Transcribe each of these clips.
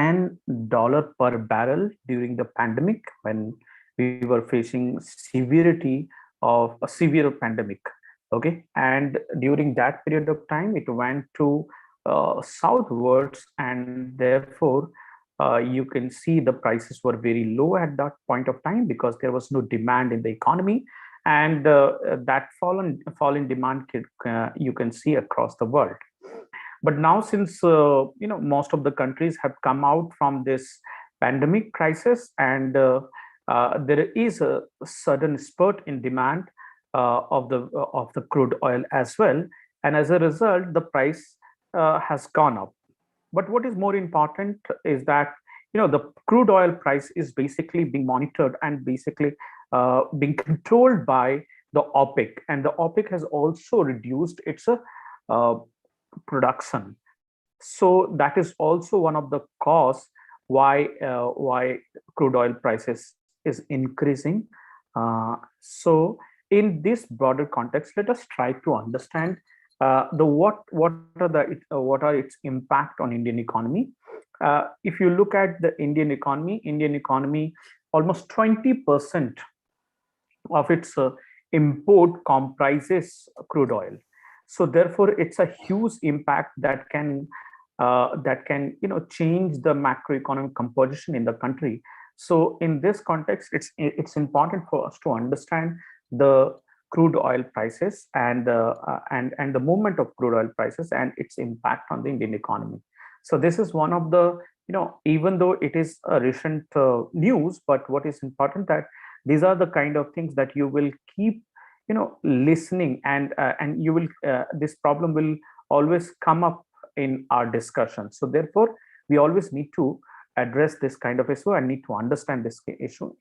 $10 per barrel during the pandemic, when we were facing severity of a severe pandemic. Okay, and during that period of time, it went to southwards, and therefore you can see the prices were very low at that point of time because there was no demand in the economy, and that fall in demand you can see across the world. But now, since most of the countries have come out from this pandemic crisis, and there is a sudden spurt in demand of the crude oil as well, and as a result, the price has gone up. But what is more important is that the crude oil price is basically being monitored and basically being controlled by the OPEC, and the OPEC has also reduced its production. So that is also one of the cause why crude oil prices is increasing. So in this broader context, let us try to understand what are its impact on Indian economy. If you look at the Indian economy, almost 20% of its import comprises crude oil. So therefore, it's a huge impact that can change the macroeconomic composition in the country. So in this context, it's important for us to understand the crude oil prices and the movement of crude oil prices and its impact on the Indian economy. So this is one of the, even though it is a recent news, but what is important that these are the kind of things that you will keep listening, and you will this problem will always come up in our discussion. So therefore, we always need to address this kind of issue and need to understand this issue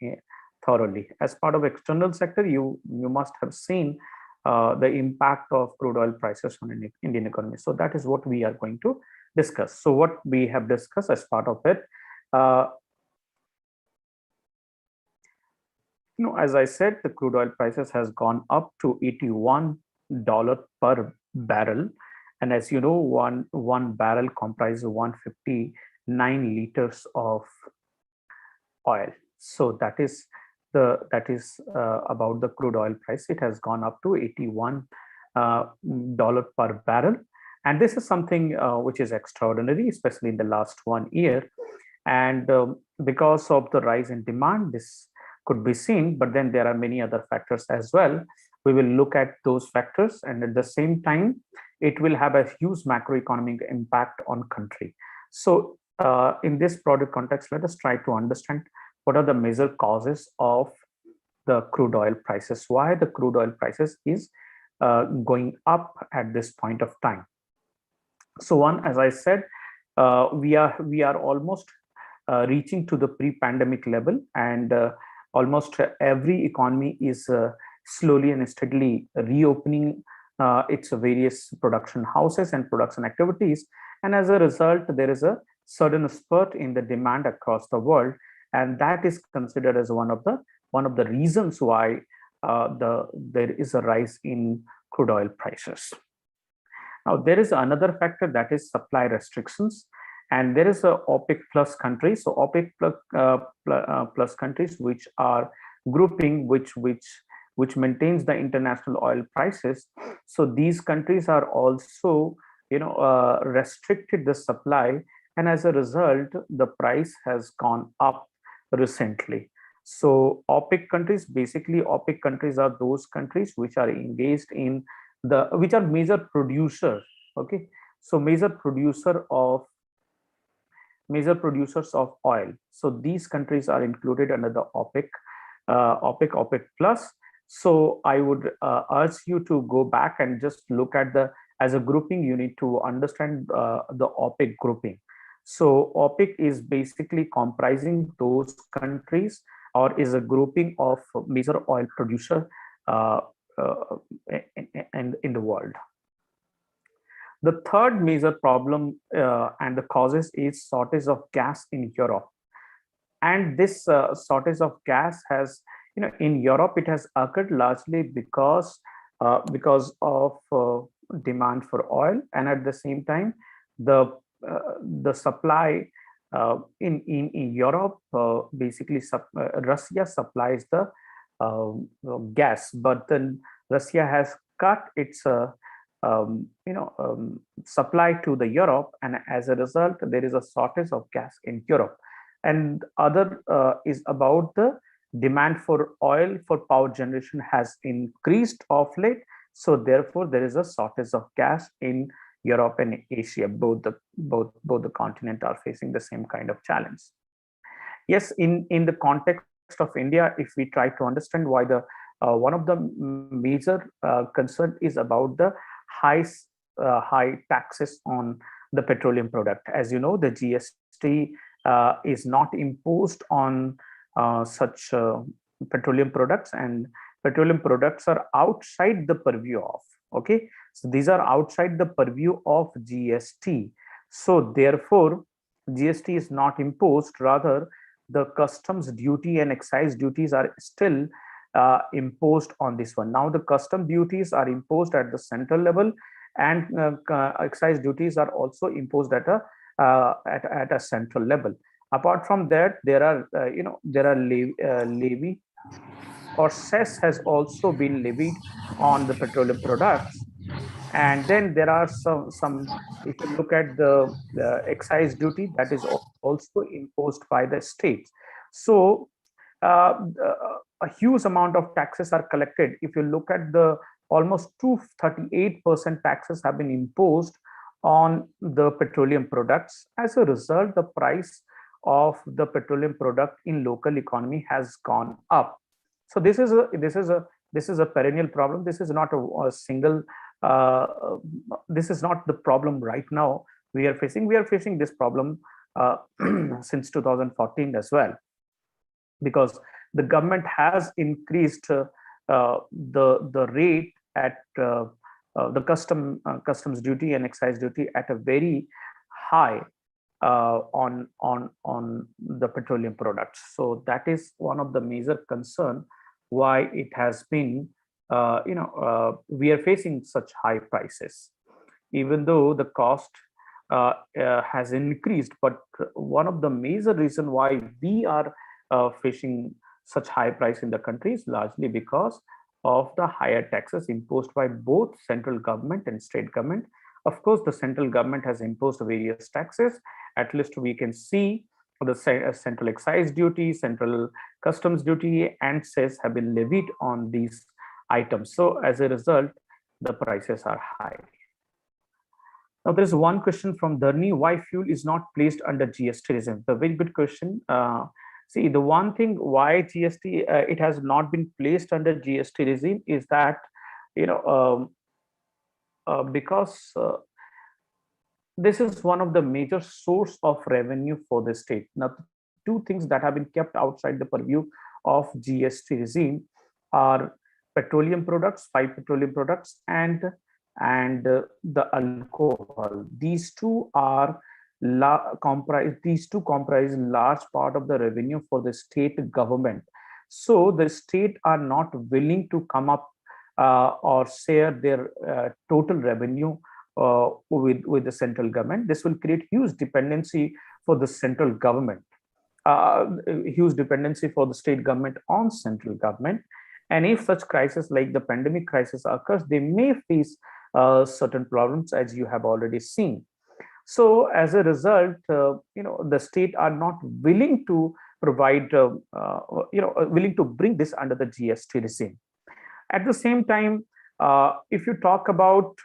thoroughly. As part of external sector, you must have seen the impact of crude oil prices on Indian economy. So that is what we are going to discuss. So what we have discussed as part of it, as I said, the crude oil prices has gone up to $81 per barrel, and as you know, one barrel comprises 159 liters of oil. So that is about the crude oil price. It has gone up to $81 per barrel, and this is something which is extraordinary, especially in the last 1 year. And because of the rise in demand, this could be seen, but then there are many other factors as well. We will look at those factors, and at the same time, it will have a huge macroeconomic impact on country. So in this broader context, let us try to understand what are the major causes of the crude oil prices, why the crude oil prices is going up at this point of time. So one, as I said, we are almost reaching to the pre-pandemic level, and almost every economy is slowly and steadily reopening its various production houses and production activities. And as a result, there is a sudden spurt in the demand across the world, and that is considered as one of the reasons why there is a rise in crude oil prices. Now, there is another factor, that is supply restrictions. And there is a OPEC plus countries. So OPEC plus countries, which are grouping which maintains the international oil prices. So these countries are also restricted the supply, and as a result, the price has gone up recently. So OPEC countries are those countries which are engaged in which are major producers. Okay, so major producers of oil. So these countries are included under the OPEC plus. So I would urge you to go back and just look at as a grouping. You need to understand the OPEC grouping. So OPEC is basically comprising those countries, or is a grouping of major oil producer in the world. The third major problem and the causes is shortage of gas in Europe. And this shortage of gas has, in Europe, it has occurred largely because of demand for oil, and at the same time, the supply in Europe, basically Russia supplies the gas, but then Russia has cut its supply to the Europe, and as a result, there is a shortage of gas in Europe. And other is about the demand for oil for power generation has increased of late, so therefore there is a shortage of gas in Europe and Asia. Both the continent are facing the same kind of challenge. Yes, in the context of India, if we try to understand why the one of the major concern is about the high taxes on the petroleum product. As you know, the GST is not imposed on such petroleum products, and petroleum products are outside the purview of, okay, so these are outside the purview of GST. So therefore GST is not imposed, rather the customs duty and excise duties are still imposed on this one. Now the custom duties are imposed at the central level, and excise duties are also imposed at a central level. Apart from that, there are levy or cess has also been levied on the petroleum products. And then there are some if you look at the excise duty, that is also imposed by the states. So uh, a huge amount of taxes are collected. If you look at the almost 238% taxes have been imposed on the petroleum products. As a result, the price of the petroleum product in local economy has gone up. So this is a perennial problem. This is not a single uh, this is not the problem right now we are facing. We are facing this problem since 2014 as well, because the government has increased the rate at the customs duty and excise duty at a very high on the petroleum products. So that is one of the major concern why it has been we are facing such high prices, even though the cost has increased. But one of the major reason why we are facing such high price in the country is largely because of the higher taxes imposed by both central government and state government. Of course, the central government has imposed various taxes. At least we can see the central excise duty, central customs duty, and cess have been levied on these items. So as a result, the prices are high. Now, there is one question from Dharni: why fuel is not placed under Gsterism? A very good question. See, the one thing why GST it has not been placed under GST regime is that because this is one of the major source of revenue for the state. Now, two things that have been kept outside the purview of GST regime are petroleum products, 5 petroleum products, and the alcohol. These two comprise large part of the revenue for the state government. So the state are not willing to come up or share their total revenue with the central government. This will create huge dependency for the central government, huge dependency for the state government on central government. And if such crisis like the pandemic crisis occurs, they may face certain problems, as you have already seen. So as a result, the state are not willing to provide, willing to bring this under the GST regime. At the same time, if you talk about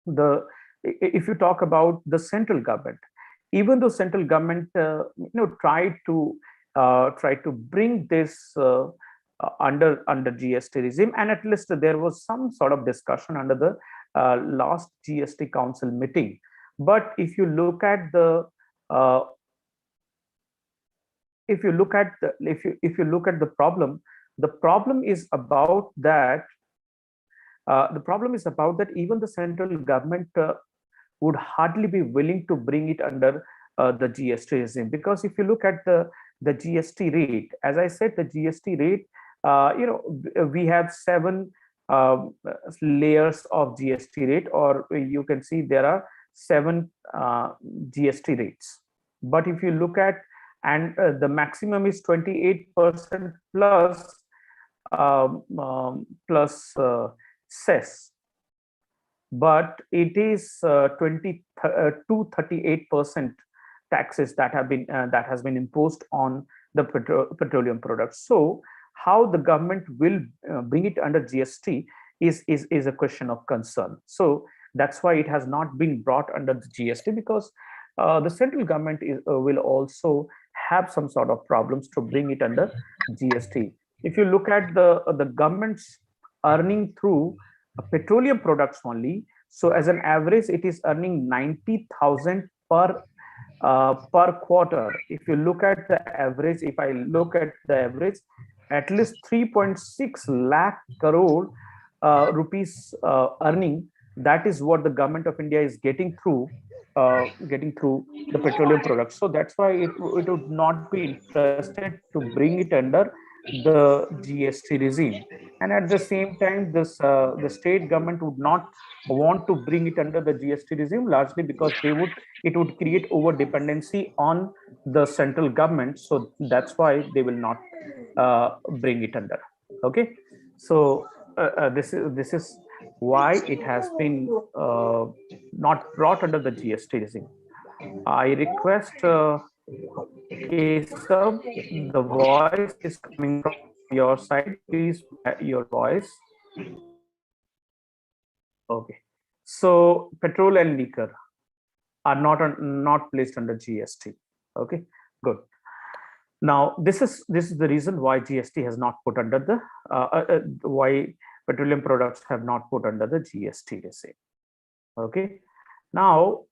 the central government, even though central government try to bring this under GST regime, and at least there was some sort of discussion under the last GST council meeting. But if you look at the problem, the problem is about that even the central government would hardly be willing to bring it under the GST regime, because if you look at the GST rate, as I said, the GST rate, we have 7 layers of GST rate, or you can see there are 7 GST rates. But if you look at, and the maximum is 28% plus plus cess, but it is 20 to 38% taxes that have been that has been imposed on the petroleum products. So how the government will bring it under GST is a question of concern. So that's why it has not been brought under the GST, because the central government will also have some sort of problems to bring it under GST. If you look at the government's earning through petroleum products only, so as an average, it is earning 90,000 per quarter. If you look at the average, if I look at the average, at least 3.6 lakh crore rupees earning. That is what the government of India is getting through the petroleum products. So that's why it would not be interested to bring it under the GST regime. And at the same time, the state government would not want to bring it under the GST regime, largely because it would create over dependency on the central government. So that's why they will not bring it under. Okay, so this is why it has been not brought under the GST regime. I request Keshav, the voice is coming from your side. Please, your voice. Okay. So petrol and liquor are not placed under GST. Okay, good. Now this is the reason why GST has not put under the why petroleum products have not put under the GST regime. Okay. Now,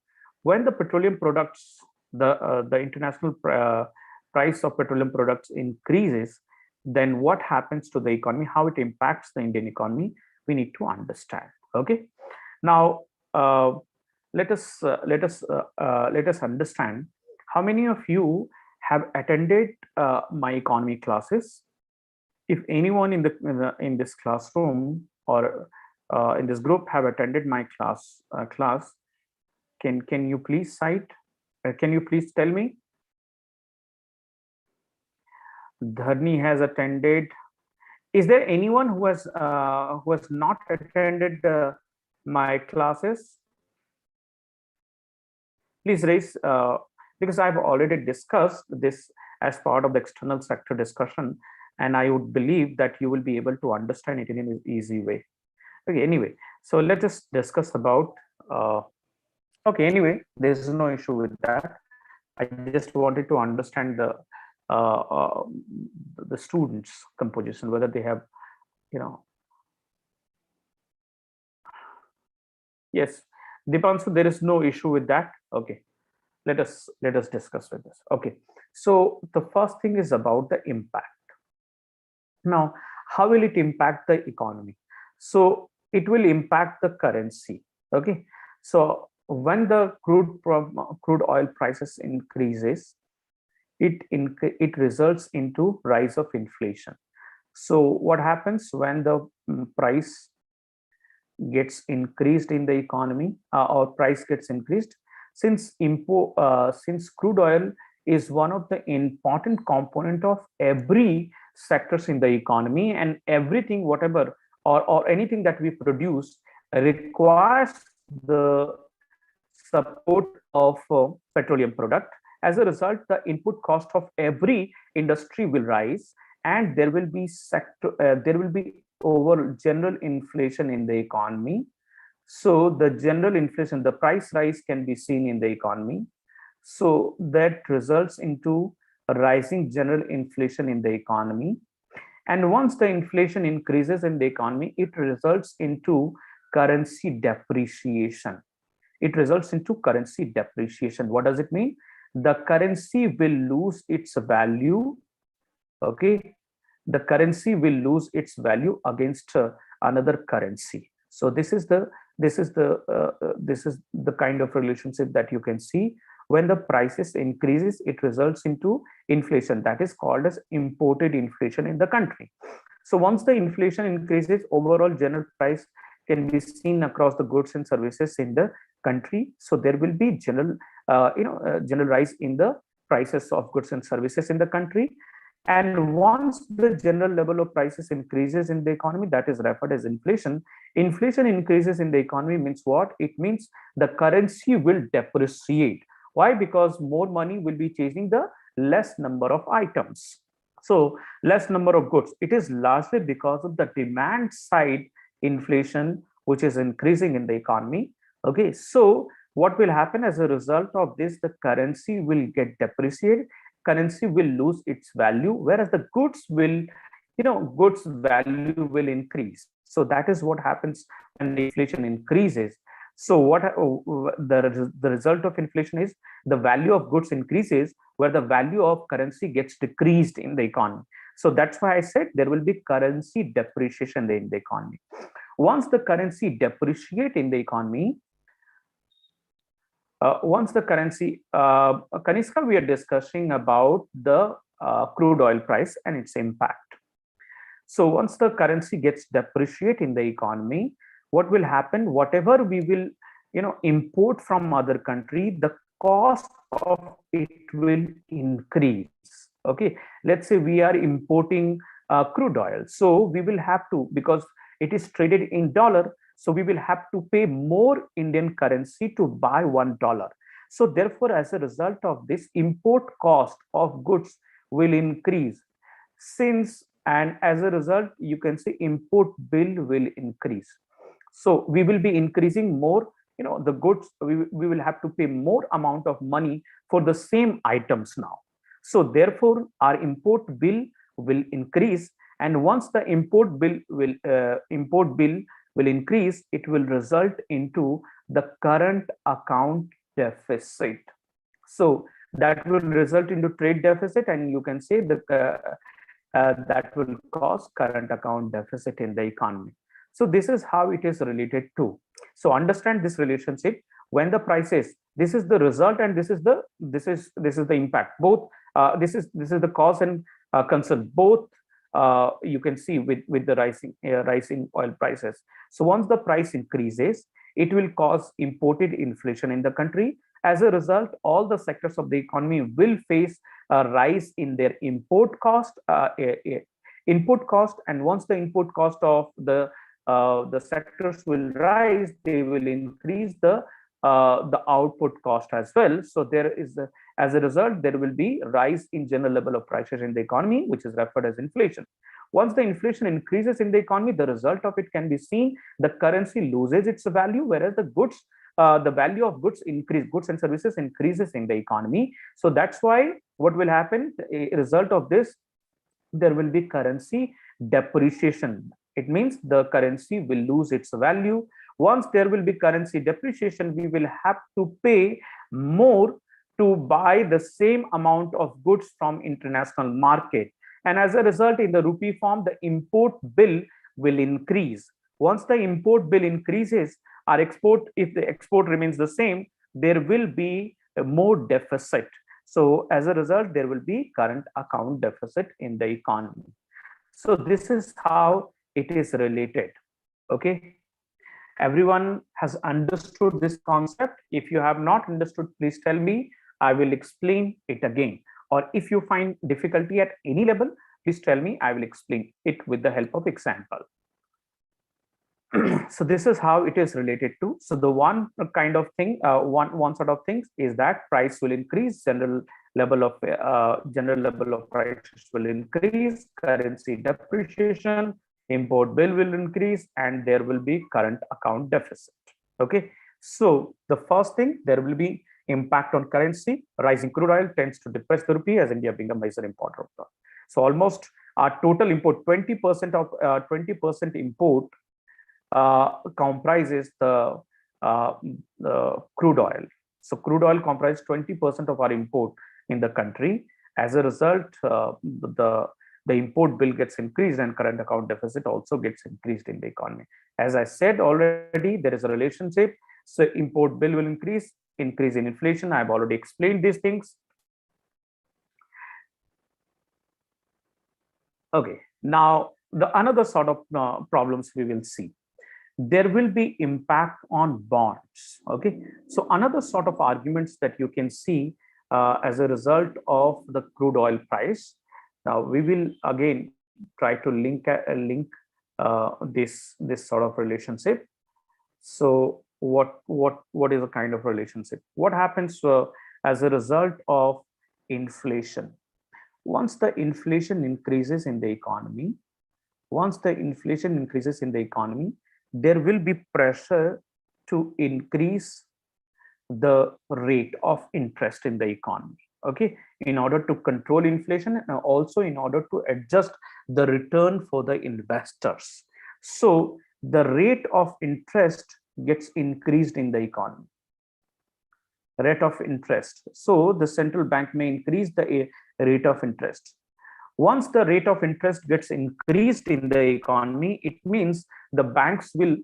when the petroleum products, the international price of petroleum products increases, then what happens to the economy? How it impacts the Indian economy? We need to understand. Okay. Now, let us understand how many of you have attended my economy classes. If anyone in this classroom or in this group have attended my class, can you please cite? Can you please tell me? Dharni has attended. Is there anyone who has not attended my classes? Please raise, because I've already discussed this as part of the external sector discussion, and I would believe that you will be able to understand it in an easy way. Okay, anyway, so let us discuss about okay, anyway, there's no issue with that. I just wanted to understand the students' composition, whether they have, yes, Dipanshu, there is no issue with that. Okay, let us discuss with this. Okay, so the first thing is about the impact. Now, how will it impact the economy? So it will impact the currency. Okay, so when the crude oil prices increases, it results into rise of inflation. So what happens when the price gets increased in the economy, or price gets increased? Since crude oil is one of the important component of every sectors in the economy, and everything, whatever or anything that we produce requires the support of petroleum product. As a result, the input cost of every industry will rise, and there will be over general inflation in the economy. So the general inflation, the price rise can be seen in the economy. So that results into a rising general inflation in the economy. And once the inflation increases in the economy, it results into currency depreciation. It results into currency depreciation. What does it mean? The currency will lose its value. Okay, the currency will lose its value against another currency. So this is the kind of relationship that you can see. When the prices increases, it results into inflation. That is called as imported inflation in the country. So once the inflation increases, overall general price can be seen across the goods and services in the country. So there will be general general rise in the prices of goods and services in the country. And once the general level of prices increases in the economy, that is referred as inflation. Inflation increases in the economy means what? It means the currency will depreciate. Why? Because more money will be chasing the less number of items. So less number of goods. It is largely because of the demand side inflation, which is increasing in the economy. Okay, so what will happen as a result of this? The currency will get depreciated, currency will lose its value, whereas the goods will, goods value will increase. So that is what happens when the inflation increases. So what the result of inflation is, the value of goods increases where the value of currency gets decreased in the economy. So that's why I said there will be currency depreciation in the economy. Once the currency depreciate in the economy, Kanishka, we are discussing about the crude oil price and its impact. So once the currency gets depreciate in the economy, what will happen? Whatever we will, import from other country, the cost of it will increase. Okay, let's say we are importing crude oil, so we will have to, because it is traded in dollar, so we will have to pay more Indian currency to buy $1. So therefore, as a result of this, import cost of goods will increase. And as a result, you can say import bill will increase. So we will be increasing more, the goods, we will have to pay more amount of money for the same items now. So therefore, our import bill will increase. And once the import bill will increase, it will result into the current account deficit. So that will result into trade deficit, and you can say that will cause current account deficit in the economy. So this is how it is related to. So understand this relationship. When the prices, this is the result, and this is the impact. Both this is the cause and concern. Both you can see with the rising oil prices. So once the price increases, it will cause imported inflation in the country. As a result, all the sectors of the economy will face a rise in their input cost. And once the input cost of the sectors will rise, they will increase the output cost as well. So there is as a result, there will be rise in general level of prices in the economy, which is referred as inflation. Once the inflation increases in the economy, the result of it can be seen. The currency loses its value, whereas the value of goods and services increases in the economy. So that's why what will happen, a result of this, there will be currency depreciation. It means the currency will lose its value. Once there will be currency depreciation, we will have to pay more to buy the same amount of goods from international market. And as a result, in the rupee form, the import bill will increase. Once the import bill increases, our export, if the export remains the same, there will be a more deficit. So as a result, there will be current account deficit in the economy. So this is how it is related. Okay. Everyone has understood this concept. If you have not understood, please tell me. I will explain it again. Or if you find difficulty at any level, please tell me. I will explain it with the help of example. So this is how it is related to. So the one kind of thing, one sort of things is that price will increase, general level of prices will increase, currency depreciation, import bill will increase, and there will be current account deficit. Okay, so the first thing, there will be impact on currency. Rising crude oil tends to depress the rupee, as India being a major importer of oil. So almost our total import, 20% import comprises the crude oil. So crude oil comprises 20% of our import in the country. As a result, the import bill gets increased and current account deficit also gets increased in the economy. As I said already, there is a relationship. So import bill will increase in inflation. I've already explained these things. Okay, now the another sort of problems we will see. there will be impact on bonds. Okay, so another sort of arguments that you can see as a result of the crude oil price. Now we will again try to link this sort of relationship. So what is a kind of relationship? What happens as a result of inflation? Once the inflation increases in the economy, there will be pressure to increase the rate of interest in the economy. Okay, in order to control inflation and also in order to adjust the return for the investors. So the rate of interest gets increased in the economy. Rate of interest. So the central bank may increase the rate of interest. Once the rate of interest gets increased in the economy, it means the banks will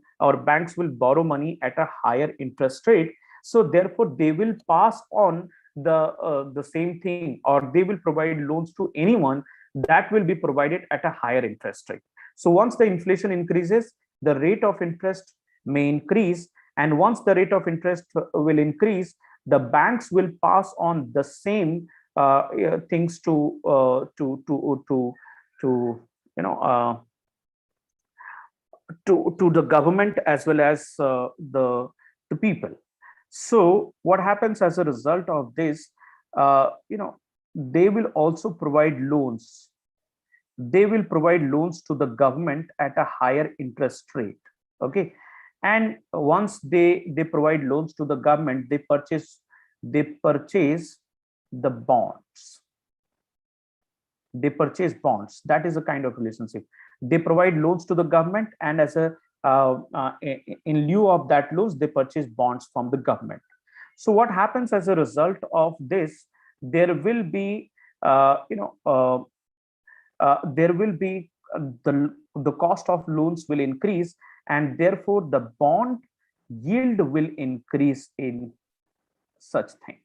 borrow money at a higher interest rate. So therefore they will pass on the same thing, or they will provide loans to anyone that will be provided at a higher interest rate. So once the inflation increases, the rate of interest may increase, and once the rate of interest will increase, the banks will pass on the same things to you know to the government as well as the people. So what happens as a result of this? They will also provide loans. They will provide loans to the government at a higher interest rate. Okay, and once they provide loans to the government, they purchase the bonds. They purchase bonds. That is a kind of relationship. They provide loans to the government, and as a in lieu of that loans, they purchase bonds from the government. So what happens as a result of this? There will be the cost of loans will increase, and therefore the bond yield will increase in such thing.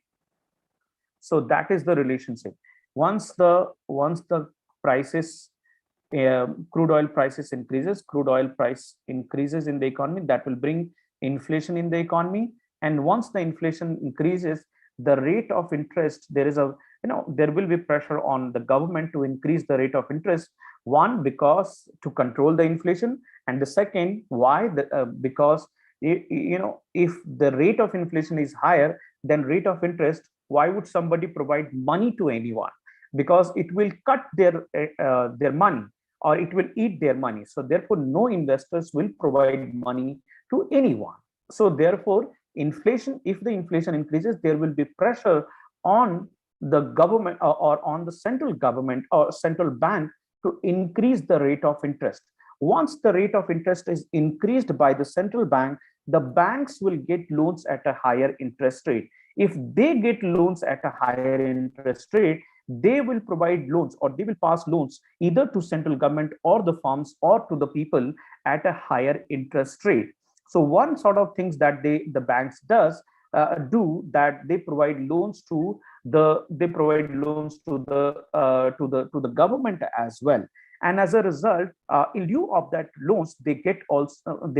So that is the relationship. Once the prices, crude oil prices increases, crude oil price increases in the economy, that will bring inflation in the economy. And once the inflation increases, the rate of interest, there will be pressure on the government to increase the rate of interest. One, because to control the inflation, and the second, why? Because if the rate of inflation is higher than rate of interest, why would somebody provide money to anyone? Because it will cut their money, or it will eat their money. So therefore no investors will provide money to anyone. So therefore inflation, if the inflation increases, there will be pressure on the government or on the central government or central bank to increase the rate of interest. Once the rate of interest is increased by the central bank, the banks will get loans at a higher interest rate. If they get loans at a higher interest rate, they will provide loans, or they will pass loans either to central government or the firms or to the people at a higher interest rate. So one sort of things that the banks do, that they provide loans to the government as well. And as a result, in lieu of that loans, they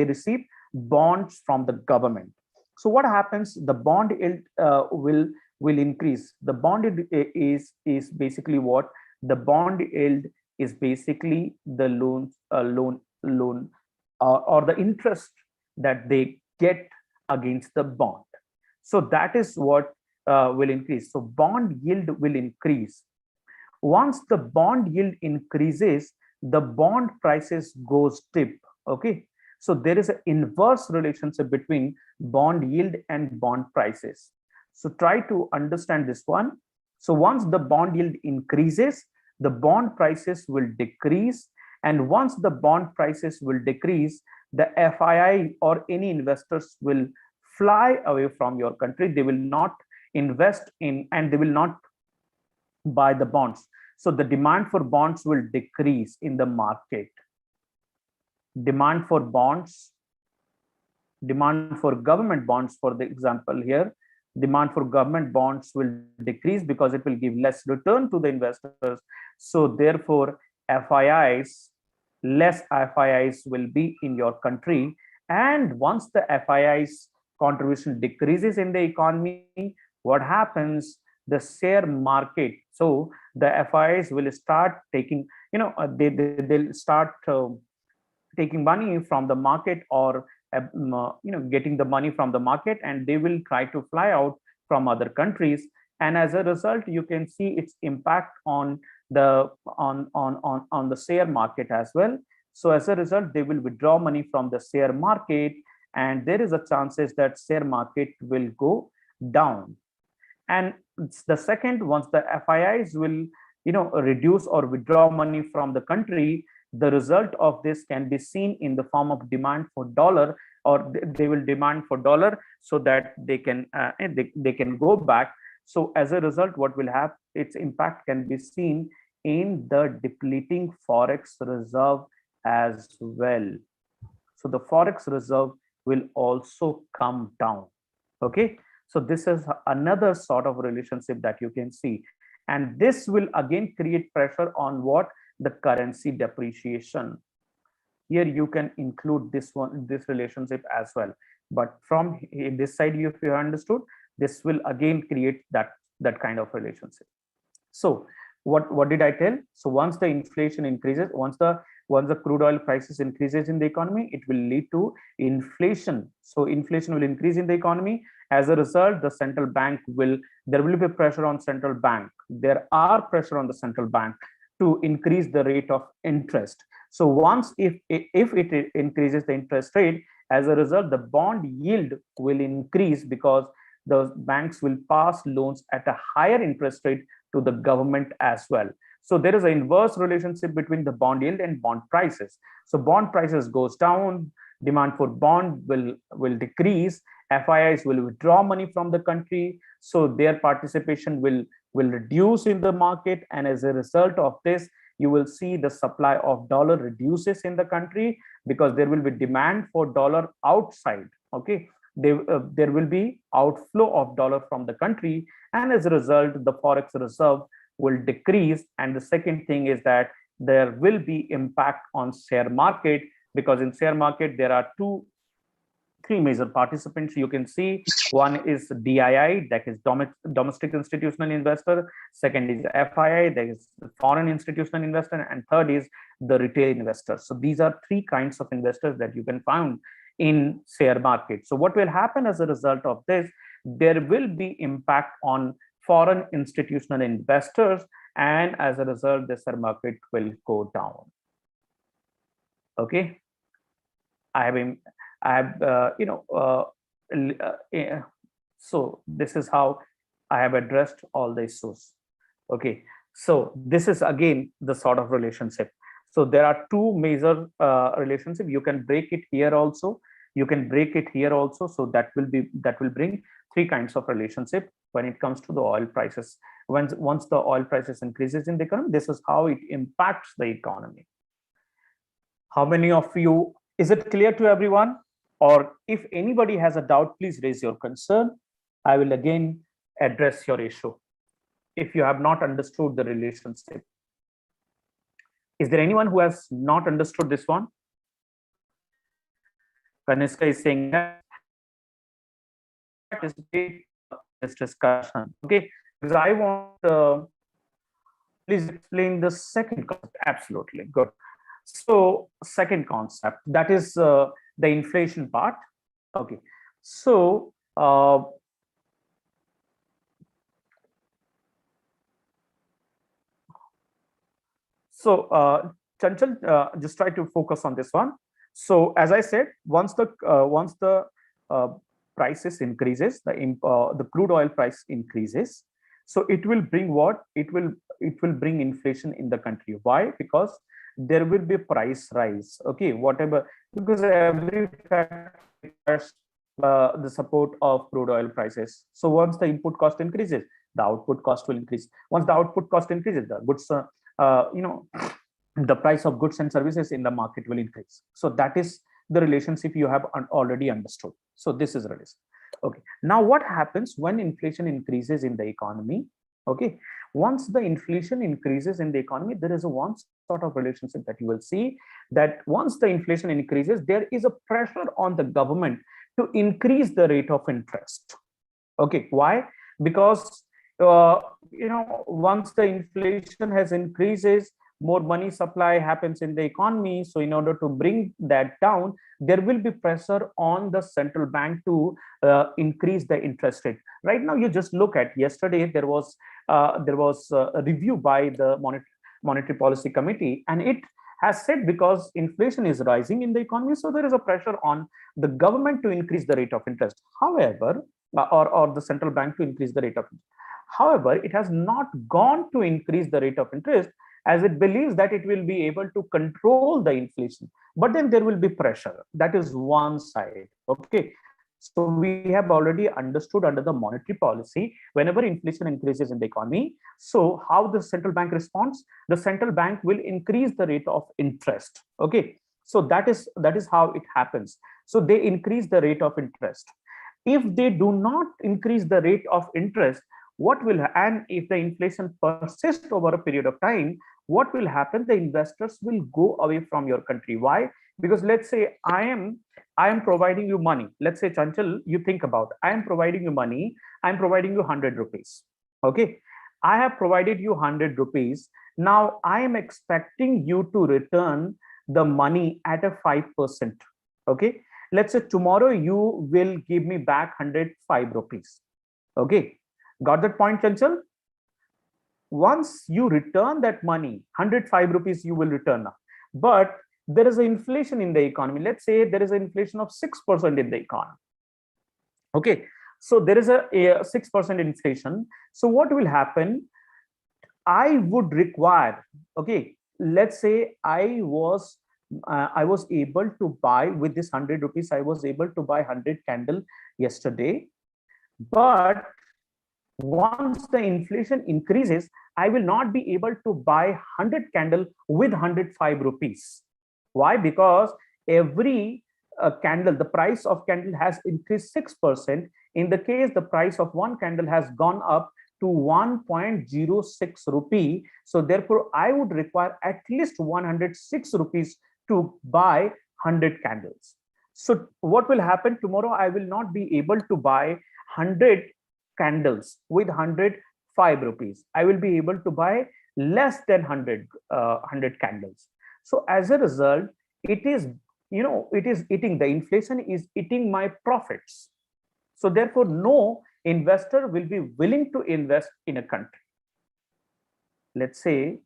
receive bonds from the government. So what happens? The bond yield will increase. The bond yield is basically what? The bond yield is basically the loan or the interest that they get against the bond. So that is what will increase. So bond yield will increase. Once the bond yield increases, the bond prices goes dip. Okay, so there is an inverse relationship between bond yield and bond prices. So try to understand this one. So once the bond yield increases, the bond prices will decrease, and once the bond prices will decrease, the FII or any investors will fly away from your country. They will not invest in, and they will not buy the bonds. So the demand for bonds will decrease in the market. Demand for government bonds, for the example here, demand for government bonds will decrease because it will give less return to the investors. So therefore less FIIs will be in your country, And once the FII's contribution decreases in the economy, what happens? The share market. So the FIIs will start taking, they'll start taking money from the market, or getting the money from the market, and they will try to fly out from other countries. And as a result, you can see its impact on the share market as well. So as a result, they will withdraw money from the share market, and there is a chances that share market will go down. And the second, once the FIIs will reduce or withdraw money from the country, the result of this can be seen in the form of demand for dollar, or they will demand for dollar so that they can go back. So as a result, what will happen? Its impact can be seen in the depleting forex reserve as well. So the forex reserve will also come down. Okay, so this is another sort of relationship that you can see, and this will again create pressure on what? The currency depreciation. Here you can include this relationship as well, but from this side, if you understood, this will again create that kind of relationship. So what did I tell? So once the inflation increases, once the crude oil prices increases in the economy, it will lead to inflation. So inflation will increase in the economy. As a result, the central bank there will be pressure on central bank. There are pressure on the central bank to increase the rate of interest. So once if it increases the interest rate, as a result, the bond yield will increase, because the banks will pass loans at a higher interest rate to the government as well. So there is an inverse relationship between the bond yield and bond prices. So bond prices goes down, demand for bond will decrease, FIIs will withdraw money from the country, so their participation will reduce in the market, and as a result of this, you will see the supply of dollar reduces in the country, because there will be demand for dollar outside. Okay, there will be outflow of dollar from the country, and as a result, the forex reserve will decrease. And the second thing is that there will be impact on share market, because in share market there are three major participants. You can see one is DII, that is domestic institutional investor. Second is FII, that is foreign institutional investor, and third is the retail investor. So these are three kinds of investors that you can find in share market. So what will happen as a result of this? There will be impact on foreign institutional investors, and as a result, the share market will go down. Okay, so this is how I have addressed all the issues. Okay, so this is again the sort of relationship. So there are two major relationship. You can break it here also. You can break it here also. So that will bring three kinds of relationship when it comes to the oil prices. Once the oil prices increases in the economy, this is how it impacts the economy. How many of you, is it clear to everyone? Or if anybody has a doubt, please raise your concern. I will again address your issue if you have not understood the relationship. Is there anyone who has not understood this one? Kaniska is saying that is this discussion. Okay, because I want please explain the second concept. Absolutely good. So second concept, that is the inflation part. Okay, so Chanchal, just try to focus on this one. So as I said, once the prices increases, the crude oil price increases, so it will bring what? It will bring inflation in the country. Why? Because there will be a price rise. Okay, whatever, because every factor requires the support of crude oil prices. So once the input cost increases, the output cost will increase. Once the output cost increases, the goods, the price of goods and services in the market will increase. So that is the relationship you have already understood. So this is relation. Okay, now what happens when inflation increases in the economy? Okay, once the inflation increases in the economy, there is a one sort of relationship that you will see, that once the inflation increases, there is a pressure on the government to increase the rate of interest. Okay, why? Because once the inflation has increases, more money supply happens in the economy. So in order to bring that down, there will be pressure on the central bank to increase the interest rate. Right now, you just look at yesterday, there was a review by the monetary policy committee, and it has said because inflation is rising in the economy, so there is a pressure on the government to increase the rate of interest. However, or the central bank to increase the rate of interest. However, it has not gone to increase the rate of interest, as it believes that it will be able to control the inflation. But then there will be pressure. That is one side. Okay. So we have already understood under the monetary policy, whenever inflation increases in the economy, so how the central bank responds? The central bank will increase the rate of interest. Okay. So that is how it happens. So they increase the rate of interest. If they do not increase the rate of interest, what will, and if the inflation persists over a period of time, what will happen? The investors will go away from your country. Why? Because let's say I am providing you money. Let's say, Chanchal, you think about, I am providing you money. I'm providing you 100 rupees. Okay. I have provided you 100 rupees. Now I am expecting you to return the money at a 5%. Okay. Let's say tomorrow you will give me back 105 rupees. Okay. Got that point, Chanchal? Once you return that money, 105 rupees you will return now. But there is an inflation in the economy. Let's say there is an inflation of 6% in the economy. Okay. So there is a 6% inflation. So what will happen? I would require, okay, let's say I was able to buy with this 100 rupees, I was able to buy 100 candle yesterday. But once the inflation increases, I will not be able to buy 100 candle with 105 rupees. Why? Because every candle, the price of candle has increased 6%. In the case, the price of one candle has gone up to 1.06 rupee. So therefore, I would require at least 106 rupees to buy 100 candles. So what will happen tomorrow? I will not be able to buy 100 candles with 105 rupees. I will be able to buy less than 100 candles. So as a result, it is eating, the inflation is eating my profits. So therefore, no investor will be willing to invest in a country. Let's say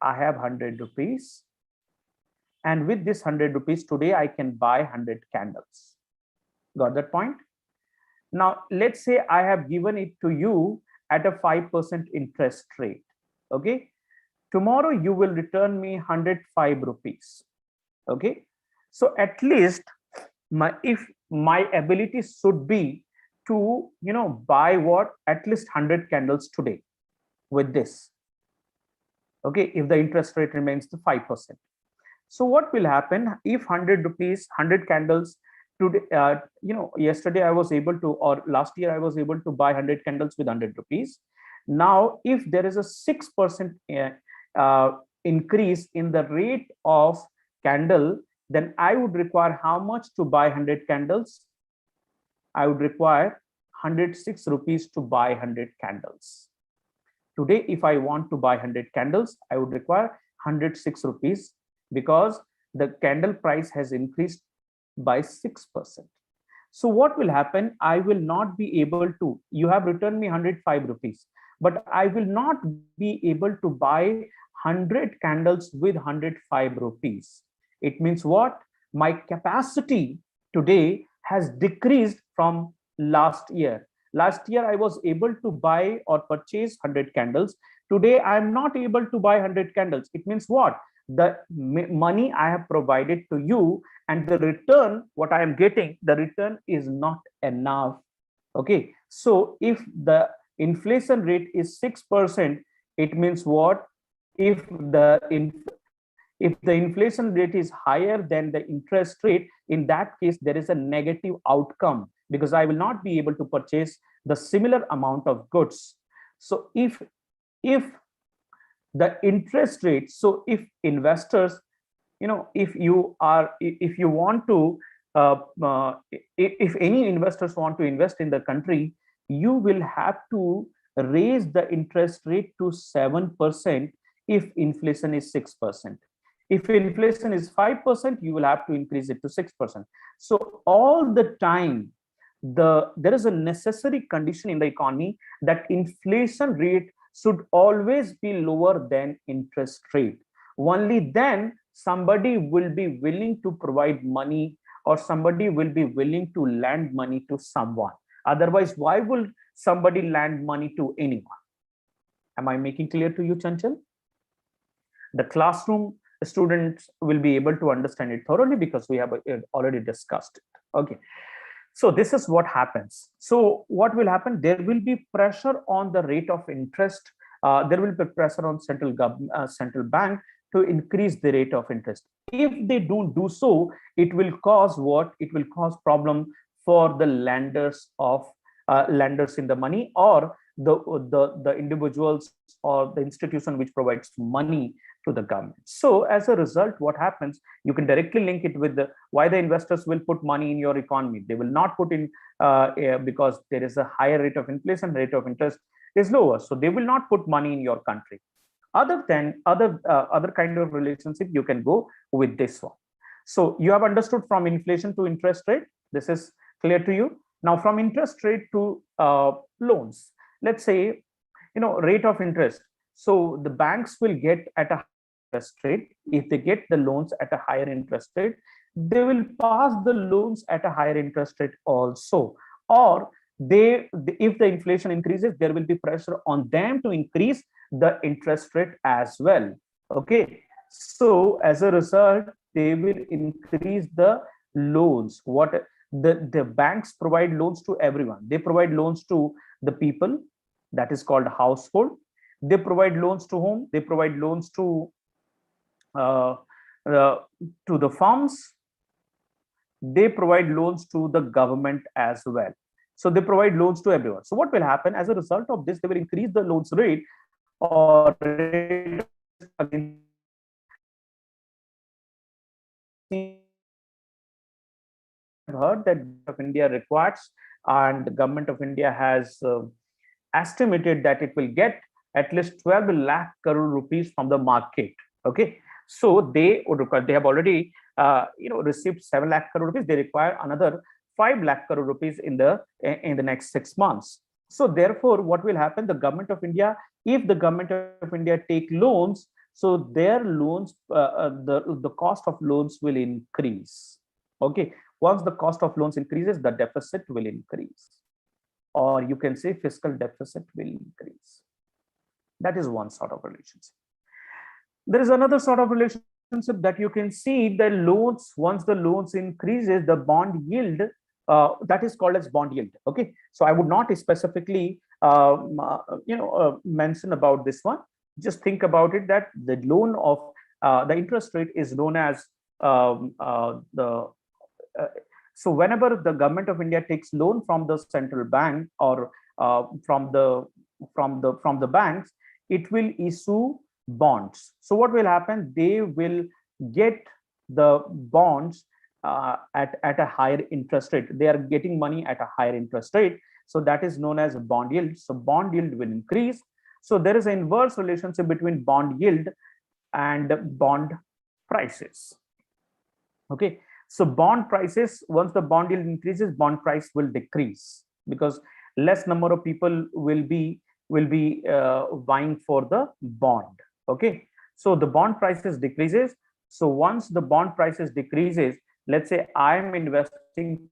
I have 100 rupees, and with this 100 rupees today, I can buy 100 candles. Got that point? Now, let's say I have given it to you at a 5% interest rate. Okay. Tomorrow you will return me 105 rupees. Okay. So at least if my ability should be to, buy what? At least 100 candles today with this. Okay. If the interest rate remains to 5%. So what will happen if 100 rupees, 100 candles today, yesterday I was able to, or last year I was able to buy 100 candles with 100 rupees. Now, if there is a 6% increase in the rate of candle, then I would require how much to buy 100 candles? I would require 106 rupees to buy 100 candles. Today, if I want to buy 100 candles, I would require 106 rupees because the candle price has increased by 6%. So what will happen? I will not be able to, you have returned me 105 rupees, but I will not be able to buy 100 candles with 105 rupees. It means what? My capacity today has decreased from last year. Last year, I was able to buy or purchase 100 candles. Today, I am not able to buy 100 candles. It means what? The money I have provided to you and the return, what I am getting, the return is not enough. Okay. So if the inflation rate is 6%, it means what? If the inflation rate is higher than the interest rate, in that case, there is a negative outcome because I will not be able to purchase the similar amount of goods. So if the interest rate, so if investors, if you want to if any investors want to invest in the country, you will have to raise the interest rate to 7% if inflation is 6%. If inflation is 5%, you will have to increase it to 6%. So all the time, there is a necessary condition in the economy that inflation rate should always be lower than interest rate. Only then somebody will be willing to provide money, or somebody will be willing to lend money to someone. Otherwise, why will somebody lend money to anyone? Am I making clear to you, Chanchal? The classroom students will be able to understand it thoroughly because we have already discussed it. Okay. So this is what happens. So what will happen? There will be pressure on the rate of interest. There will be pressure on central bank to increase the rate of interest. If they don't do so, it will cause what? It will cause problem for the lenders in the money, or the individuals or the institution which provides money to the government. So as a result, what happens, you can directly link it with why the investors will put money in your economy. They will not put in because there is a higher rate of inflation, rate of interest is lower, so they will not put money in your country. Other kind of relationship, you can go with this one. So you have understood from inflation to interest rate. This is clear to you. Now from interest rate to loans, let's say, rate of interest. So the banks will get at a interest rate. If they get the loans at a higher interest rate, they will pass the loans at a higher interest rate also. Or if the inflation increases, there will be pressure on them to increase the interest rate as well. Okay. So as a result, they will increase the loans. What the banks provide loans to everyone. They provide loans to the people, that is called household. They provide loans to whom? They provide loans to the farms. They provide loans to the government as well. So they provide loans to everyone. So what will happen as a result of this? They will increase the loans rate or rate against heard that of India requires, and the government of India has estimated that it will get at least 12 lakh crore rupees from the market. Okay, so they have already received 7 lakh crore rupees. They require another 5 lakh crore rupees in the next 6 months. So therefore, what will happen? The government of India, if the government of India take loans, so their loans, the cost of loans will increase. Okay, once the cost of loans increases, the deficit will increase, or you can say fiscal deficit will increase. That is one sort of relationship. There is another sort of relationship that you can see, the loans, once the loans increases, the bond yield, that is called as bond yield. Okay, so I would not specifically mention about this one. Just think about it, that the loan of the interest rate is known as so whenever the government of India takes loan from the central bank, or from the banks, it will issue bonds. So what will happen? They will get the bonds at a higher interest rate. They are getting money at a higher interest rate. So that is known as bond yield. So bond yield will increase. So there is an inverse relationship between bond yield and bond prices. Okay, so bond prices, once the bond yield increases, bond price will decrease, because less number of people will be buying for the bond. Okay, so the bond prices decreases. So once the bond prices decreases, let's say I am investing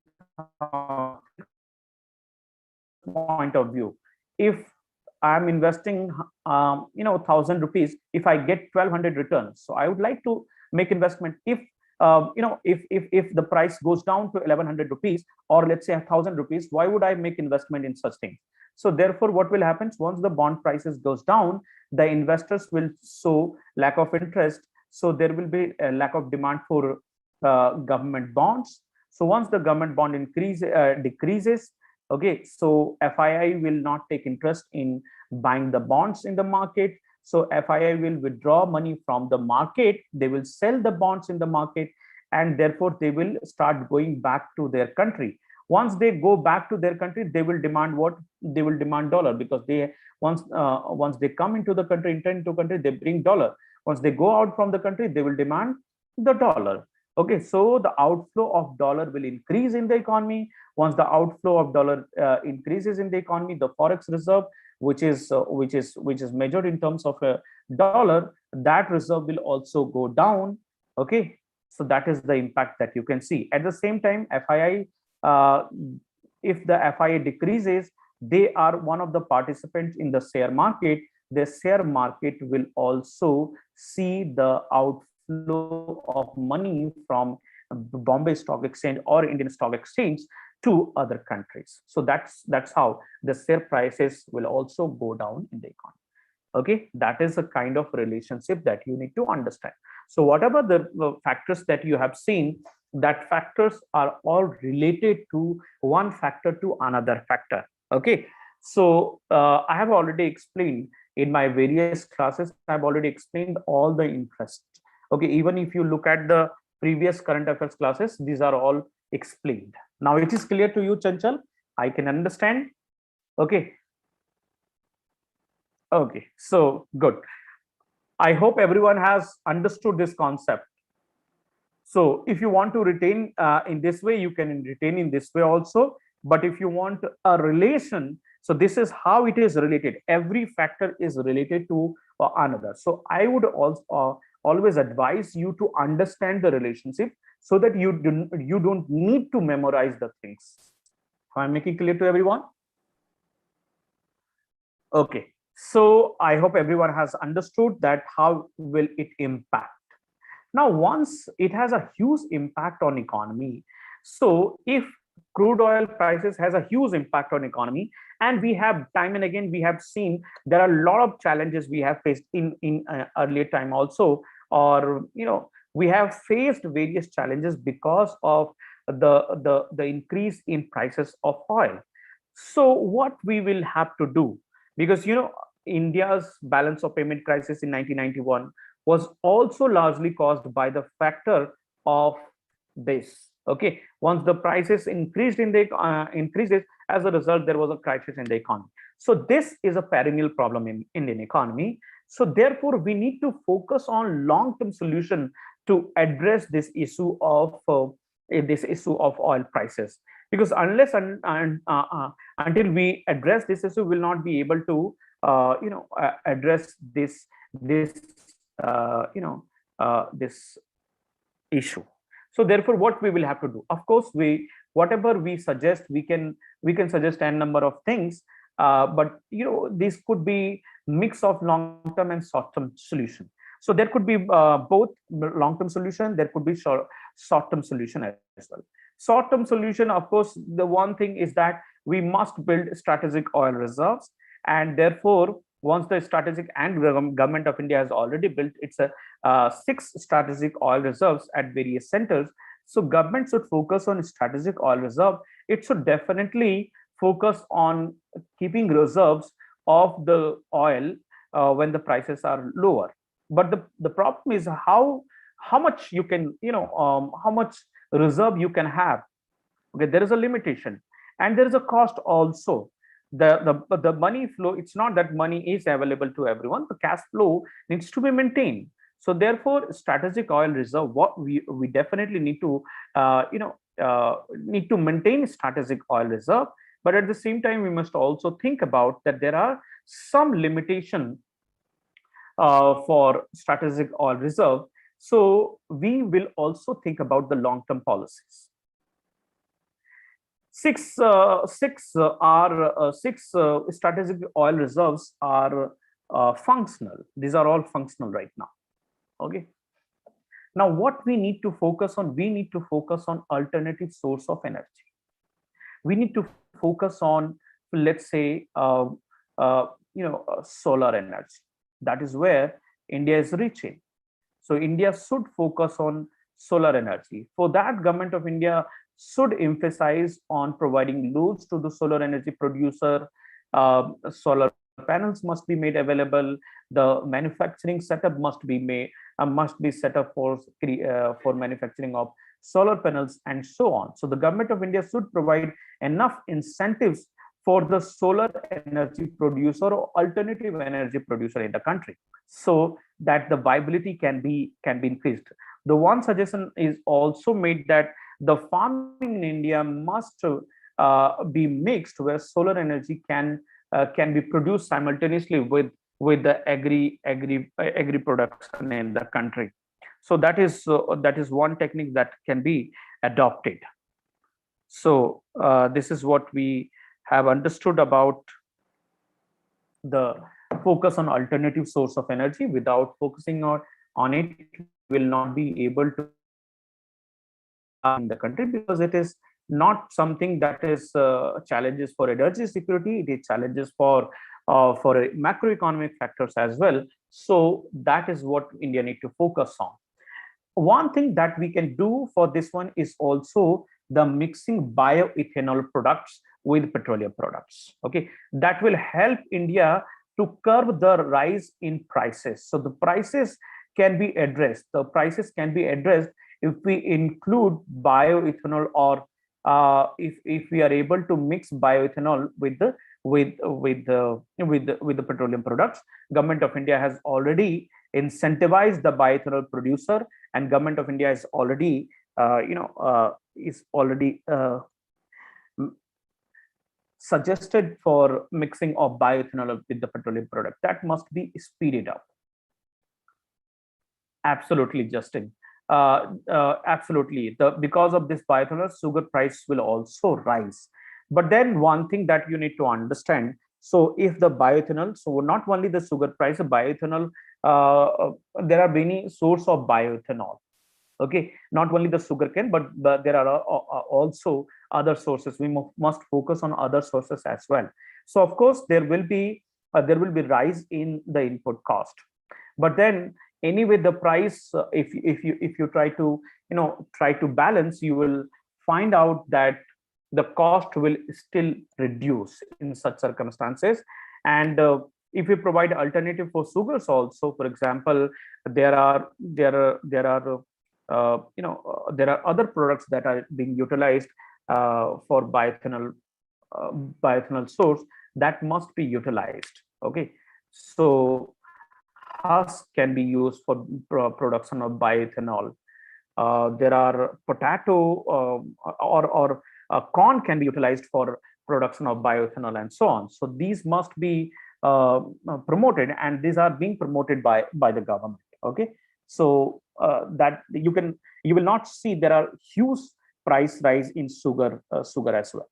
point of view. If I'm investing 1,000 rupees, if I get 1,200 returns, so I would like to make investment. If if the price goes down to 1,100 rupees, or let's say 1,000 rupees, why would I make investment in such things? So therefore, what will happen once the bond prices goes down, the investors will show lack of interest. So there will be a lack of demand for government bonds. So once the government bond decreases, Okay, so FII will not take interest in buying the bonds in the market. So FII will withdraw money from the market. They will sell the bonds in the market, and therefore they will start going back to their country. Once they go back to their country, they will demand what? They will demand dollar, because they once they come into the country, enter into country, they bring dollar. Once they go out from the country, they will demand the dollar. Okay, so the outflow of dollar will increase in the economy. Once the outflow of dollar increases in the economy, the forex reserve, which is measured in terms of a dollar, that reserve will also go down. Okay, so that is the impact that you can see. At the same time, FII, uh, if the FII decreases, they are one of the participants in the share market. The share market will also see the outflow of money from Bombay Stock Exchange or Indian Stock Exchange to other countries. So that's how the share prices will also go down in the economy. Okay, that is a kind of relationship that you need to understand. So whatever the factors that you have seen, that factors are all related to one factor to another factor. Okay, so I have already explained in my various classes, I've already explained all the interest. Okay, even if you look at the previous current affairs classes, these are all explained. Now it is clear to you, Chanchal? I can understand. Okay. Okay, so good. I hope everyone has understood this concept. So if you want to retain in this way, you can retain in this way also. But if you want a relation, so this is how it is related. Every factor is related to another. So I would also always advise you to understand the relationship, so that you don't need to memorize the things. Am I making clear to everyone? Okay, so I hope everyone has understood that how will it impact. Now, once it has a huge impact on economy, so if crude oil prices has a huge impact on economy, and we have time and again we have seen there are a lot of challenges we have faced in earlier time also, or we have faced various challenges because of the increase in prices of oil. So what we will have to do, because India's balance of payment crisis in 1991 was also largely caused by the factor of this. Okay, once the prices increased in the increases, as a result there was a crisis in the economy. So this is a perennial problem in Indian economy. So therefore we need to focus on long-term solution to address this issue of oil prices, because unless until we address this issue, we will not be able to address this issue. So therefore what we will have to do, of course, whatever we suggest, we can suggest n number of things, but this could be mix of long-term and short-term solution. So there could be both long-term solution, there could be short-term solution as well. Short-term solution, of course, the one thing is that we must build strategic oil reserves, and therefore once the strategic, and the government of India has already built its 6 strategic oil reserves at various centers. So government should focus on strategic oil reserve. It should definitely focus on keeping reserves of the oil when the prices are lower. But the problem is how much you can how much reserve you can have. Okay, there is a limitation, and there is a cost also. The money flow, it's not that money is available to everyone. The cash flow needs to be maintained. So therefore strategic oil reserve, what we definitely need to need to maintain strategic oil reserve. But at the same time we must also think about that there are some limitation for strategic oil reserve. So we will also think about the long-term policies. Six strategic oil reserves are functional. These are all functional right now. Okay. Now, what we need to focus on? We need to focus on alternative source of energy. We need to focus on, let's say, solar energy. That is where India is reaching. So India should focus on solar energy. For that, government of India should emphasize on providing loads to the solar energy producer. Solar panels must be made available. The manufacturing setup must be set up for manufacturing of solar panels and so on. So the government of India should provide enough incentives for the solar energy producer or alternative energy producer in the country, so that the viability can be increased. The one suggestion is also made that the farming in India must be mixed, where solar energy can be produced simultaneously with the agri production in the country. So that is one technique that can be adopted. So this is what we have understood about the focus on alternative source of energy. Without focusing on it, we will not be able to in the country, because it is not something that is challenges for energy security. It is challenges for macroeconomic factors as well. So that is what India need to focus on. One thing that we can do for this one is also the mixing bioethanol products with petroleum products. Okay, that will help India to curb the rise in prices. So the prices can be addressed. The prices can be addressed if we include bioethanol, or if we are able to mix bioethanol with the petroleum products. Government of India has already incentivized the bioethanol producer, and Government of India is already suggested for mixing of bioethanol with the petroleum product. That must be speeded up. Absolutely, Justin. Absolutely. Because of this bioethanol, sugar price will also rise. But then one thing that you need to understand, so if the bioethanol, so not only the sugar price, bioethanol, there are many sources of bioethanol. Okay, not only the sugarcane, but there are also other sources. We must focus on other sources as well. So of course there will be rise in the input cost, but then anyway the price, if you try to balance, you will find out that the cost will still reduce in such circumstances. And if we provide alternative for sugars also, for example, there are other products that are being utilized for bioethanol source, that must be utilized. Okay, so husk can be used for production of bioethanol. There are potato or corn can be utilized for production of bioethanol, and so on. So these must be promoted, and these are being promoted by the government. Okay, so that you will not see there are huge price rise in sugar as well.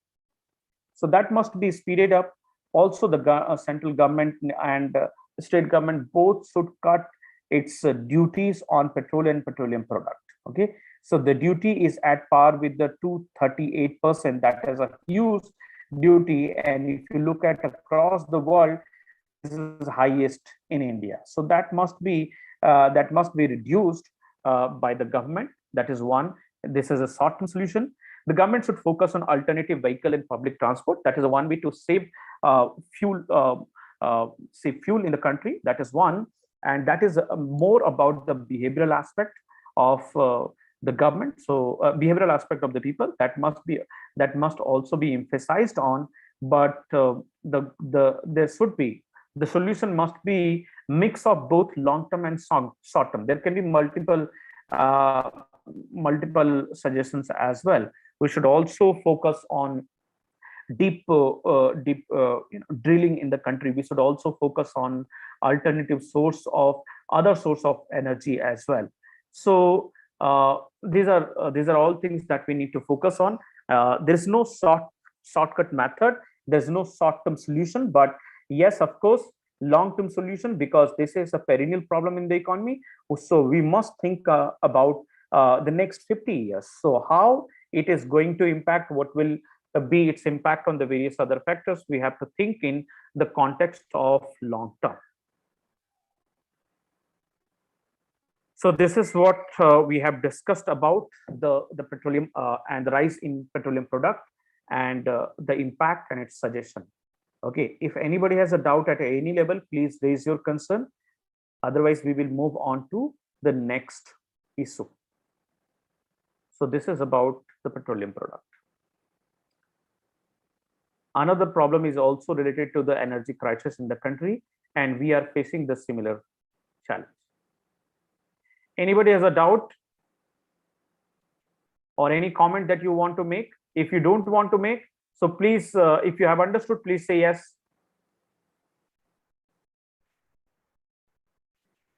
So that must be speeded up. Also, the central government and state government both should cut its duties on petrol and petroleum product. Okay, so the duty is at par with the 238%. That is a huge duty, and if you look at across the world, this is highest in India. So that must be reduced by the government. That is one. This is a short-term solution. The government should focus on alternative vehicle and public transport. That is one way to save fuel in the country. That is one, and that is more about the behavioral aspect of the government. So behavioral aspect of the people, that must also be emphasized on. But there should be, the solution must be mix of both long term and short term. There can be multiple suggestions as well. We should also focus on deep drilling in the country. We should also focus on alternative other source of energy as well. So these are all things that we need to focus on. There is no shortcut method. There's no short-term solution, but yes, of course, long-term solution, because this is a perennial problem in the economy. So we must think about the next 50 years. So how it is going to impact, what will be its impact on the various other factors. We have to think in the context of long term. So this is what we have discussed about the petroleum and the rise in petroleum product and the impact and its suggestion. Okay, if anybody has a doubt at any level, please raise your concern. Otherwise, we will move on to the next issue. So this is about the petroleum product. Another problem is also related to the energy crisis in the country, and we are facing the similar challenge. Anybody has a doubt or any comment that you want to make? If you don't want to make, so please, if you have understood, please say yes.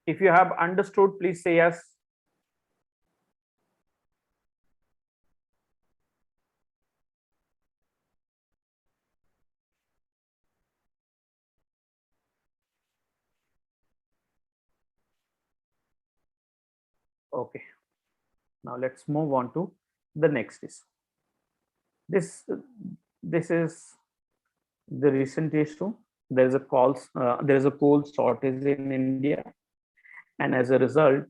If you have understood, please say yes. Okay, now let's move on to the next issue. This is the recent issue. There is a coal shortage in India, and as a result,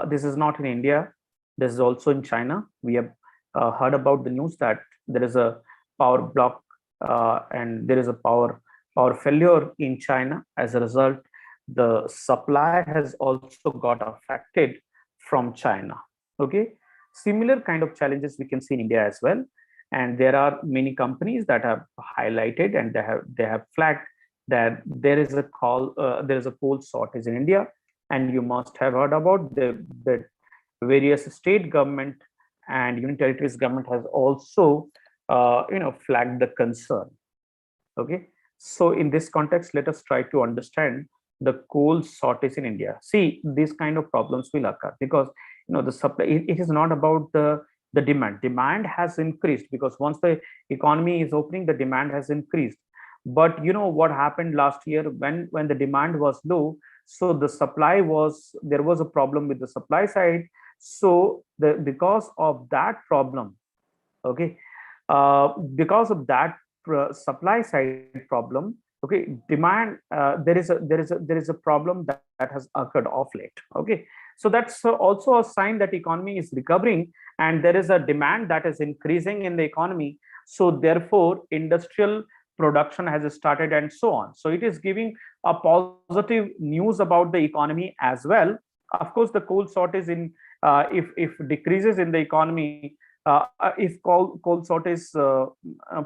this is not in India. This is also in China. We have heard about the news that there is a power block and there is a power failure in China. As a result, the supply has also got affected from China. Okay, similar kind of challenges we can see in India as well. And there are many companies that have highlighted and they have flagged that there is a coal shortage in India, and you must have heard about the various state government and union territories government has also flagged the concern. Okay, so in this context, let us try to understand the coal shortage in India. See, these kind of problems will occur because the supply, it is not about the demand has increased, because once the economy is opening, the demand has increased. But what happened last year when the demand was low, so the supply there was a problem with the supply side. So because of that problem, okay, because of that supply side problem, okay, demand, there is a problem that has occurred of late. Okay, so that's also a sign that economy is recovering and there is a demand that is increasing in the economy. So therefore industrial production has started and so on. So it is giving a positive news about the economy as well. Of course, the coal shortage in if decreases in the economy, if coal shortage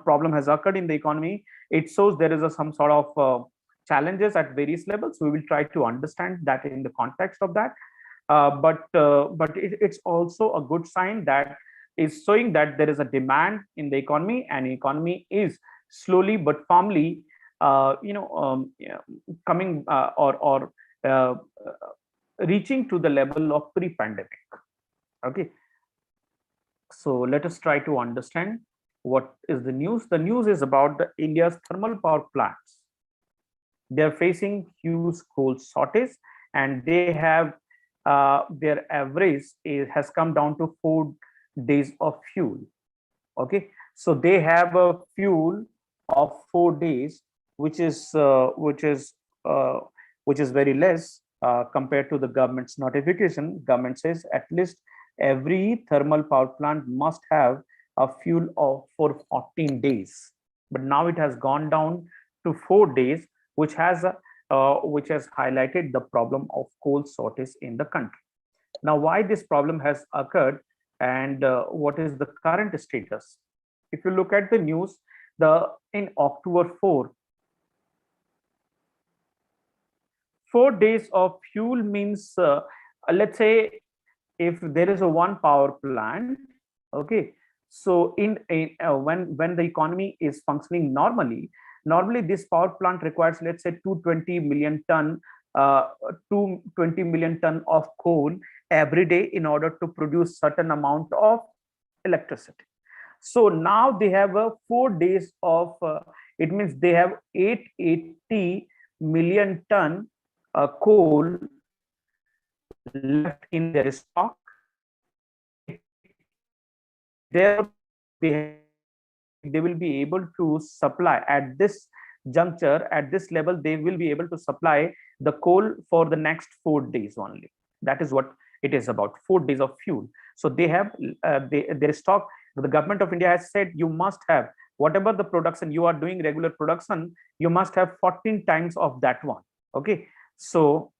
problem has occurred in the economy, it shows there is some sort of challenges at various levels. We will try to understand that in the context of that. But it's also a good sign that is showing that there is a demand in the economy, and economy is slowly but firmly coming or reaching to the level of pre-pandemic. Okay, so let us try to understand what is the news. The news is about the India's thermal power plants. They are facing huge coal shortage, and they have their average has come down to 4 days of fuel. Okay, so they have a fuel of 4 days, which is very less compared to the government's notification. Government says at least every thermal power plant must have a fuel for 14 days, but now it has gone down to 4 days, which has highlighted the problem of coal shortage in the country. Now, why this problem has occurred and what is the current status? If you look at the news, in October 4 days of fuel means, let's say if there is a one power plant, okay, so when the economy is functioning normally this power plant requires, let's say, 220 million ton of coal every day in order to produce certain amount of electricity. So now they have 4 days of it means they have 880 million ton coal left in their stock. There they will be able to supply at this juncture, at this level, they will be able to supply the coal for the next 4 days only. That is what it is about, 4 days of fuel. So they have their stock. The government of India has said you must have whatever the production you are doing, regular production, you must have 14 times of that one. Okay, so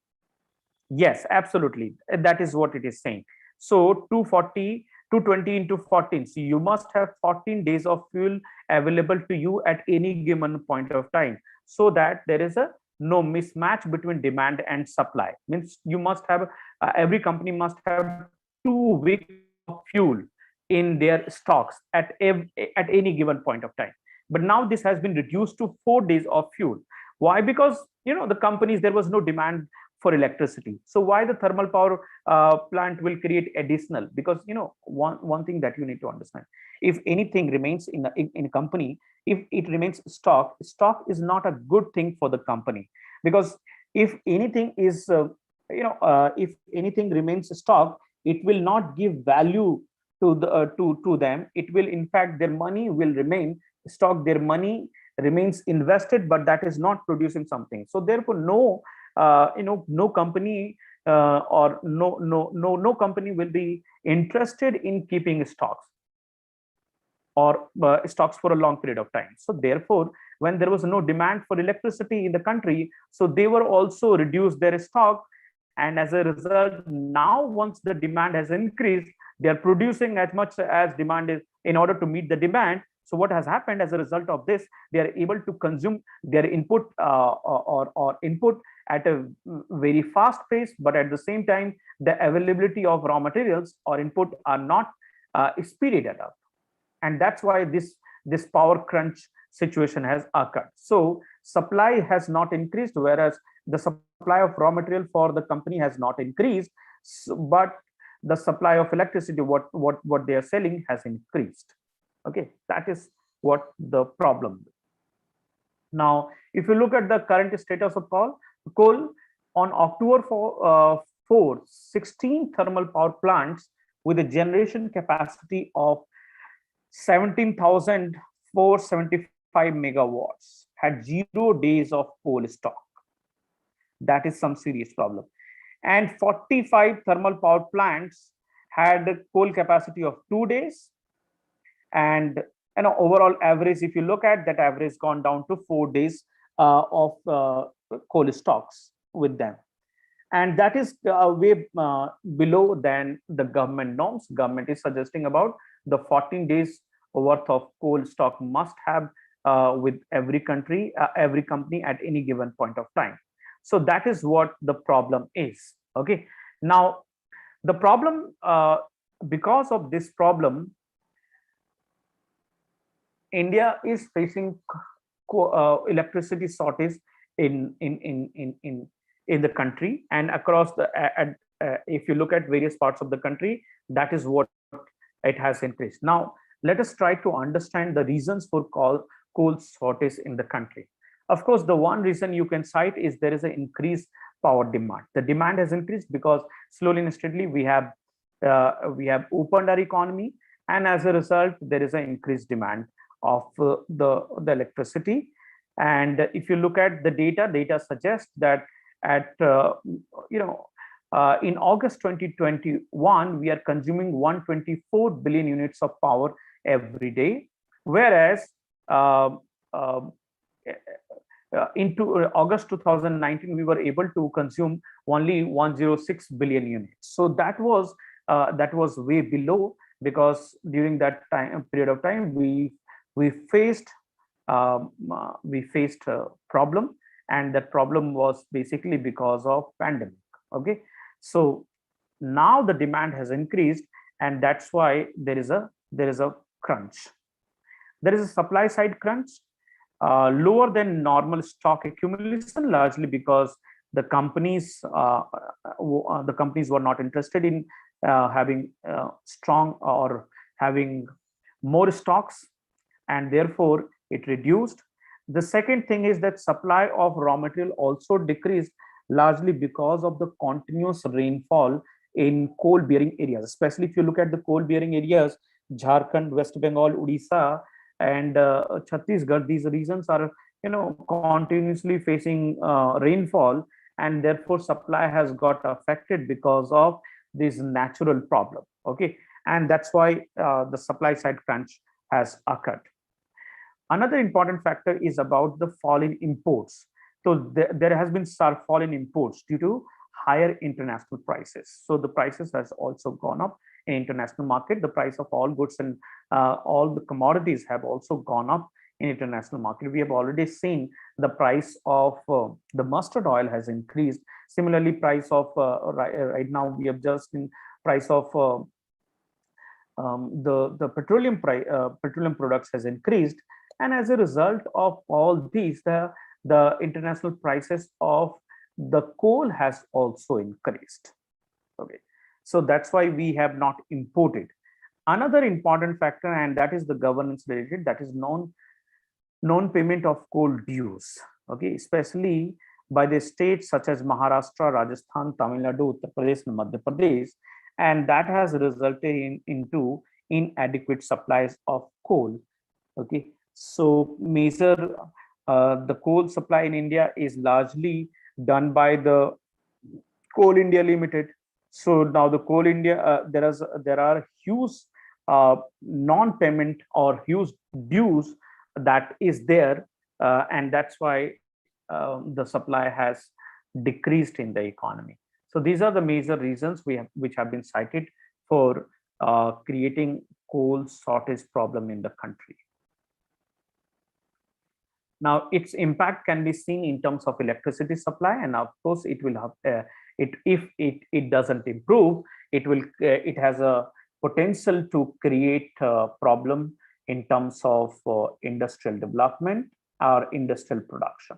yes, absolutely, that is what it is saying. So 240, 220 into 14, so you must have 14 days of fuel available to you at any given point of time, so that there is a no mismatch between demand and supply. Means you must have every company must have 2 weeks of fuel in their stocks at any given point of time. But now this has been reduced to 4 days of fuel. Why? Because the companies, there was no demand for electricity. So why the thermal power plant will create additional? Because one thing that you need to understand: if anything remains in a company, if it remains stock is not a good thing for the company. Because if anything is if anything remains stock, it will not give value to the to them. It will, in fact, their money will remain stock, their money remains invested, but that is not producing something. So therefore no company or no company will be interested in keeping stocks or stocks for a long period of time. So therefore, when there was no demand for electricity in the country, so they were also reduced their stock. And as a result, now once the demand has increased, they are producing as much as demand is in order to meet the demand. So what has happened as a result of this, they are able to consume their input or input at a very fast pace, but at the same time, the availability of raw materials or input are not speeded up. And that's why this power crunch situation has occurred. So supply has not increased, whereas the supply of raw material for the company has not increased, but the supply of electricity, what they are selling, has increased. Okay, that is what the problem. Now, if you look at the current status of coal on October 4, 16 thermal power plants with a generation capacity of 17,475 megawatts had 0 days of coal stock. That is some serious problem. And 45 thermal power plants had a coal capacity of 2 days. And overall average, if you look at that, average gone down to 4 days of coal stocks with them. And that is way below than the government norms. Government is suggesting about the 14 days worth of coal stock must have with every country, every company at any given point of time. So that is what the problem is. Okay. Now, the problem, because of this problem, India is facing electricity shortage in the country and across the. If you look at various parts of the country, that is what it has increased. Now, let us try to understand the reasons for coal shortage in the country. Of course, the one reason you can cite is there is an increased power demand. The demand has increased because slowly and steadily we have opened our economy, and as a result, there is an increased demand of the electricity. And if you look at the data suggests that at in August 2021, we are consuming 124 billion units of power every day, whereas into August 2019, we were able to consume only 106 billion units. So that was way below, because during that period of time we faced a problem, and that problem was basically because of pandemic. Okay, so now the demand has increased, and that's why there is a crunch. There is a supply side crunch, lower than normal stock accumulation, largely because the companies were not interested in having strong or having more stocks, and therefore it reduced. The second thing is that supply of raw material also decreased, largely because of the continuous rainfall in coal bearing areas. Especially if you look at the coal bearing areas, Jharkhand, West Bengal, Odisha, and Chhattisgarh, these regions are continuously facing rainfall, and therefore supply has got affected because of this natural problem. Okay, and that's why the supply side crunch has occurred. Another important factor is about the fall in imports. So there has been sharp fall in imports due to higher international prices. So the prices has also gone up in international market. The price of all goods and all the commodities have also gone up in international market. We have already seen the price of the mustard oil has increased. Similarly, price of right now we have just in price of the petroleum petroleum products has increased, and as a result of all these, the international prices of the coal has also increased. Okay, so that's why we have not imported. Another important factor, and that is the governance related, that is non-payment of coal dues. Okay, especially by the states such as Maharashtra, Rajasthan, Tamil Nadu, Uttar Pradesh, and Madhya Pradesh, and that has resulted into inadequate supplies of coal. Okay, so major the coal supply in India is largely done by the Coal India Limited. So now the Coal India, there are huge non-payment or huge dues that is there, and that's why the supply has decreased in the economy. So these are the major reasons which have been cited for creating coal shortage problem in the country. Now, its impact can be seen in terms of electricity supply, and of course, it will have if it doesn't improve, it has a potential to create a problem in terms of industrial development or industrial production.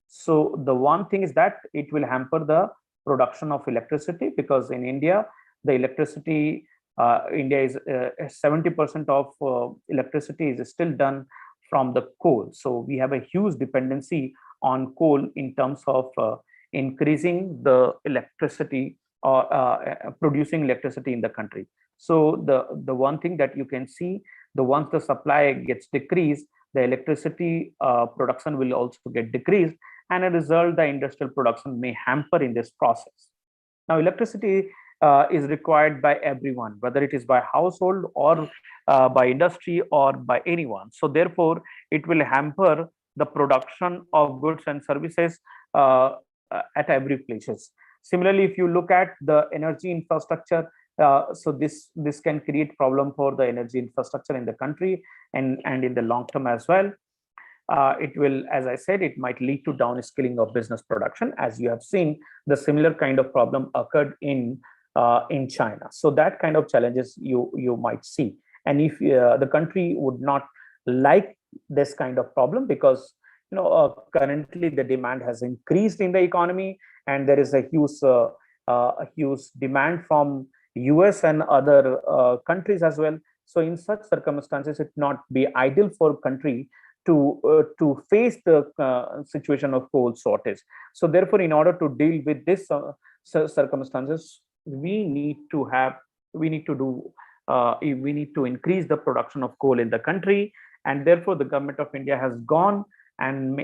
So the one thing is that it will hamper the production of electricity, because in India, the electricity India is 70% of electricity is still done from the coal. So we have a huge dependency on coal in terms of increasing the electricity or producing electricity in the country. So the one thing that you can see, once the supply gets decreased, the electricity production will also get decreased, and as a result, the industrial production may hamper in this process. Now, electricity is required by everyone, whether it is by household or by industry or by anyone. So therefore, it will hamper the production of goods and services at every places. Similarly, if you look at the energy infrastructure, so this can create problem for the energy infrastructure in the country and in the long term as well. It will, as I said, it might lead to downscaling of business production, as you have seen the similar kind of problem occurred in China. So that kind of challenges you might see, and if the country would not like this kind of problem, because currently the demand has increased in the economy, and there is a huge demand from US and other countries as well. So in such circumstances, it not be ideal for country to face the situation of coal shortage. So therefore, in order to deal with this circumstances, we need to increase the production of coal in the country, and therefore the government of India has gone and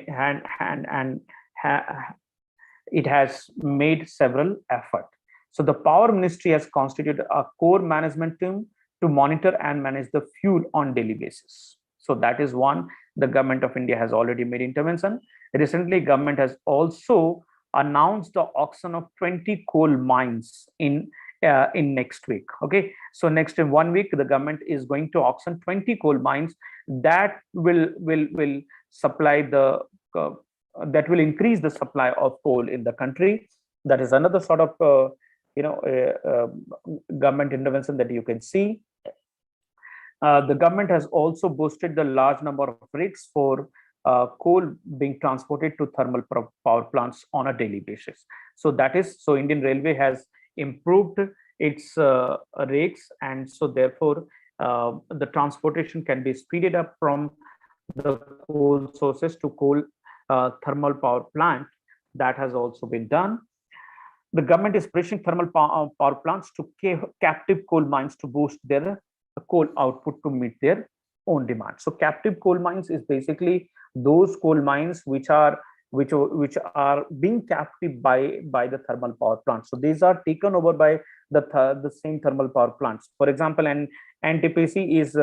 it has made several efforts. So the Power Ministry has constituted a core management team to monitor and manage the fuel on daily basis. So that is one. The government of India has already made intervention. Recently, government has also announced the auction of 20 coal mines in next week. Okay, so next in 1 week, the government is going to auction 20 coal mines that will supply that will increase the supply of coal in the country. That is another sort of government intervention that you can see. The government has also boosted the large number of rigs for coal being transported to thermal power plants on a daily basis. So Indian Railway has improved its rigs, and so therefore the transportation can be speeded up from the coal sources to coal thermal power plant. That has also been done. The government is pushing thermal power plants to captive coal mines to boost their coal output to meet their own demand. So captive coal mines is basically those coal mines which are which are being captive by the thermal power plants. So these are taken over by the same thermal power plants. For example, an NTPC is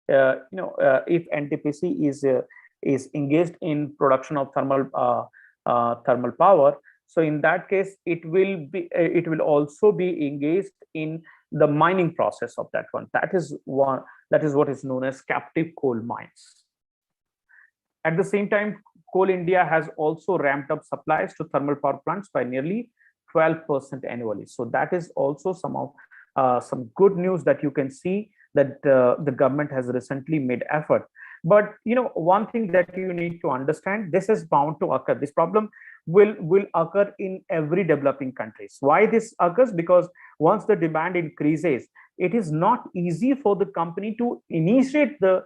if NTPC is engaged in production of thermal power, so in that case it will also be engaged in the mining process of that one. That is what is known as captive coal mines. At the same time, Coal India has also ramped up supplies to thermal power plants by nearly 12% annually. So that is also some good news that you can see that the government has recently made effort. But one thing that you need to understand, this is bound to occur. This problem will occur in every developing countries. Why this occurs? Because once the demand increases, it is not easy for the company to initiate the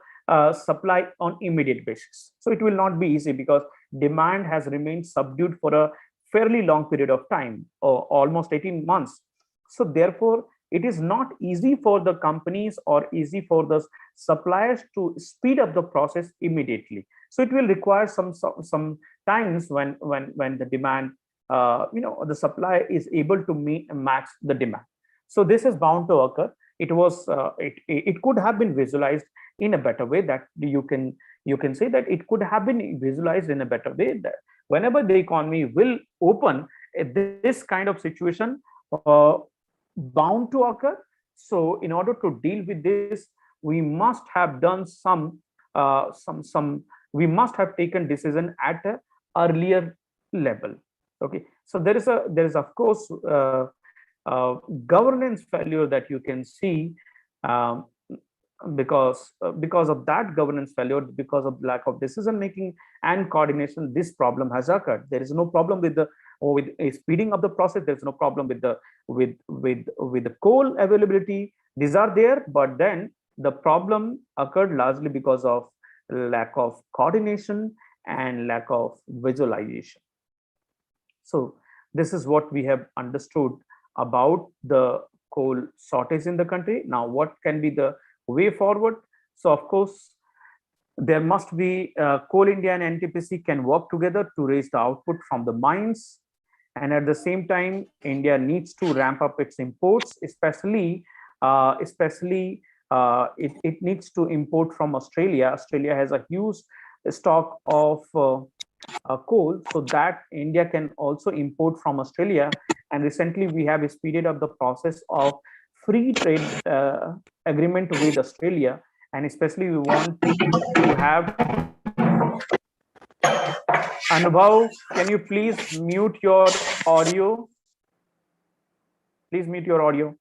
supply on immediate basis. So it will not be easy because demand has remained subdued for a fairly long period of time, or almost 18 months. So therefore, it is not easy for the companies or easy for the suppliers to speed up the process immediately. So it will require some times when the demand, the supply is able to match the demand. So this is bound to occur. It could have been visualized in a better way, that you can say that it could have been visualized in a better way, that whenever the economy will open, this kind of situation bound to occur. So in order to deal with this, we must have done we must have taken decision at an earlier level. Okay, so there is of course governance failure that you can see, because of that governance failure, because of lack of decision making and coordination, this problem has occurred. There is no problem with speeding up the process. There's no problem with the coal availability. These are there, but then the problem occurred largely because of lack of coordination and lack of visualization. So this is what we have understood about the coal shortage in the country. Now, what can be the way forward? So of course, there must be Coal India and NTPC can work together to raise the output from the mines, and at the same time, India needs to ramp up its imports, especially it needs to import from Australia. Australia has a huge stock of coal, so that India can also import from Australia. And recently, we have speeded up the process of free trade agreement with Australia, and especially we want to have. Anubhav, can you please mute your audio? Please mute your audio.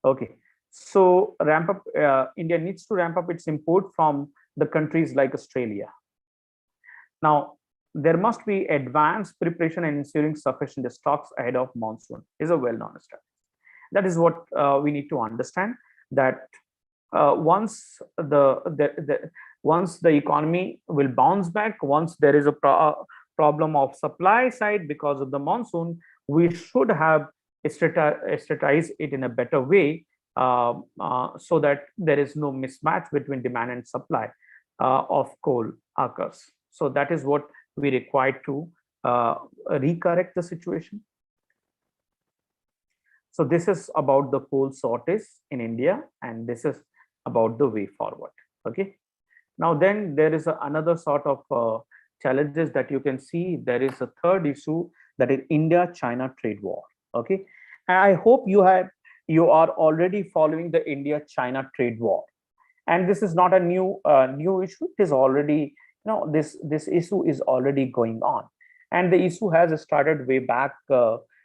Okay. So India needs to ramp up its import from the countries like Australia. Now, there must be advanced preparation and ensuring sufficient stocks ahead of monsoon is a well-known strategy. That is what we need to understand, that once the economy will bounce back, once there is a problem of supply side because of the monsoon, we should have strategized it in a better way, so that there is no mismatch between demand and supply of coal occurs. So that is what we require to recorrect the situation. So this is about the coal shortage in India, and this is about the way forward. Okay. Now then there is another sort of challenges that you can see. There is a third issue, that is India-China trade war. Okay. And I hope you are already following the India-China trade war. And this is not a new issue. It is already, this issue is already going on. And the issue has started way back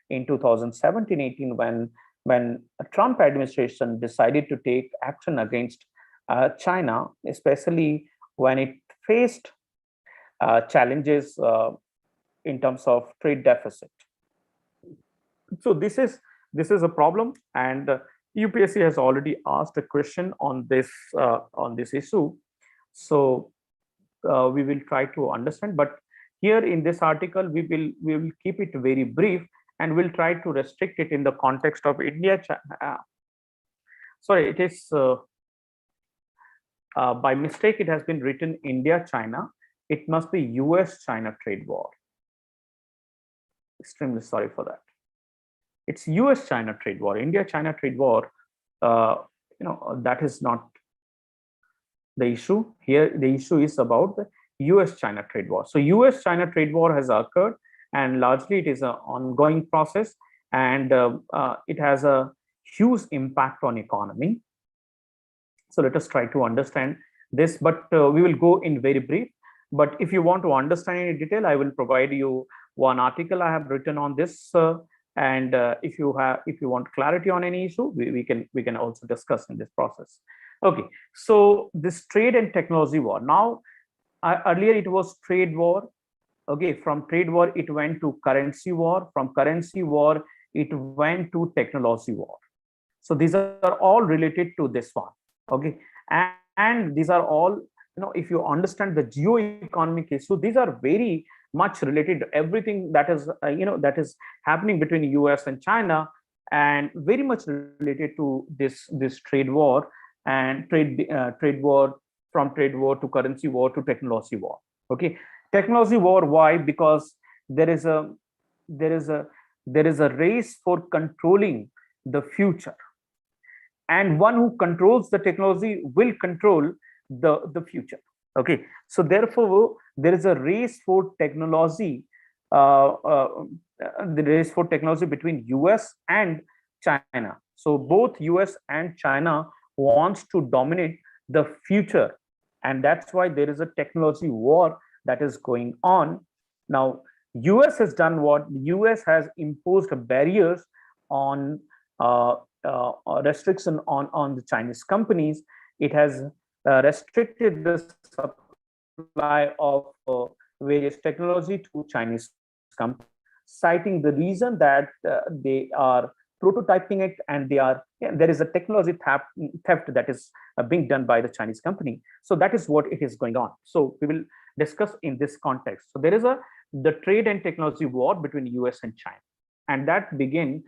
in 2017-18 when a Trump administration decided to take action against China, especially when it faced challenges in terms of trade deficit. So this is a problem, and UPSC has already asked a question on this issue. So we will try to understand, but here in this article we will keep it very brief, and we'll try to restrict it in the context of India. Sorry, it is by mistake it has been written India-China. It must be US-China trade war. Extremely sorry for that. It's US-China trade war. India-China trade war, that is not the issue. Here, the issue is about the US-China trade war. So US-China trade war has occurred, and largely it is an ongoing process, and it has a huge impact on economy. So let us try to understand this, but we will go in very brief. But if you want to understand in detail, I will provide you one article I have written on this. And if you want clarity on any issue, we can also discuss in this process. Okay, so this trade and technology war. Now, earlier it was trade war. Okay, from trade war it went to currency war. From currency war it went to technology war. So these are all related to this one. Okay, and these are all, if you understand the geo-economic issue, these are very much related to everything that is that is happening between US and China, and very much related to this trade war and trade war, from trade war to currency war to technology war. Okay, technology war. Why? Because there is a race for controlling the future, and one who controls the technology will control the future. Okay, so therefore there is a race for technology, the race for technology between US and China. So both US and China wants to dominate the future, and that's why there is a technology war that is going on. Now, US has done what? US has imposed barriers on restriction on the Chinese companies. It has restricted the supply of various technology to Chinese companies, citing the reason that they are prototyping it, and there is a technology theft that is being done by the Chinese company. So that is what it is going on. So we will discuss in this context. So there is the trade and technology war between US and China, and that began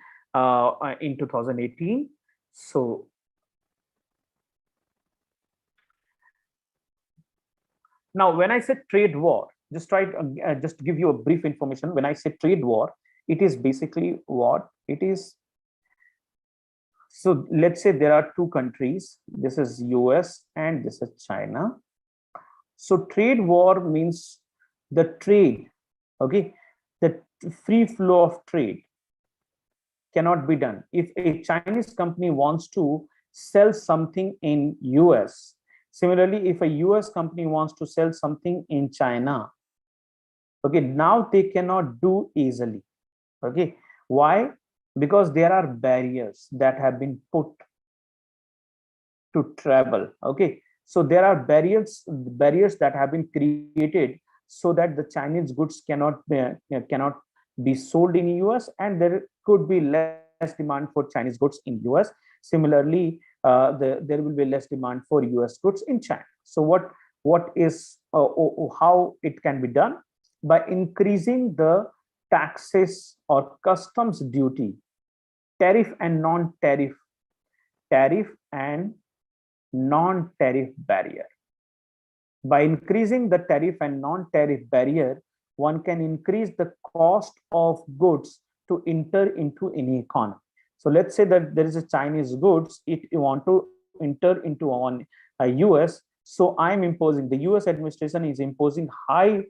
in 2018. So now, when I say trade war, just just give you a brief information. When I say trade war, it is basically what it is. So let's say there are two countries. This is US and this is China. So trade war means the trade, okay, the free flow of trade cannot be done. If a Chinese company wants to sell something in US, similarly, if a US company wants to sell something in China, okay, now they cannot do easily. Okay, why? Because there are barriers that have been put to travel. Okay, so there are barriers that have been created so that the Chinese goods cannot be sold in US, and there could be less demand for Chinese goods in US. Similarly, there will be less demand for US goods in China. So what is how it can be done? By increasing the taxes or customs duty, tariff and non-tariff, tariff and non-tariff barrier. By increasing the tariff and non-tariff barrier, one can increase the cost of goods to enter into any economy. So let's say that there is a Chinese goods, if you want to enter into a US, so I'm imposing, the US administration is imposing high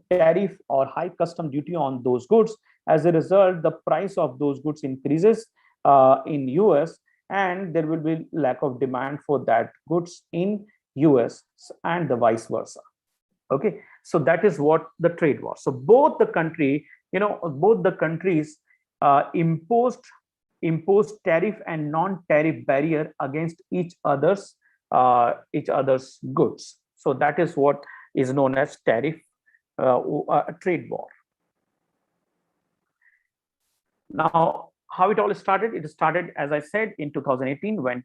tariff or high custom duty on those goods. As a result, the price of those goods increases in US, and there will be lack of demand for that goods in US, and the vice versa. Okay, so that is what the trade was. So both the countries imposed tariff and non-tariff barrier against each other's goods. So that is what is known as tariff trade war. Now, how it all started? It started, as I said, in 2018 when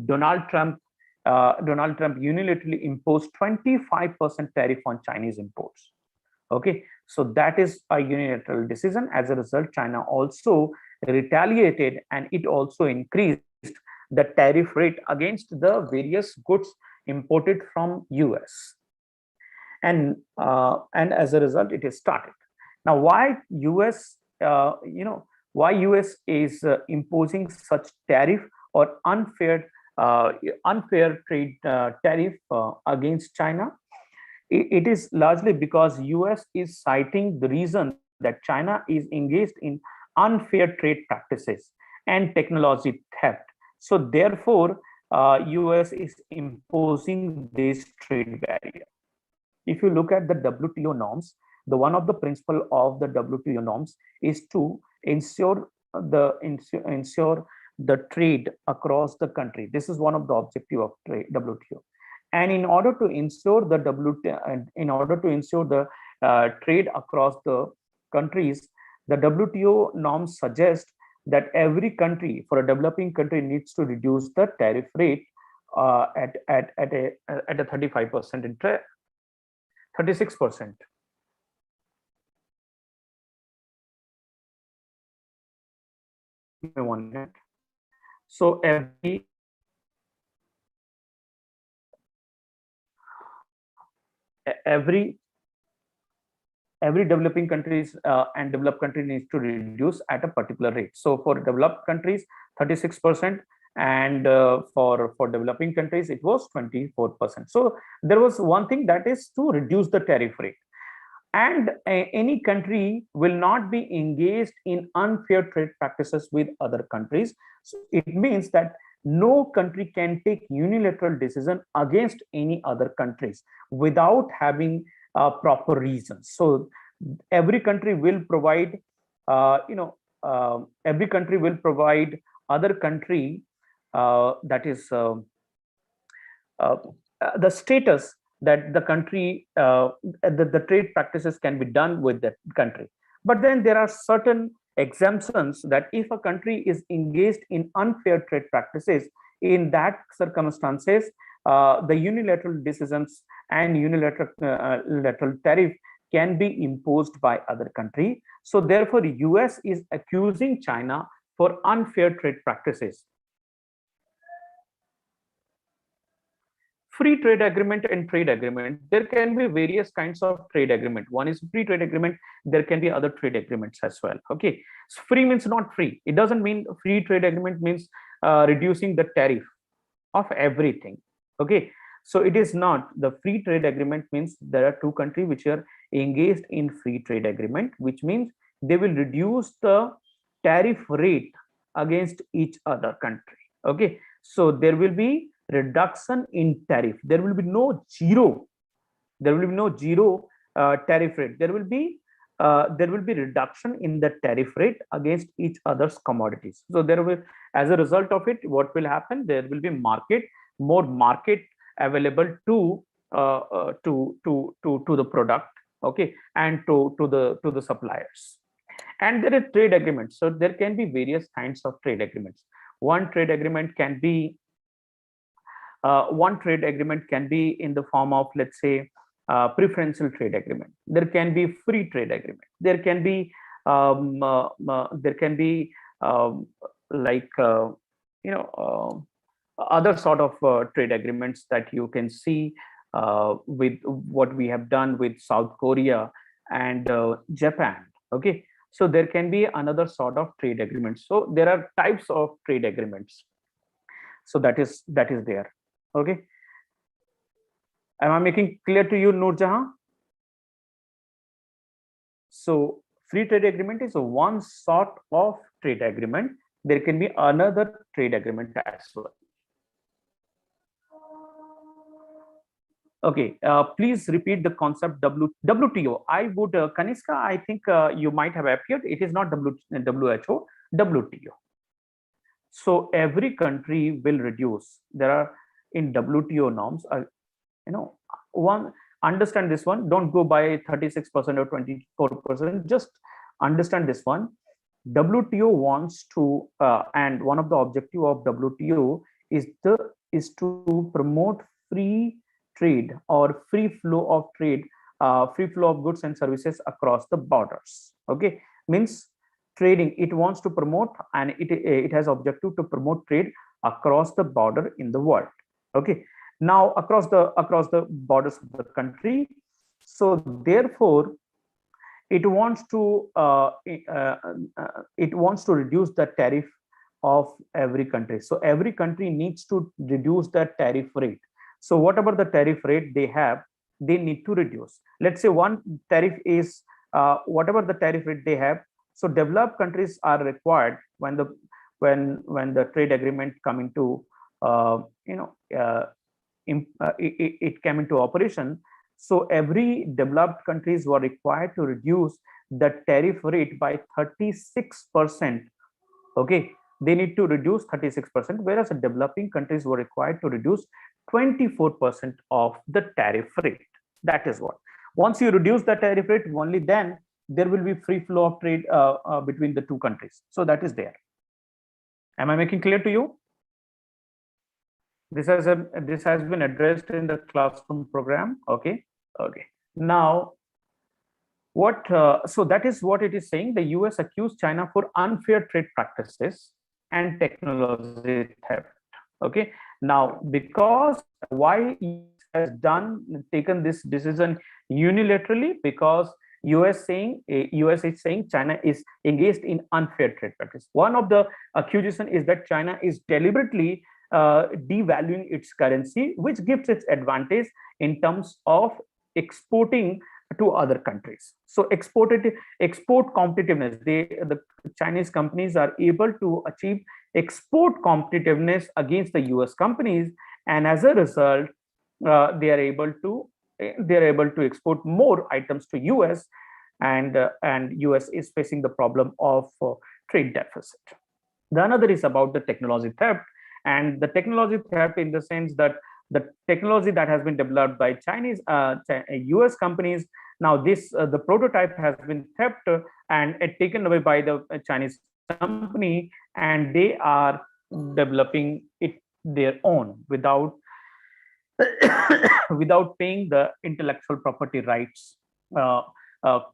Donald Trump unilaterally imposed 25% tariff on Chinese imports. Okay, so that is a unilateral decision. As a result, China also retaliated, and it also increased the tariff rate against the various goods imported from US. And as a result, it is started. Now, why US, why US is imposing such tariff or unfair trade tariff against China? It is largely because US is citing the reason that China is engaged in unfair trade practices and technology theft. So therefore, US is imposing this trade barrier. If you look at the WTO norms, the one of the principle of the WTO norms is to ensure the trade across the country. This is one of the objective of WTO. And in order to ensure the trade across the countries, the WTO norms suggest that every country, for a developing country, needs to reduce the tariff rate at a 35% interest, 36%. One minute. So every developing countries and developed country needs to reduce at a particular rate. So for developed countries, 36%, and for developing countries, it was 24%. So there was one thing, that is to reduce the tariff rate. And any country will not be engaged in unfair trade practices with other countries. So it means that no country can take unilateral decision against any other countries without having proper reasons. So every country will provide, every country will provide other country the status that the country, the trade practices can be done with that country. But then there are certain exemptions that if a country is engaged in unfair trade practices, in that circumstances, the unilateral decisions and unilateral lateral tariff can be imposed by other country. So therefore, US is accusing China for unfair trade practices. Free trade agreement and trade agreement, there can be various kinds of trade agreement. One is free trade agreement, there can be other trade agreements as well. Okay, so free means not free. It doesn't mean free trade agreement means reducing the tariff of everything. Okay, so it is not. The free trade agreement means there are two countries which are engaged in free trade agreement, which means they will reduce the tariff rate against each other country. Okay, so there will be reduction in tariff. There will be no zero. There will be no zero tariff rate. There will be reduction in the tariff rate against each other's commodities. So there will, as a result of it, what will happen? There will be more market available to the product. Okay, and to the suppliers. And there is trade agreements. So there can be various kinds of trade agreements. One trade agreement can be in the form of, let's say, preferential trade agreement. There can be free trade agreement. There can be other sort of trade agreements that you can see with what we have done with South Korea and Japan. Okay, so there can be another sort of trade agreements. So there are types of trade agreements. So that is there. Okay, am I making clear to you, Noor Jahan? So free trade agreement is one sort of trade agreement. There can be another trade agreement as well. Okay, please repeat the concept WTO. I would, Kaniska, I think you might have appeared. It is not WHO, WTO. So every country will reduce. There are in WTO norms, one, understand this one. Don't go by 36% or 24%. Just understand this one. WTO wants to, and one of the objective of WTO is to promote free trade or free flow of trade, free flow of goods and services across the borders. Okay, means trading. It wants to promote, and it has objective to promote trade across the border in the world. Okay, now across the borders of the country. So therefore, it wants to reduce the tariff of every country. So every country needs to reduce the tariff rate. So whatever the tariff rate they have, they need to reduce. Let's say one tariff is whatever the tariff rate they have. So developed countries are required when the trade agreement come into it came into operation. So every developed countries were required to reduce the tariff rate by 36%. Okay, they need to reduce 36%, whereas the developing countries were required to reduce 24% of the tariff rate. That is what. Once you reduce the tariff rate, only then there will be free flow of trade between the two countries. So that is there. Am I making clear to you? This has been addressed in the classroom program. Okay. Now, what? So that is what it is saying. The US accused China for unfair trade practices and technology theft. Okay. Now, because why has taken this decision unilaterally? Because US is saying China is engaged in unfair trade practice. One of the accusation is that China is deliberately devaluing its currency, which gives its advantage in terms of exporting to other countries. So export competitiveness. The Chinese companies are able to achieve export competitiveness against the US companies, and as a result, they are able to export more items to US, and US is facing the problem of trade deficit. The another is about the technology theft, and the technology theft in the sense that the technology that has been developed by Chinese US companies, now this the prototype has been theft and taken away by the Chinese company, and they are developing it their own without without paying the intellectual property rights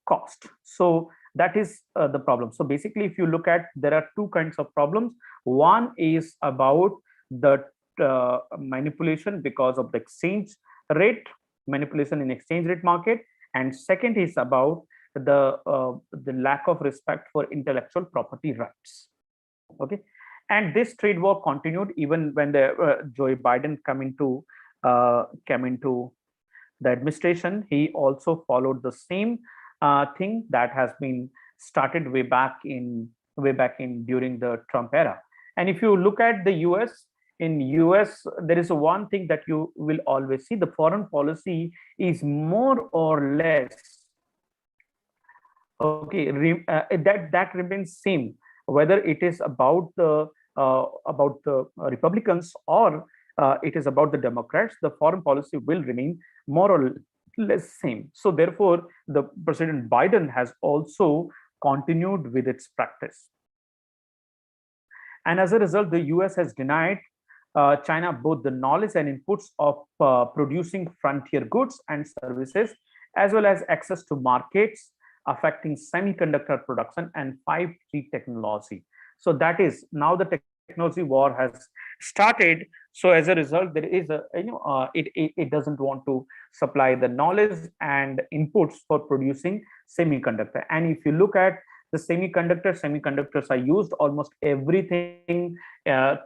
cost. So that is the problem. So basically, if you look at, there are two kinds of problems. One is about the manipulation because of the exchange rate, manipulation in exchange rate market, and second is about the lack of respect for intellectual property rights. Okay, and this trade war continued even when the Joe Biden came into the administration. He also followed the same thing that has been started way back in during the Trump era. And if you look at the US, in US, there is one thing that you will always see: the foreign policy is more or less okay. That remains same, whether it is about the Republicans or it is about the Democrats. The foreign policy will remain more or less same. So therefore, the President Biden has also continued with its practice. And as a result, the US has denied China both the knowledge and inputs of producing frontier goods and services, as well as access to markets affecting semiconductor production and 5G technology. So that is now the technology war has started. So as a result, there is a it doesn't want to supply the knowledge and inputs for producing semiconductor. And if you look at the semiconductors are used almost everything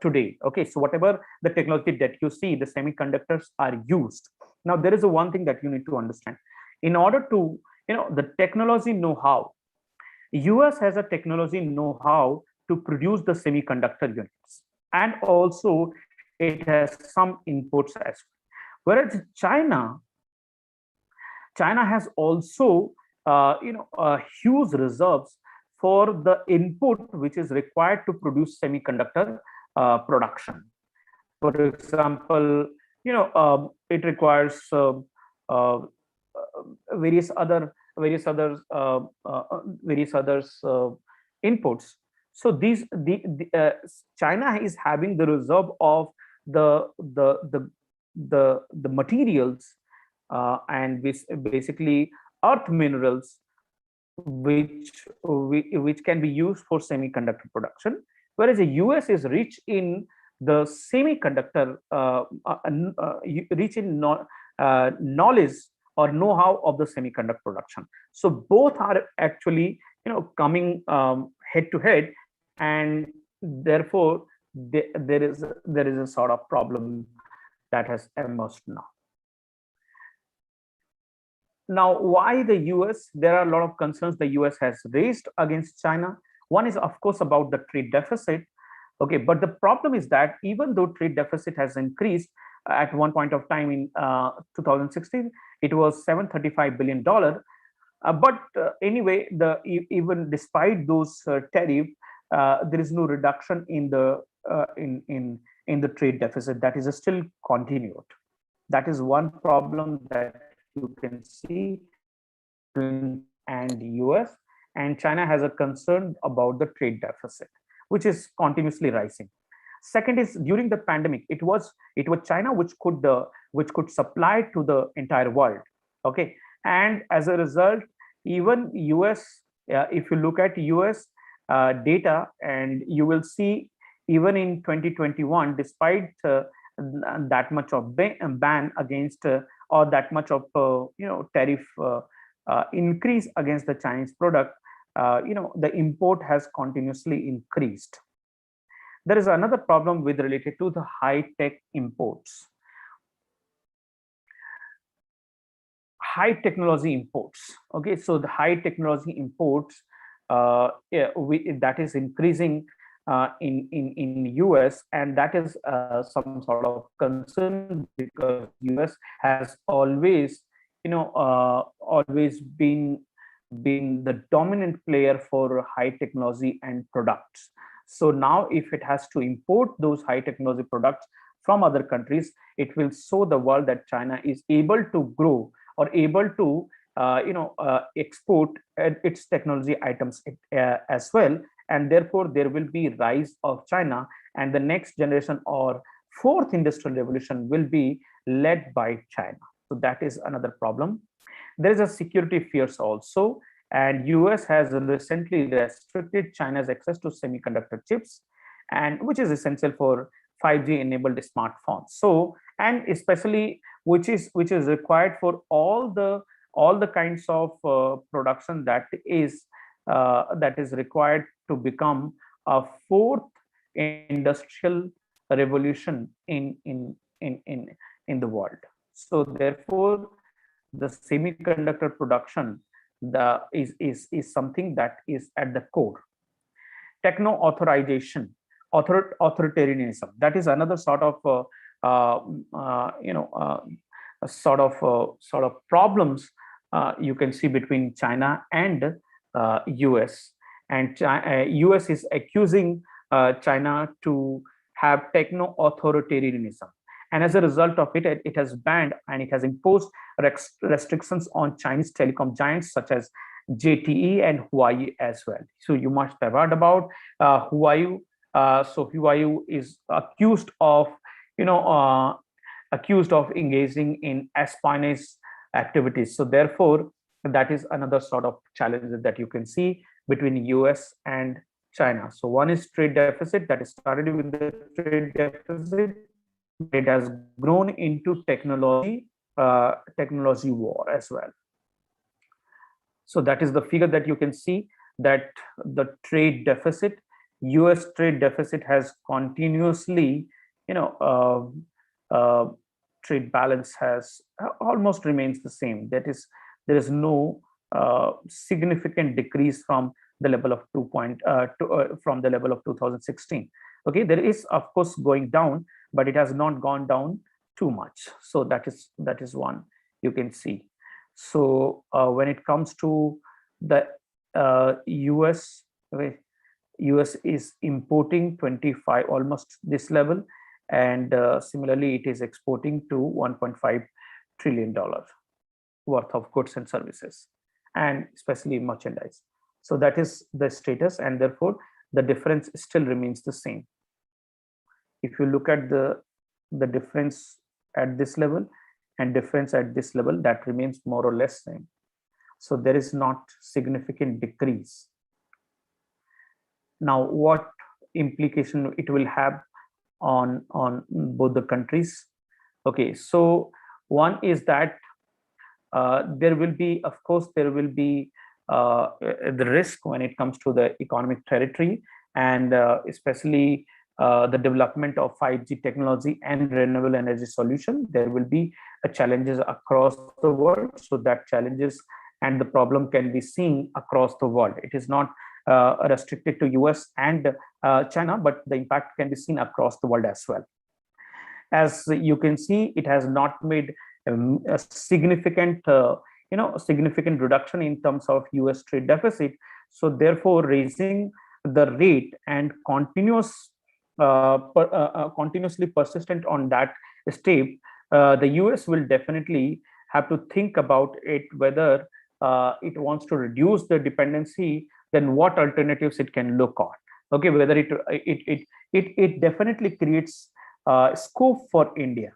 today. Okay, so whatever the technology that you see, the semiconductors are used. Now there is a one thing that you need to understand. In order to the technology know-how, US has a technology know-how to produce the semiconductor units, and also it has some inputs as well. Whereas China has also huge reserves for the input which is required to produce semiconductor production. For example, it requires various other inputs. So China is having the reserve of the materials and basically earth minerals which can be used for semiconductor production, whereas the US is rich in the semiconductor, rich in knowledge or know-how of the semiconductor production. So both are actually coming head to head, and therefore there is a sort of problem that has emerged now. Now, why the US? There are a lot of concerns the US has raised against China. One is, of course, about the trade deficit. Okay, but the problem is that even though trade deficit has increased at one point of time in 2016, it was $735 billion. Anyway, even despite those tariff, there is no reduction in the trade deficit. That is still continued. That is one problem that you can see between and US, and China has a concern about the trade deficit, which is continuously rising. Second is, during the pandemic, it was China which could supply to the entire world. Okay, and as a result, even US, if you look at US data, and you will see even in 2021, despite that much of ban against or that much of tariff increase against the Chinese product, the import has continuously increased. There is another problem related to the high-tech imports. High technology imports. Okay, so the high technology imports that is increasing in US, and that is some sort of concern, because US has always been the dominant player for high technology and products. So now if it has to import those high technology products from other countries, it will show the world that China is able to grow or able to export its technology items as well, and therefore there will be rise of China, and the next generation or fourth industrial revolution will be led by China. So that is another problem. There is a security fears also, and US has recently restricted China's access to semiconductor chips, and which is essential for 5G enabled smartphones. So, and especially which is required for all the kinds of production that is required to become a fourth industrial revolution in the world. So therefore, the semiconductor production is something that is at the core. Techno authorization, authoritarianism, that is another sort of sort of problems you can see between China and US. And US is accusing China to have techno authoritarianism, and as a result of it, it has banned and it has imposed restrictions on Chinese telecom giants such as JTE and Huawei as well. So you must have heard about Huawei. So Huawei is accused of engaging in espionage activities. So therefore, that is another sort of challenge that you can see between US and China. So one is trade deficit, that is started with the trade deficit. It has grown into technology war as well. So that is the figure that you can see, that the trade deficit, US trade deficit has continuously, trade balance has almost remains the same. That is, there is no significant decrease from the level of from the level of 2016. Okay, there is of course going down, but it has not gone down too much. So that is one you can see. So when it comes to the US, okay, US is importing 25, almost this level, and similarly it is exporting to $1.5 trillion worth of goods and services, and especially merchandise. So that is the status, and therefore the difference still remains the same. If you look at the difference at this level and difference at this level, that remains more or less same. So there is not significant decrease. Now, what implication it will have on both the countries? Okay, so one is that there will be, of course, there will be the risk when it comes to the economic territory, and especially the development of 5G technology and renewable energy solution. There will be challenges across the world. So that challenges and the problem can be seen across the world. It is not restricted to US and China, but the impact can be seen across the world as well. As you can see, it has not made a significant significant reduction in terms of US trade deficit. So therefore, raising the rate and continuously persistent on that step, the US will definitely have to think about it, whether it wants to reduce the dependency, then what alternatives it can look on. Okay, whether it definitely creates scope for India.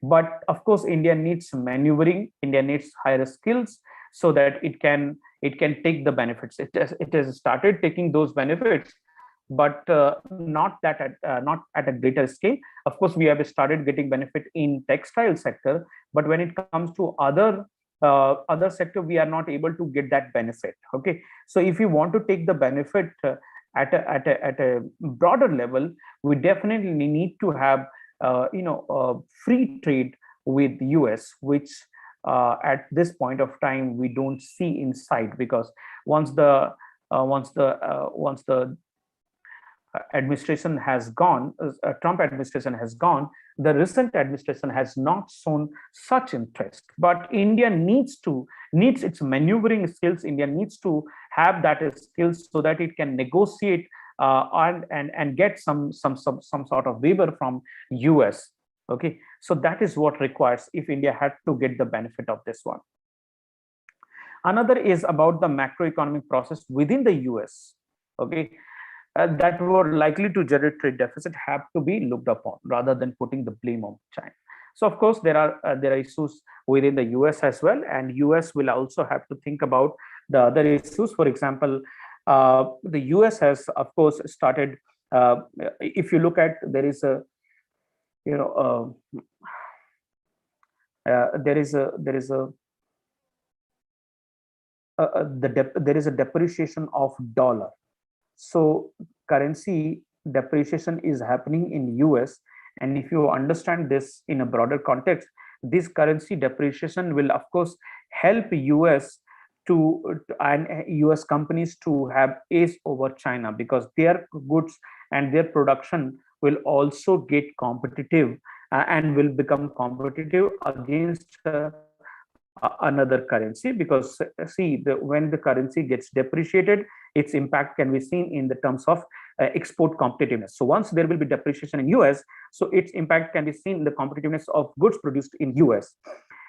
But of course, India needs maneuvering. India needs higher skills so that it can take the benefits. It has started taking those benefits, but not at a greater scale. Of course, we have started getting benefit in textile sector, but when it comes to other sector, we are not able to get that benefit. Okay, so if you want to take the benefit at a broader level, we definitely need to have free trade with US, which at this point of time we don't see in sight, because once the administration has gone, Trump administration has gone, the recent administration has not shown such interest. But India needs its maneuvering skills. India needs to have that skills so that it can negotiate and get some sort of waiver from US. Okay, so that is what requires if India had to get the benefit of this one. Another is about the macroeconomic process within the US. Okay, that were likely to generate trade deficit have to be looked upon rather than putting the blame on China. So of course there are issues within the US as well, and US will also have to think about the other issues. For example, the US has of course started. If you look at, there is a there is a depreciation of dollar. So currency depreciation is happening in US, and if you understand this in a broader context, this currency depreciation will of course help US and US companies to have edge over China, because their goods and their production will also get competitive and will become competitive against another currency. Because see, when the currency gets depreciated, its impact can be seen in the terms of export competitiveness. So once there will be depreciation in US, so its impact can be seen in the competitiveness of goods produced in US,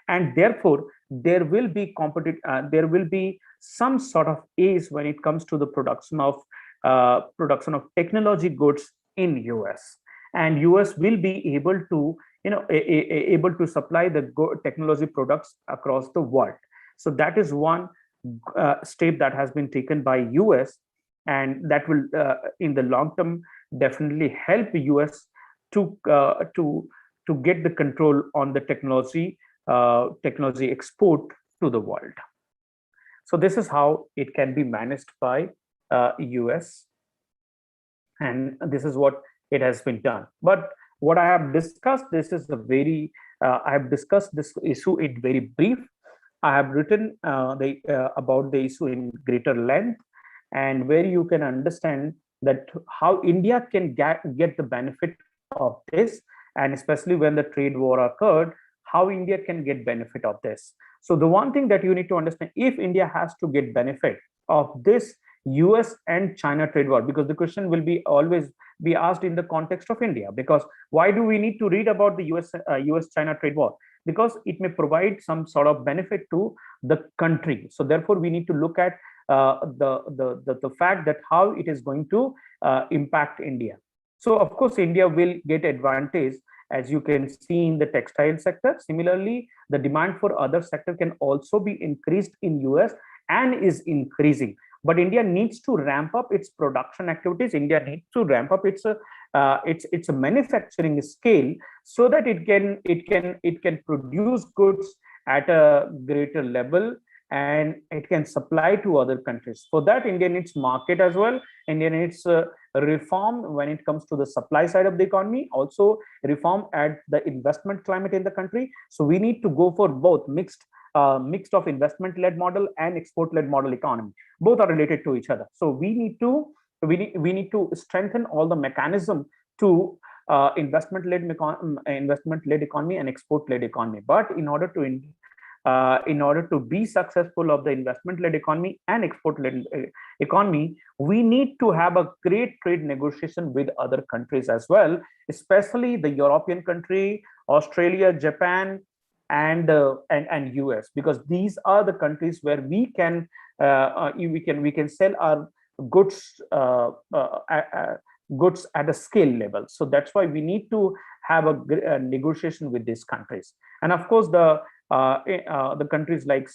and therefore there will be some sort of ease when it comes to the production of technology goods in US, and US will be able to able to supply the technology products across the world. So that is one step that has been taken by US, and that will in the long term definitely help US to get the control on the technology export to the world. So this is how it can be managed by US, and this is what it has been done. But what I have discussed, this is a very I have discussed this issue in very brief. I have written about the issue in greater length, and where you can understand that how India can get the benefit of this, and especially when the trade war occurred, how India can get benefit of this. So the one thing that you need to understand, if India has to get benefit of this US and China trade war, because the question will be always be asked in the context of India, because why do we need to read about the US China trade war? Because it may provide some sort of benefit to the country. So therefore we need to look at the fact that how it is going to impact India. So of course India will get advantage, as you can see in the textile sector. Similarly, the demand for other sector can also be increased in US and is increasing. But India needs to ramp up its production activities. India needs to ramp up its manufacturing scale, so that it can produce goods at a greater level, and it can supply to other countries. For that, India needs market as well. India needs reform when it comes to the supply side of the economy, also reform at the investment climate in the country. So we need to go for both mixed of investment-led model and export-led model economy. Both are related to each other. So we need to strengthen all the mechanism to investment-led economy and export-led economy. But in order to be successful of the investment-led economy and export-led economy, we need to have a great trade negotiation with other countries as well, especially the European country, Australia, Japan, and US, because these are the countries where we can sell our goods goods at a scale level. So that's why we need to have a negotiation with these countries. And of course, the countries like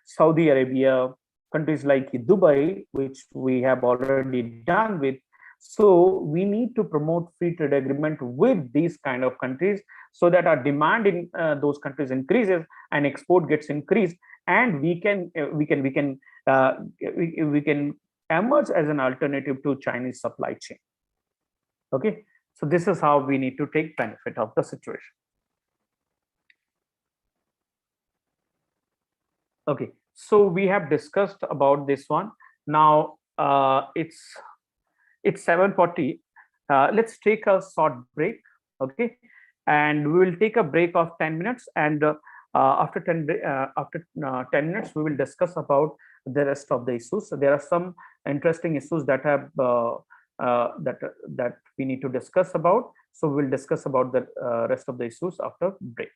Saudi Arabia, countries like Dubai, which we have already done with. So we need to promote free trade agreement with these kind of countries, so that our demand in those countries increases and export gets increased, and we can emerge as an alternative to Chinese supply chain. Okay, so this is how we need to take benefit of the situation. Okay, so we have discussed about this one. Now it's 7:40. Let's take a short break. Okay, and we will take a break of 10 minutes, and after 10 minutes we will discuss about the rest of the issues. So there are some interesting issues that have that we need to discuss about. So we'll discuss about the rest of the issues after break.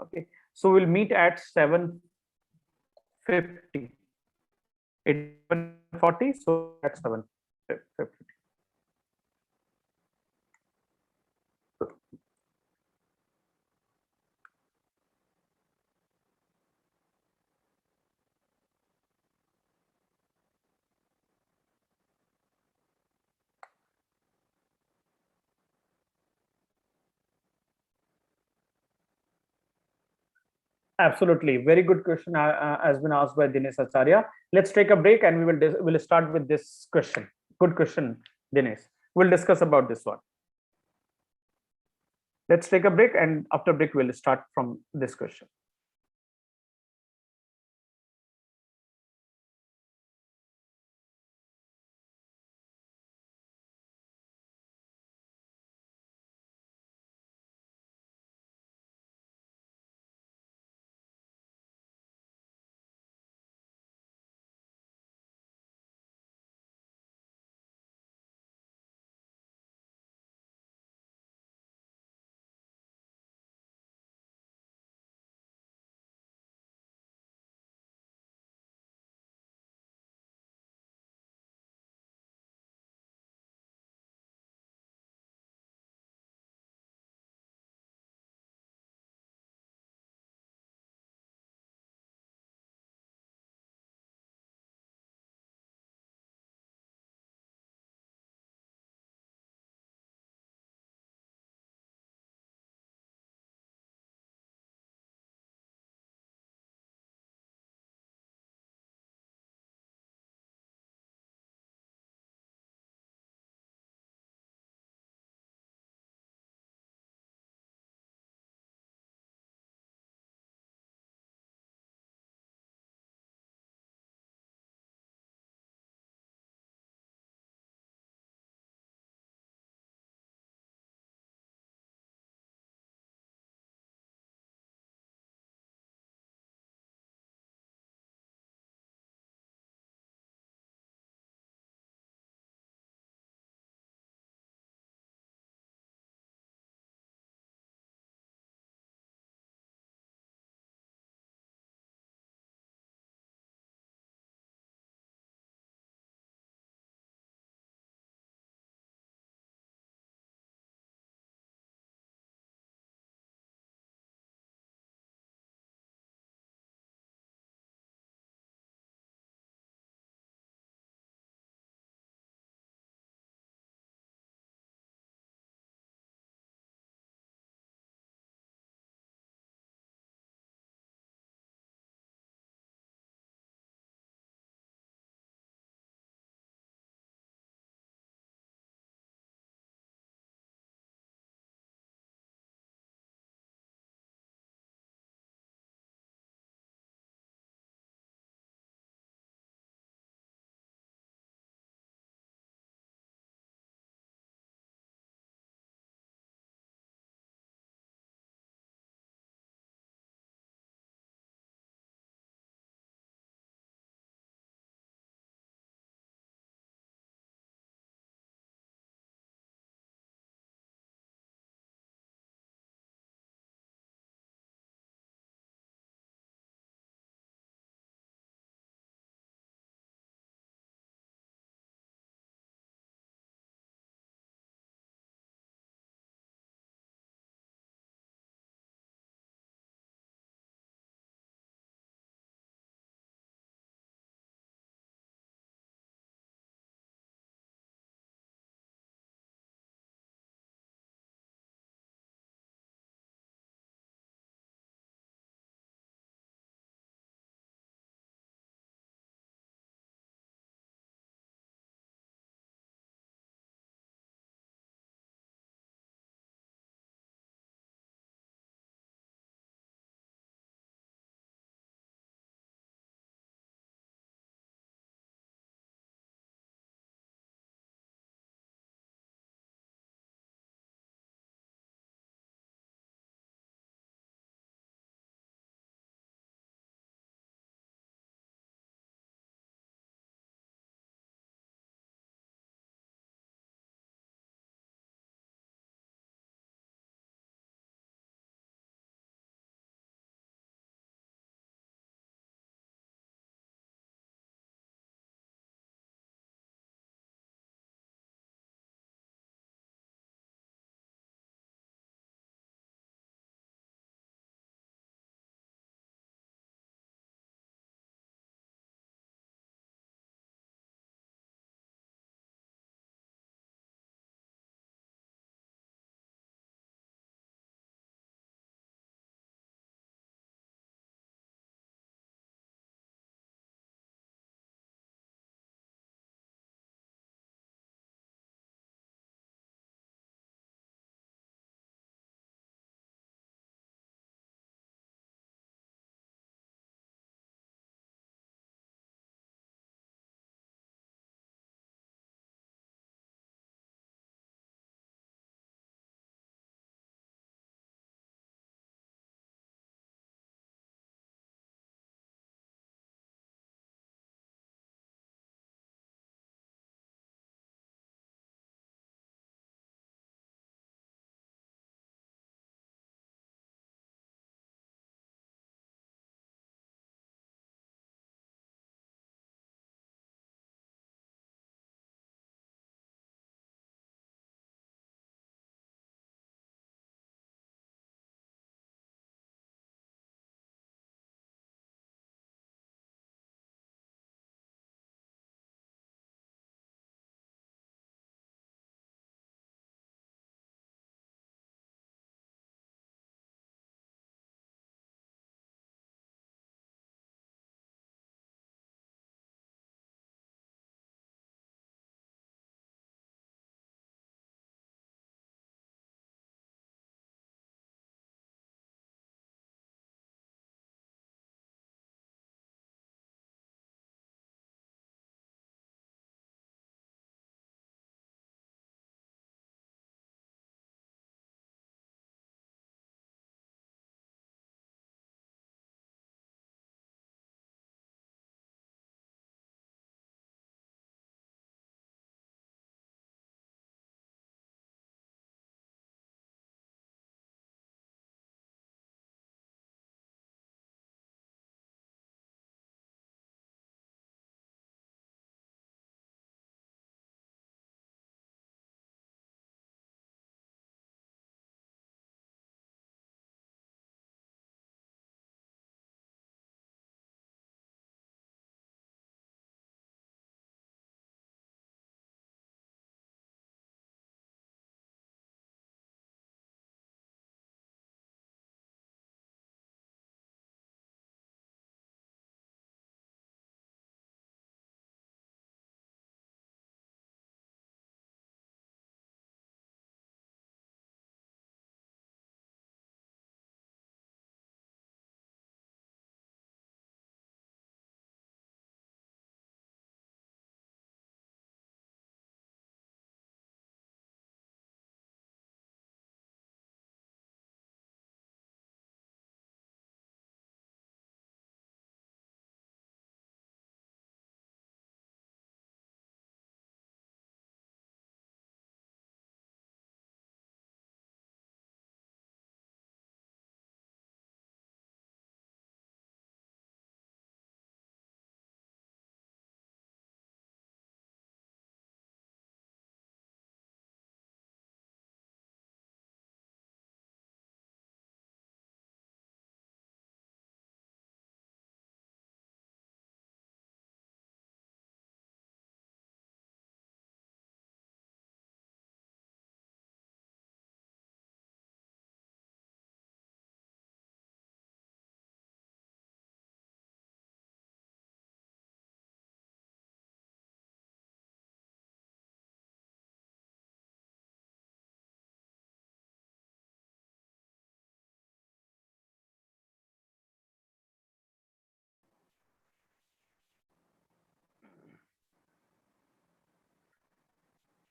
Okay, so we'll meet at 7:50. It's 7:40, so at 7:50. Absolutely, very good question has been asked by Dinesh Acharya. Let's take a break, and we'll start with this question. Good question, Dinesh. We'll discuss about this one. Let's take a break, and after break we'll start from this question.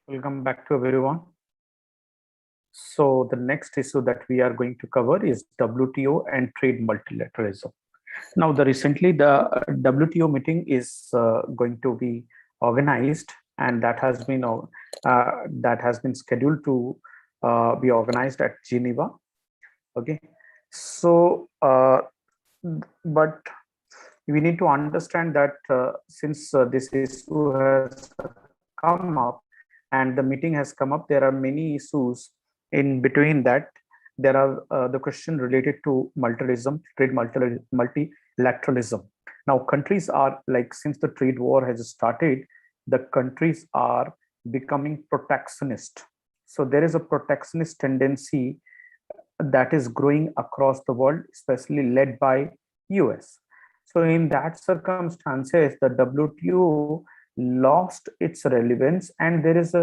Welcome back to everyone. So the next issue that we are going to cover is WTO and trade multilateralism. Now, recently the WTO meeting is going to be organized, and that has been scheduled to be organized at Geneva. Okay, so but we need to understand that since this issue has come up and the meeting has come up, there are many issues in between that. There are the question related to multilateralism, trade multilateralism. Now, countries are like, since the trade war has started, the countries are becoming protectionist. So there is a protectionist tendency that is growing across the world, especially led by US. So in that circumstances, the WTO lost its relevance, and there is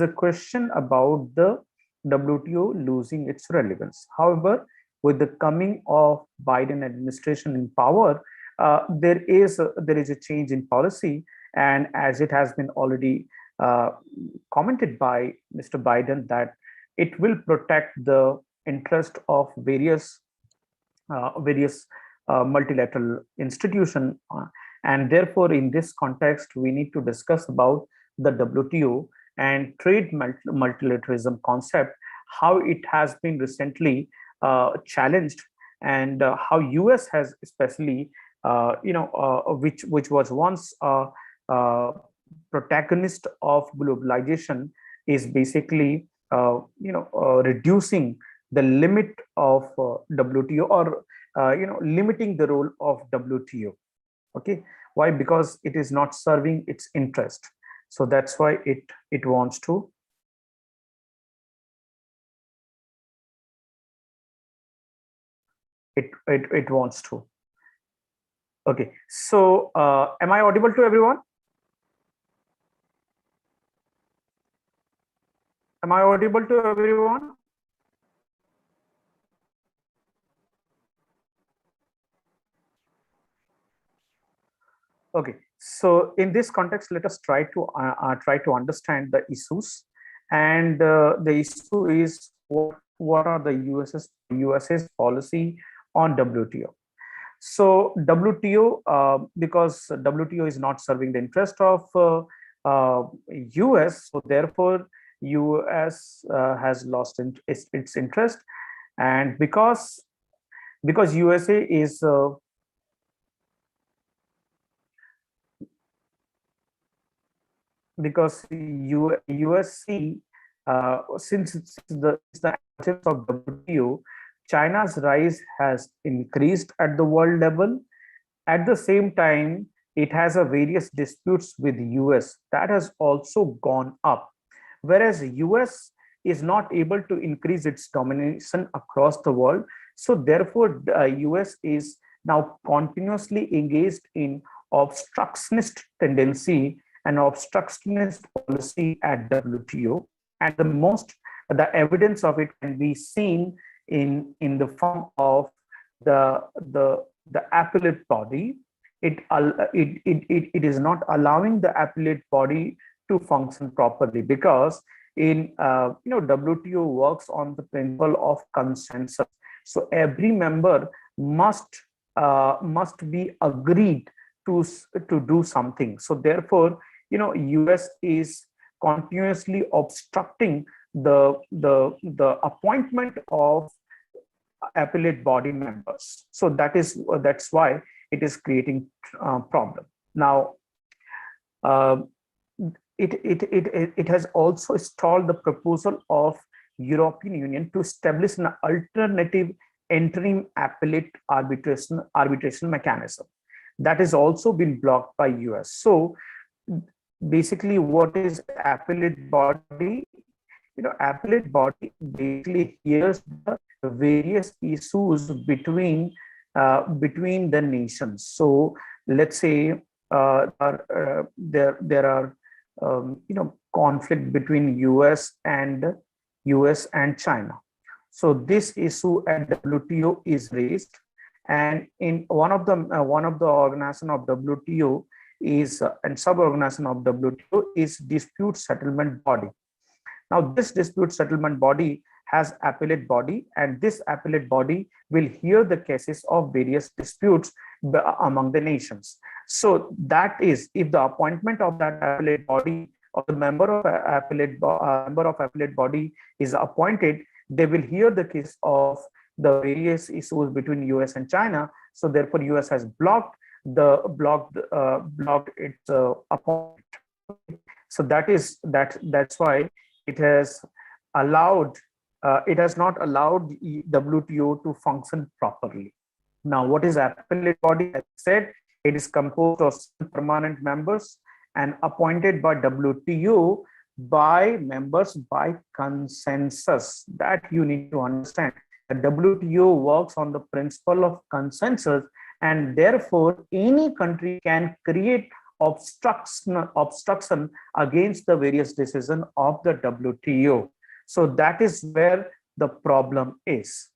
a question about the WTO losing its relevance. However, with the coming of Biden administration in power, there is a change in policy, and as it has been already commented by Mr. Biden, that it will protect the interest of various multilateral institution, and therefore in this context we need to discuss about the WTO and trade multilateralism concept, how it has been recently challenged, and how US has especially which was once protagonist of globalization, is basically reducing the limit of WTO, or limiting the role of WTO. Okay, why? Because it is not serving its interest. So that's why it wants to. It wants to. Okay, so am I audible to everyone? Am I audible to everyone? Okay, so in this context, let us try to understand the issues, and the issue is what are the US's policy on WTO. So WTO, because WTO is not serving the interest of US, so therefore US has lost its interest, and because USA is because USC, since the absence of WTO, China's rise has increased at the world level. At the same time, it has a various disputes with US that has also gone up, whereas US is not able to increase its domination across the world. So therefore, US is now continuously engaged in obstructionist tendency and obstructionist policy at WTO, and the evidence of it can be seen in the form of the appellate body. It is not allowing the appellate body to function properly, because in WTO works on the principle of consensus. So every member must be agreed to do something. So therefore, US is continuously obstructing the appointment of appellate body members. So that's why it is creating problem. Now, it has also stalled the proposal of European Union to establish an alternative interim appellate arbitration mechanism. That has also been blocked by US. So basically, what is appellate body? Appellate body basically hears the various issues between the nations. So let's say there are conflict between US and China. So this issue at WTO is raised, and in one of the organization of WTO is and sub-organization of WTO is dispute settlement body. Now, this dispute settlement body has appellate body, and this appellate body will hear the cases of various disputes among the nations. So that is, if the appointment of that appellate body or the member of appellate body is appointed, they will hear the case of the various issues between US and China. So therefore, US has blocked its appointment. So that's why it has allowed it has not allowed WTO to function properly. Now, what is appellate body? As I said, it is composed of permanent members and appointed by WTO by members by consensus. That you need to understand. The WTO works on the principle of consensus, and therefore any country can create obstruction against the various decisions of the WTO. So that is where the problem is.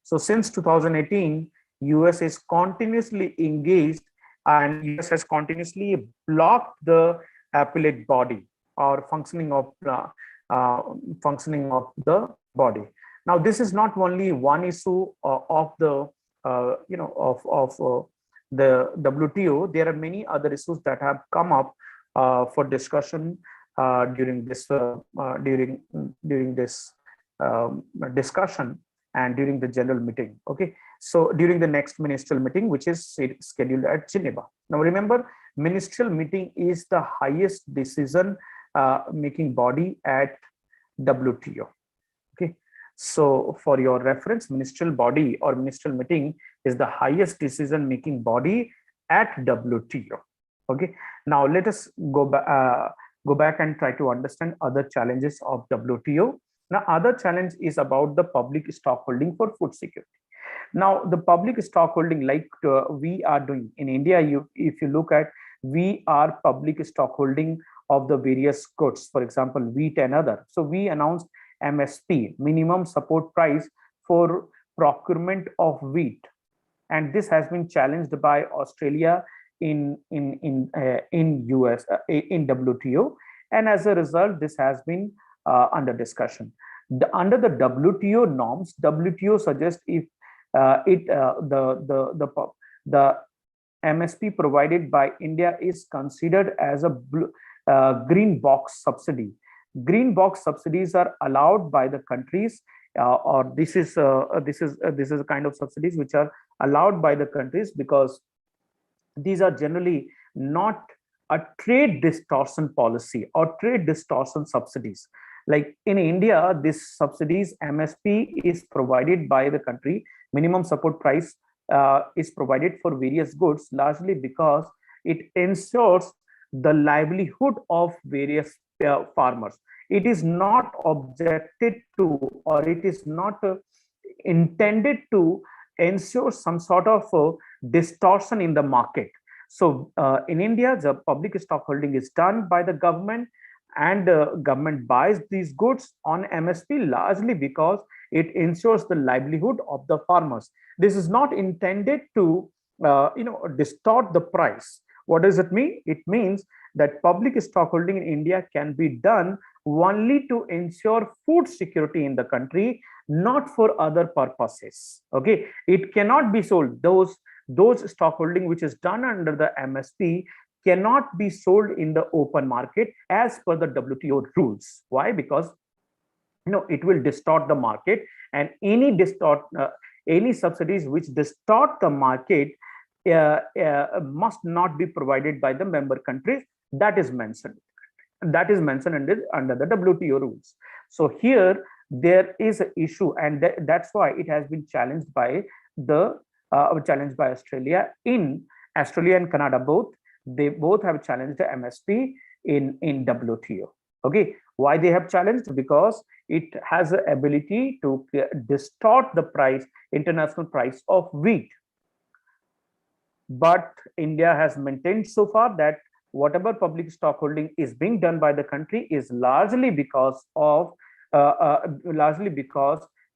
So since 2018, US is continuously engaged, and US has continuously blocked the appellate body or functioning of the body. Now, this is not only one issue of the the WTO. There are many other issues that have come up for discussion during this discussion and during the general meeting. Okay, so during the next ministerial meeting, which is scheduled at Geneva. Now, remember, ministerial meeting is the highest decision making body at WTO. Okay, so for your reference, ministerial body or ministerial meeting is the highest decision making body at WTO. Okay, now let us go back and try to understand other challenges of WTO. Now, other challenge is about the public stockholding for food security. Now, the public stockholding, like we are doing in India, if you look at, we are public stockholding of the various goods, for example, wheat and other. So we announced MSP, minimum support price, for procurement of wheat, and this has been challenged by Australia in US in WTO, and as a result, this has been under discussion. Under the WTO norms, WTO suggests if the MSP provided by India is considered as a green box subsidy. Green box subsidies are allowed by the countries, or this is a kind of subsidies which are allowed by the countries because these are generally not a trade distortion policy or trade distortion subsidies. Like in India, this subsidies MSP is provided by the country. Minimum support price is provided for various goods, largely because it ensures the livelihood of various farmers. It is not objected to, or it is not intended to ensure some sort of distortion in the market. So in India, the public stockholding is done by the government, and government buys these goods on MSP largely because it ensures the livelihood of the farmers. This is not intended to distort the price. What does it mean? It means that public stockholding in India can be done only to ensure food security in the country, not for other purposes. Okay, it cannot be sold. Those stockholding which is done under the MSP cannot be sold in the open market as per the WTO rules. Why? Because it will distort the market, and any subsidies which distort the market must not be provided by the member countries. That is mentioned under the WTO rules. So here there is an issue, and that's why it has been challenged by Australia. In Australia and Canada, they both have challenged the MSP in WTO. Okay, why they have challenged? Because it has the ability to distort the international price of wheat. But India has maintained so far that whatever public stockholding is being done by the country is largely because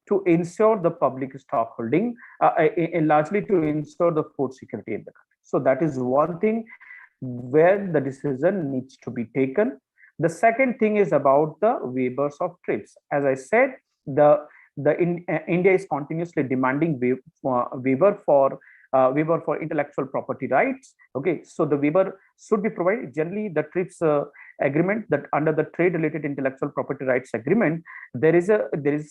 to ensure the public stockholding, largely to ensure the food security in the country. So that is one thing where the decision needs to be taken. The second thing is about the waivers of trips. As I said, India is continuously demanding waiver for intellectual property rights. Okay, so the waiver should be provided. Generally, the TRIPS agreement, that under the trade related intellectual property rights agreement, there is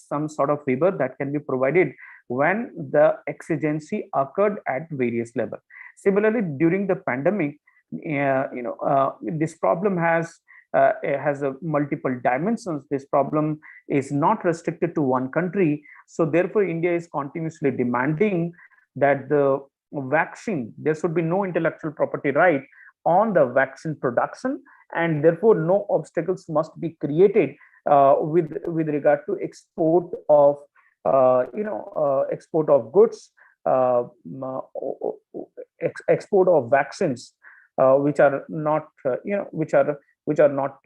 some sort of waiver that can be provided when the exigency occurred at various levels. Similarly, during the pandemic, this problem has multiple dimensions. This problem is not restricted to one country. So therefore, India is continuously demanding that the vaccine, there should be no intellectual property right on the vaccine production, and therefore no obstacles must be created with regard to export of export of goods, export of vaccines which are not which are not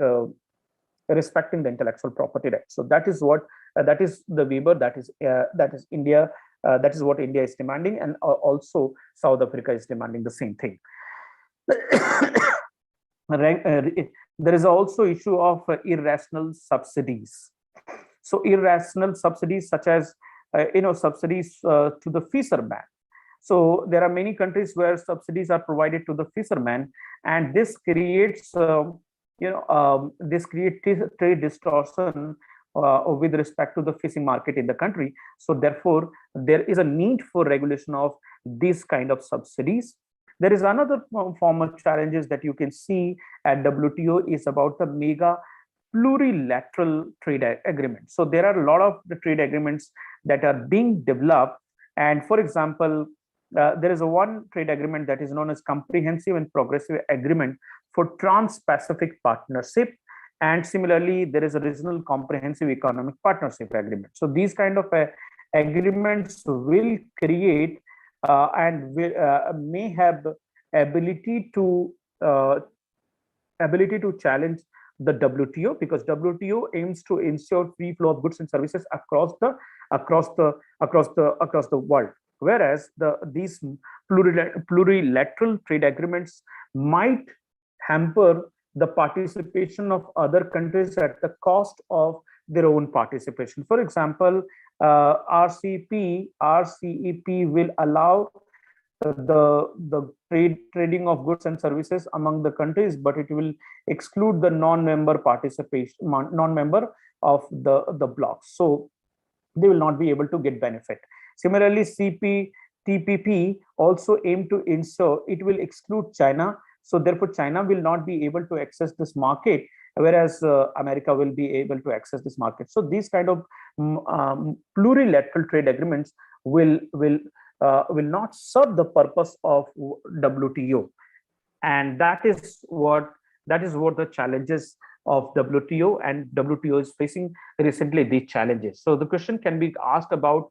respecting the intellectual property rights. So that is what that is the waiver that is India. That is what India is demanding, and also South Africa is demanding the same thing. There is also issue of irrational subsidies. So irrational subsidies, such as subsidies to the fisherman. So there are many countries where subsidies are provided to the fisherman, and this creates trade distortion with respect to the fishing market in the country. So therefore, there is a need for regulation of these kind of subsidies. There is another form of challenges that you can see at WTO is about the mega plurilateral trade agreement. So there are a lot of the trade agreements that are being developed. And for example, there is one trade agreement that is known as Comprehensive and Progressive Agreement for Trans-Pacific Partnership. And similarly, there is a Regional Comprehensive Economic Partnership Agreement. So these kind of agreements will create and may have ability to challenge the WTO, because WTO aims to ensure free flow of goods and services across the world. Whereas these plurilateral trade agreements might hamper the participation of other countries at the cost of their own participation. For example, RCEP will allow the trading of goods and services among the countries, but it will exclude the non-member participation, non-member of the blocks. So they will not be able to get benefit. Similarly, TPP also aim to ensure it will exclude China. So therefore, China will not be able to access this market, whereas America will be able to access this market. So these kind of plurilateral trade agreements will not serve the purpose of WTO, and that is what the challenges of WTO, and WTO is facing recently these challenges. So the question can be asked about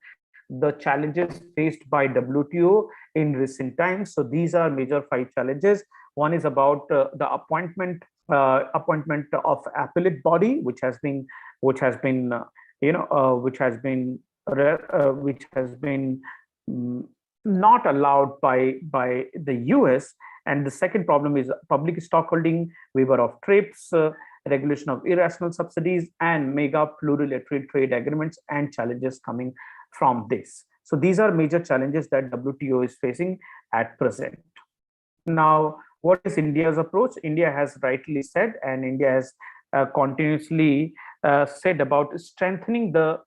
the challenges faced by WTO in recent times. So these are major 5 challenges. One is about the appointment of appellate body, which has been not allowed by the US. And the second problem is public stockholding, waiver of trips, regulation of irrational subsidies, and mega plurilateral trade agreements and challenges coming from this. So these are major challenges that WTO is facing at present. Now, what is India's approach? India has rightly said, and India has continuously said about strengthening the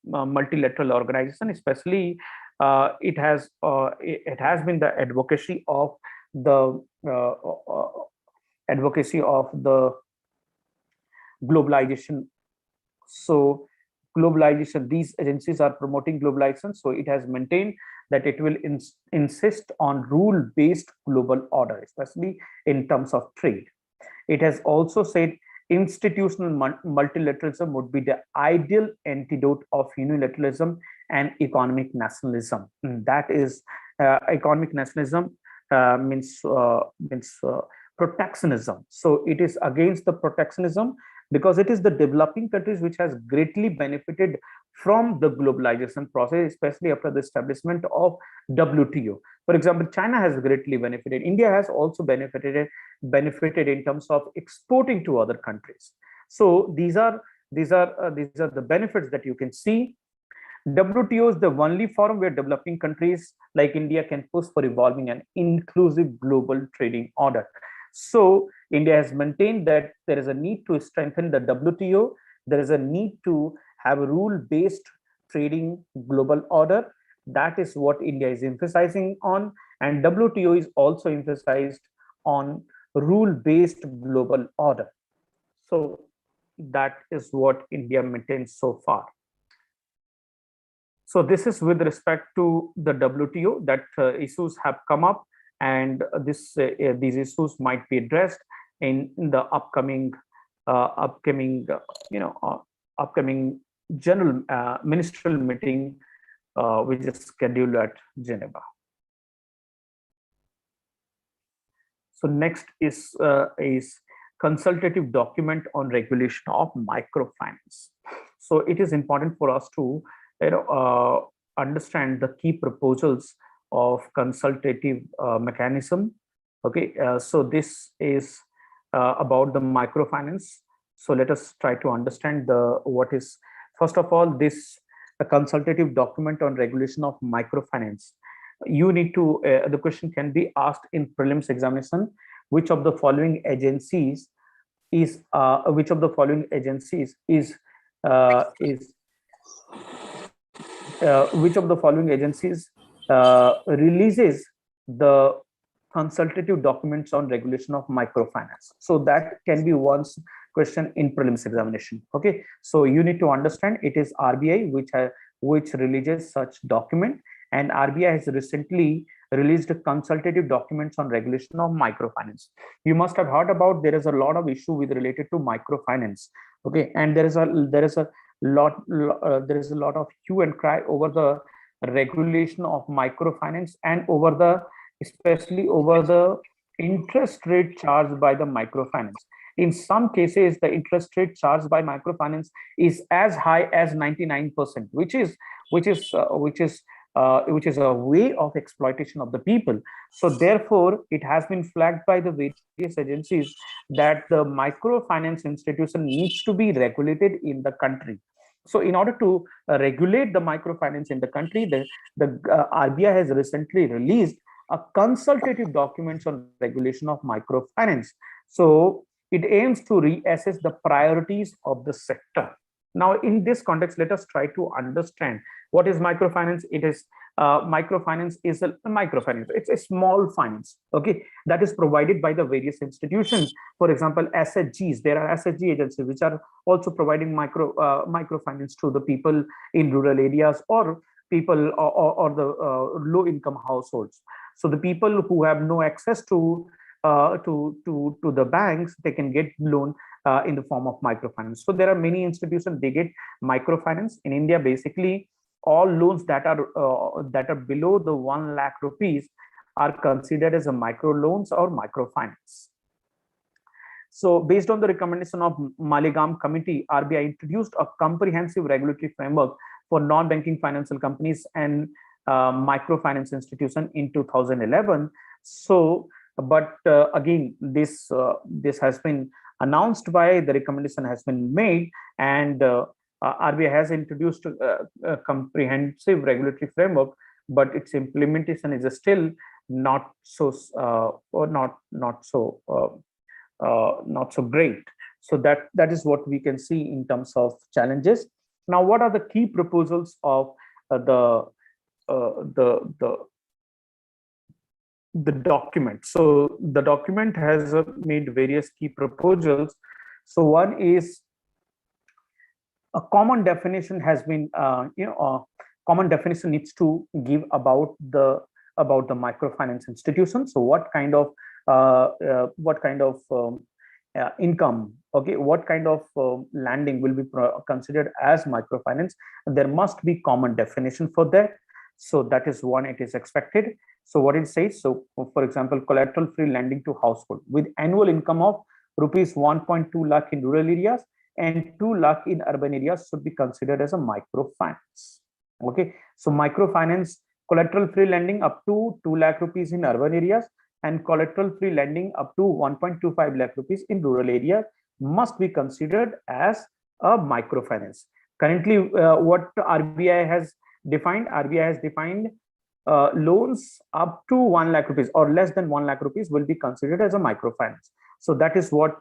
multilateral organization. Especially, it has been the advocacy of the globalization. So globalization, these agencies are promoting globalization. So it has maintained that it will insist on rule-based global order, especially in terms of trade. It has also said institutional multilateralism would be the ideal antidote of unilateralism and economic nationalism. That is, economic nationalism means protectionism. So it is against the protectionism, because it is the developing countries which has greatly benefited from the globalization process, especially after the establishment of WTO. For example, China has greatly benefited. India has also benefited in terms of exporting to other countries. So these are the benefits that you can see. WTO is the only forum where developing countries like India can push for evolving an inclusive global trading order. So India has maintained that there is a need to strengthen the WTO. There is a need to have a rule-based trading global order. That is what India is emphasizing on, and WTO is also emphasized on rule-based global order. So that is what India maintains so far. So this is with respect to the WTO that issues have come up, and these issues might be addressed in the upcoming general ministerial meeting, which is scheduled at Geneva. So next is consultative document on regulation of microfinance. So it is important for us to understand the key proposals of consultative mechanism. Okay, so this is about the microfinance. So let us try to understand what is, first of all, this a consultative document on regulation of microfinance. You need to the question can be asked in prelims examination: which of the following agencies is which of the following agencies is which of the following agencies releases the consultative documents on regulation of microfinance? So that can be one question in prelims examination. Okay, so you need to understand it is RBI which releases such document, and RBI has recently released consultative documents on regulation of microfinance. You must have heard about there is a lot of issue with related to microfinance. Okay, and there is a lot of hue and cry over the regulation of microfinance and over the especially over the interest rate charged by the microfinance. In some cases, the interest rate charged by microfinance is as high as 99%, which is a way of exploitation of the people. So therefore, it has been flagged by the various agencies that the microfinance institution needs to be regulated in the country. So in order to regulate the microfinance in the country, the RBI has recently released a consultative documents on regulation of microfinance. So it aims to reassess the priorities of the sector. Now, in this context, let us try to understand what is microfinance. It is microfinance is a microfinance. It's a small finance, okay, that is provided by the various institutions. For example, SHGs. There are SHG agencies which are also providing microfinance to the people in rural areas or people or the low-income households. So the people who have no access to the banks, they can get loan in the form of microfinance. So there are many institutions, they get microfinance. In India, basically all loans that are below the 1 lakh rupees are considered as a micro loans or microfinance. So based on the recommendation of Maligram Committee, RBI introduced a comprehensive regulatory framework for non-banking financial companies and microfinance institution in 2011. So but again, this has been announced by the recommendation has been made, and RBI has introduced a comprehensive regulatory framework, but its implementation is still not so great. So that is what we can see in terms of challenges. Now, what are the key proposals of the document? So the document has made various key proposals. So one is a common definition has been common definition needs to give about the microfinance institution. So what kind of income, okay, what kind of lending will be considered as microfinance? There must be common definition for that. So that is one, it is expected. So what it says, so for example, collateral free lending to household with annual income of rupees 1.2 lakh in rural areas and 2 lakh in urban areas should be considered as a microfinance. Okay, so microfinance Collateral free lending up to 2 lakh rupees in urban areas and collateral free lending up to 1.25 lakh rupees in rural area must be considered as a microfinance. Currently, what RBI has defined, loans up to 1 lakh rupees or less than 1 lakh rupees will be considered as a microfinance. So that is what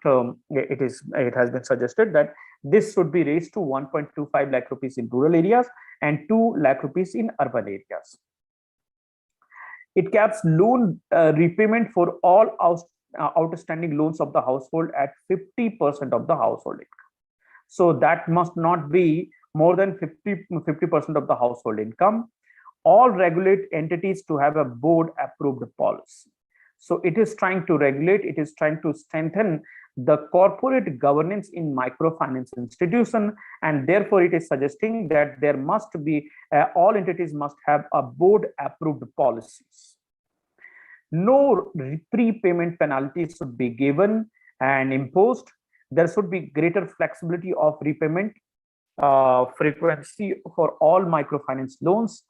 it has been suggested, that this should be raised to 1.25 lakh rupees in rural areas and 2 lakh rupees in urban areas. It caps loan repayment for all outstanding loans of the household at 50% of the household income. So that must not be more than 50% of the household income. All regulate entities to have a board approved policy. So it is trying to regulate, it is trying to strengthen the corporate governance in microfinance institution, and therefore it is suggesting that there must be all entities must have a board approved policies. No prepayment penalties should be given and imposed. There should be greater flexibility of repayment frequency for all microfinance loans.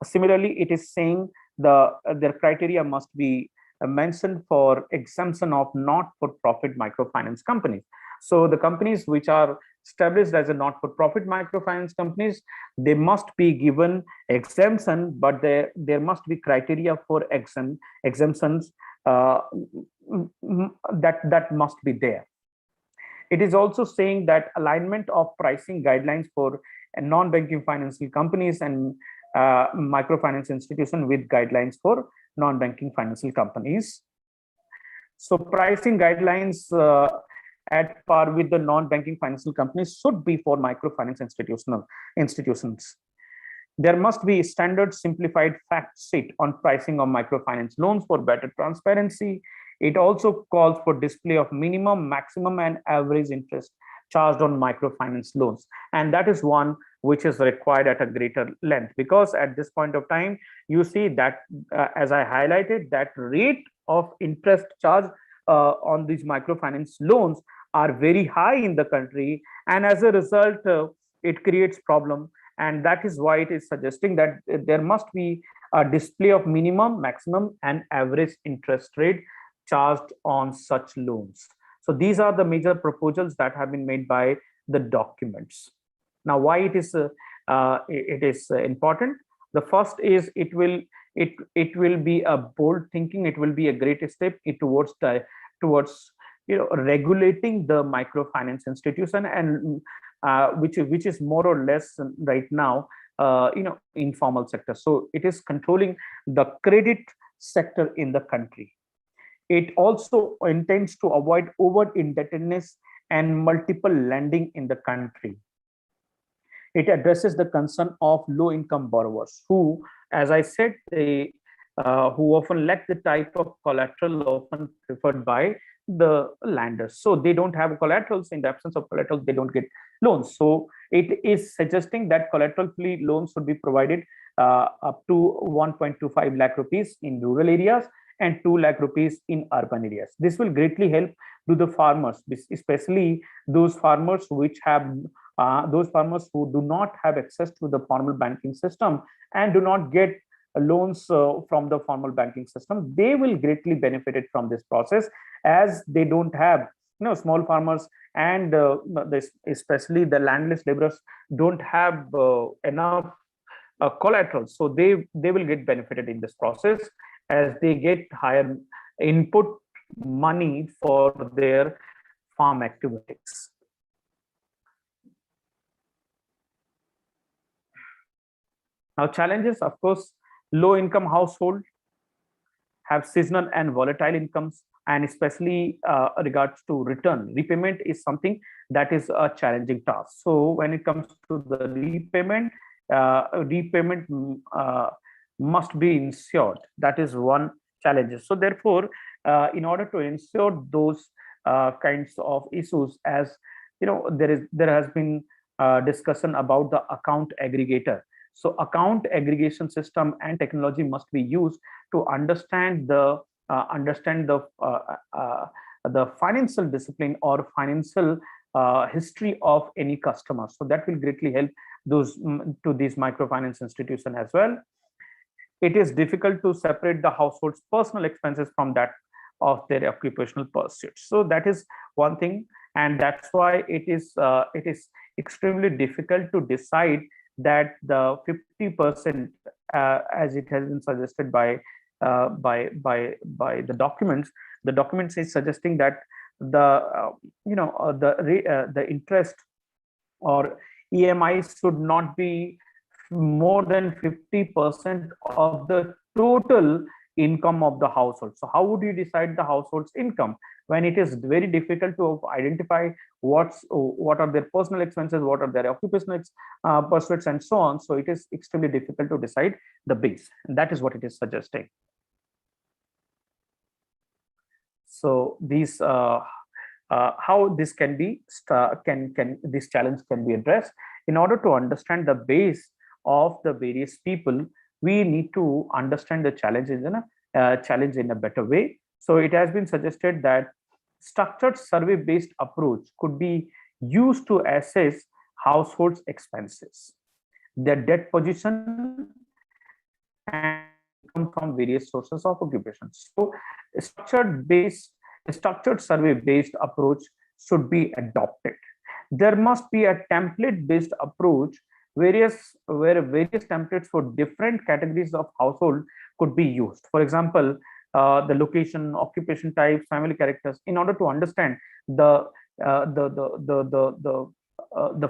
Similarly, it is saying their criteria must be mentioned for exemption of not-for-profit microfinance companies. So the companies which are established as a not-for-profit microfinance companies, they must be given exemption, but there must be criteria for exemptions that must be there. It is also saying that alignment of pricing guidelines for non-banking financial companies and microfinance institution with guidelines for non-banking financial companies. So pricing guidelines at par with the non-banking financial companies should be for microfinance institutions. There must be standard simplified fact sheet on pricing of microfinance loans for better transparency. It also calls for display of minimum, maximum, and average interest charged on microfinance loans. And that is one which is required at a greater length, because at this point of time, you see that, as I highlighted, that rate of interest charged on these microfinance loans are very high in the country. And as a result, it creates problem. And that is why it is suggesting that there must be a display of minimum, maximum, and average interest rate charged on such loans. So these are the major proposals that have been made by the documents. Now, why it is important? The first is it will be a bold thinking. It will be a great step towards regulating the microfinance institution, and which is more or less right now informal sector. So it is controlling the credit sector in the country. It also intends to avoid over indebtedness and multiple lending in the country. It addresses the concern of low-income borrowers who, as I said, who often lack the type of collateral often preferred by the lenders. So they don't have collaterals. In the absence of collateral, they don't get loans. So it is suggesting that collateral-free loans should be provided up to 1.25 lakh rupees in rural areas and 2 lakh rupees in urban areas. This will greatly help to the farmers, especially those farmers which have those farmers who do not have access to the formal banking system and do not get loans from the formal banking system. They will greatly benefited from this process, as they don't have, small farmers and especially the landless laborers don't have enough collateral. So they will get benefited in this process, as they get higher input money for their farm activities. Now, challenges, of course, low-income household have seasonal and volatile incomes, and especially regards to return. Repayment is something that is a challenging task. So when it comes to the repayment, must be ensured. That is one challenge. So therefore, in order to ensure those kinds of issues, as there has been discussion about the account aggregator. So account aggregation system and technology must be used to understand the financial discipline or financial history of any customer. So that will greatly help these microfinance institutions as well. it is difficult to separate the household's personal expenses from that of their occupational pursuits. So that is one thing, and that's why it is extremely difficult to decide that the 50%, as it has been suggested by the documents. The documents is suggesting that the interest or EMI should not be more than 50% of the total income of the household. So how would you decide the household's income when it is very difficult to identify what are their personal expenses, what are their occupational pursuits, and so on. So it is extremely difficult to decide the base, and that is what it is suggesting. So these how this can be this challenge can be addressed. In order to understand the base of the various people, we need to understand the challenges in a better way. So it has been suggested that structured survey based approach could be used to assess households expenses, their debt position, and income from various sources of occupation. So structured survey based approach should be adopted. There must be a template based approach where various templates for different categories of household could be used. For example, the location, occupation types, family characters, in order to understand the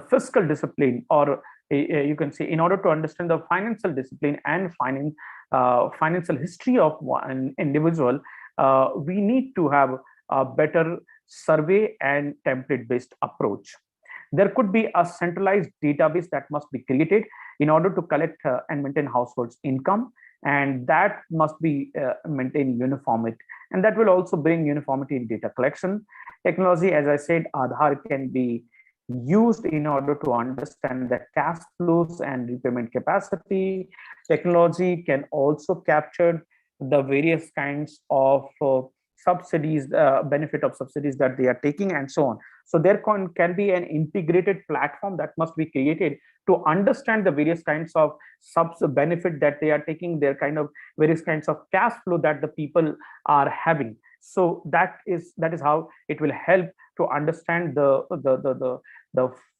fiscal discipline, or you can say, in order to understand the financial discipline and financial history of one individual, we need to have a better survey and template based approach. There could be a centralized database that must be created in order to collect and maintain households income, and that must be maintain uniformity, and that will also bring uniformity in data collection. Technology, as I said, Aadhaar can be used in order to understand the cash flows and repayment capacity. Technology can also capture the various kinds of subsidies, benefit of subsidies that they are taking, and so on. So there can be an integrated platform that must be created to understand the various kinds of benefit that they are taking, their kind of various kinds of cash flow that the people are having. So that is how it will help to understand the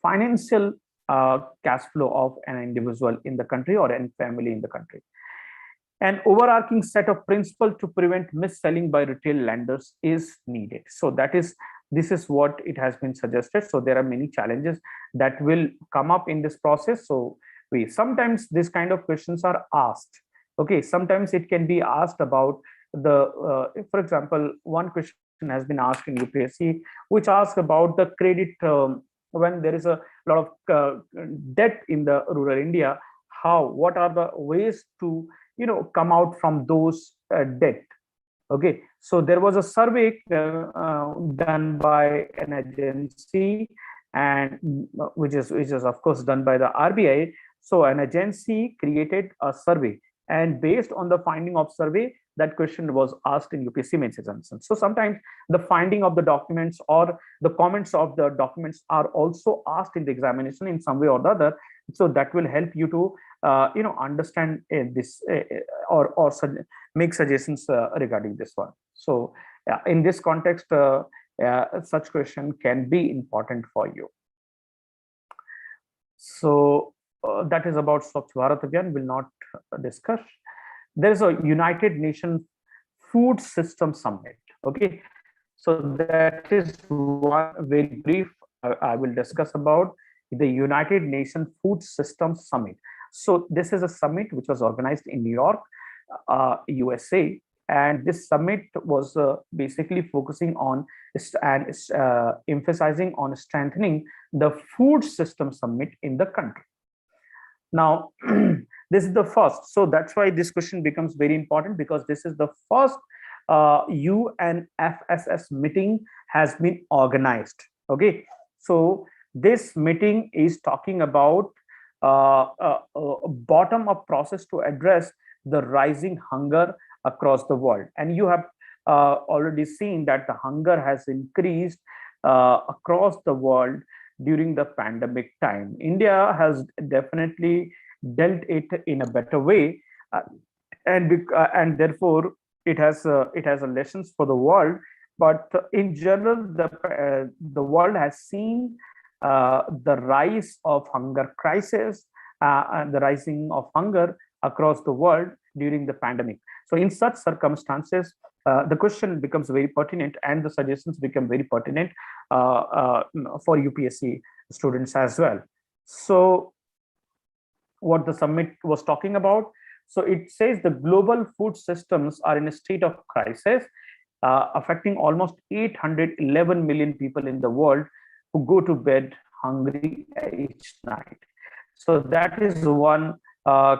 financial cash flow of an individual in the country or any family in the country. An overarching set of principles to prevent mis-selling by retail lenders is needed. So this is what it has been suggested. So there are many challenges that will come up in this process. So sometimes this kind of questions are asked. Okay, sometimes it can be asked about for example, one question has been asked in UPSC, which asks about the credit when there is a lot of debt in the rural India. What are the ways to come out from those debt? Okay, so there was a survey done by an agency, and which is of course done by the RBI. So an agency created a survey, and based on the finding of survey, that question was asked in UPSC mains examination. So sometimes the finding of the documents or the comments of the documents are also asked in the examination in some way or the other. So that will help you to understand this or make suggestions regarding this one. So in this context, such question can be important for you. So that is about Swachh Bharat Abhiyan. Will not discuss. There is a United Nations Food System Summit. Okay, so that is one very brief I will discuss about the United Nations Food System Summit. So this is a summit which was organized in New York, USA, and this summit was basically focusing on and emphasizing on strengthening the food system summit in the country. Now, this is the first, so that's why this question becomes very important, because this is the first UNFSS meeting has been organized. Okay, so this meeting is talking about a bottom-up process to address the rising hunger across the world, and you have already seen that the hunger has increased across the world during the pandemic time. India has definitely dealt it in a better way. and therefore it has a lessons for the world. But in general, the world has seen the rise of hunger crisis and the rising of hunger across the world during the pandemic. So in such circumstances, the question becomes very pertinent and the suggestions become very pertinent for UPSC students as well. So what the summit was talking about, so it says the global food systems are in a state of crisis, affecting almost 811 million people in the world who go to bed hungry each night. So that is one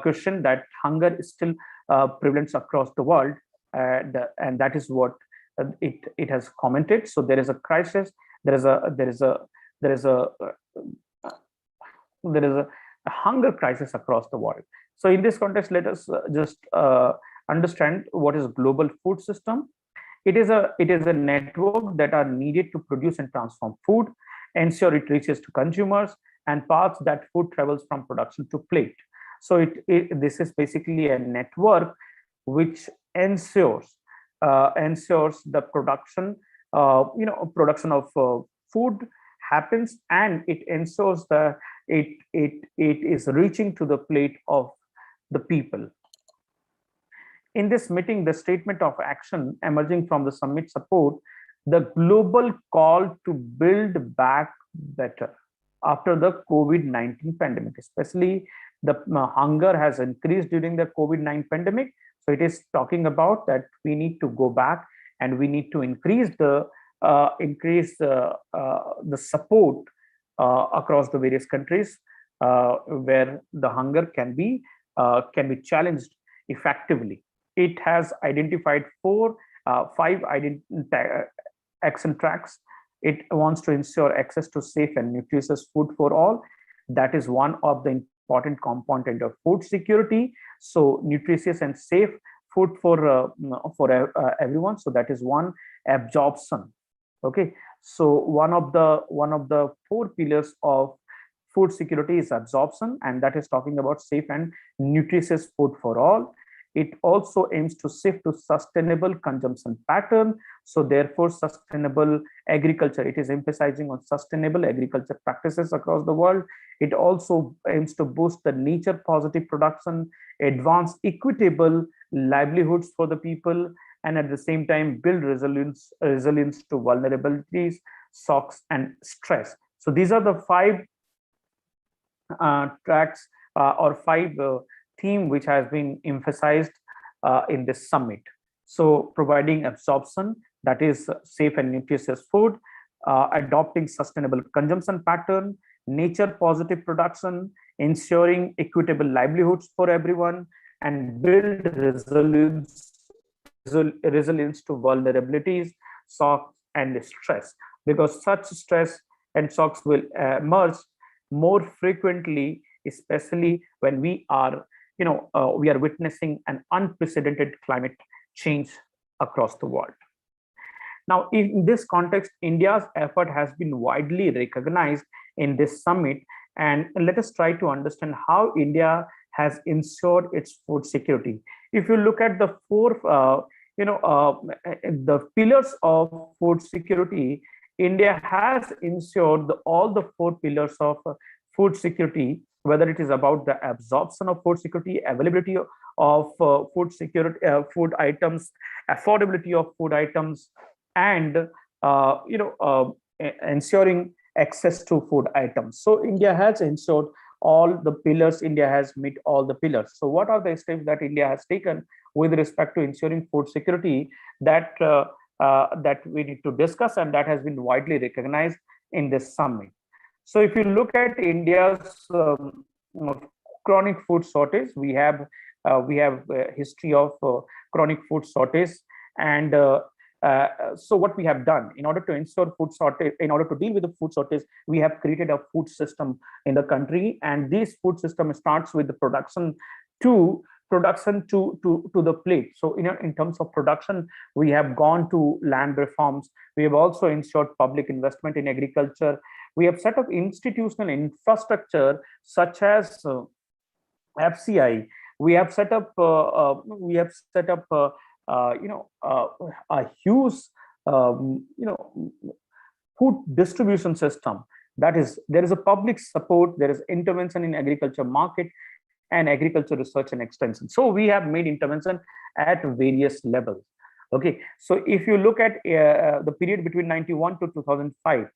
question, that hunger is still prevalent across the world, and that is what it has commented. So there is a crisis. There is a hunger crisis across the world. So in this context, let us just understand what is global food system. It is a network that are needed to produce and transform food, ensure it reaches to consumers, and paths that food travels from production to plate. So this is basically a network which ensures the production, production of food happens, and it ensures that it is reaching to the plate of the people. In this meeting, the statement of action emerging from the summit support the global call to build back better after the COVID-19 pandemic. Especially the hunger has increased during the COVID-19 pandemic. So it is talking about that we need to go back and we need to increase the support across the various countries where the hunger can be challenged effectively. It has identified five action tracks. It wants to ensure access to safe and nutritious food for all. That is one of the important component of food security. So nutritious and safe food for everyone. So that is one. Absorption. Okay. So one of the four pillars of food security is absorption, and that is talking about safe and nutritious food for all. It also aims to shift to sustainable consumption pattern. So therefore, sustainable agriculture, it is emphasizing on sustainable agriculture practices across the world. It also aims to boost the nature positive production, advance equitable livelihoods for the people, and at the same time build resilience to vulnerabilities, shocks, and stress. So these are the five tracks or five theme which has been emphasized in this summit. So providing absorption, that is safe and nutritious food, adopting sustainable consumption pattern, nature positive production, ensuring equitable livelihoods for everyone, and build resilience to vulnerabilities, shocks, and stress, because such stress and shocks will emerge more frequently, especially when we are witnessing an unprecedented climate change across the world. Now, in this context, India's effort has been widely recognized in this summit, and let us try to understand how India has ensured its food security. If you look at the four, the pillars of food security, India has ensured all the four pillars of food security, whether it is about the absorption of food security, availability of food security, food items, affordability of food items, and ensuring access to food items. So India has ensured all the pillars. India has met all the pillars. So what are the steps that India has taken with respect to ensuring food security that that we need to discuss, and that has been widely recognized in this summit? So if you look at India's chronic food shortage, we have a history of chronic food shortage, and so what we have done in order to ensure food shortage, in order to deal with the food shortage, we have created a food system in the country, and this food system starts with the production to the plate. So in terms of production, we have gone to land reforms. We have also ensured public investment in agriculture. We have set up institutional infrastructure such as FCI, We have set up a huge food distribution system. That is, there is a public support, there is intervention in agriculture market and agriculture research and extension. So we have made intervention at various levels. Okay, so if you look at the period between 91 to 2005,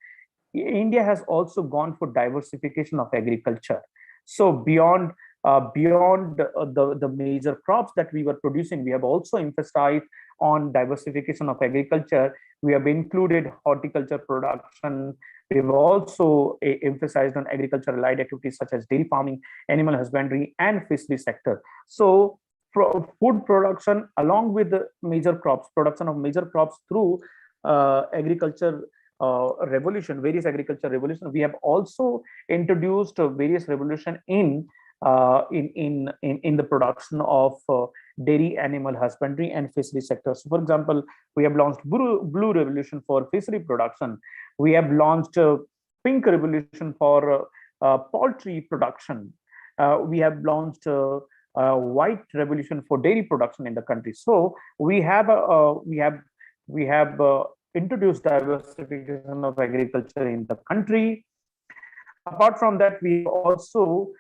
India has also gone for diversification of agriculture. So beyond the major crops that we were producing, we have also emphasized on diversification of agriculture. We have included horticulture production. We've also emphasized on agriculture-allied activities such as dairy farming, animal husbandry, and fishery sector. So food production, along with the major crops, production of major crops through agriculture revolution, various agriculture revolution. We have also introduced various revolution in the production of dairy, animal husbandry, and fishery sectors. So for example, we have launched blue revolution for fishery production. We have launched pink revolution for poultry production. We have launched white revolution for dairy production in the country. So we have introduced diversification of agriculture in the country. Apart from that, we also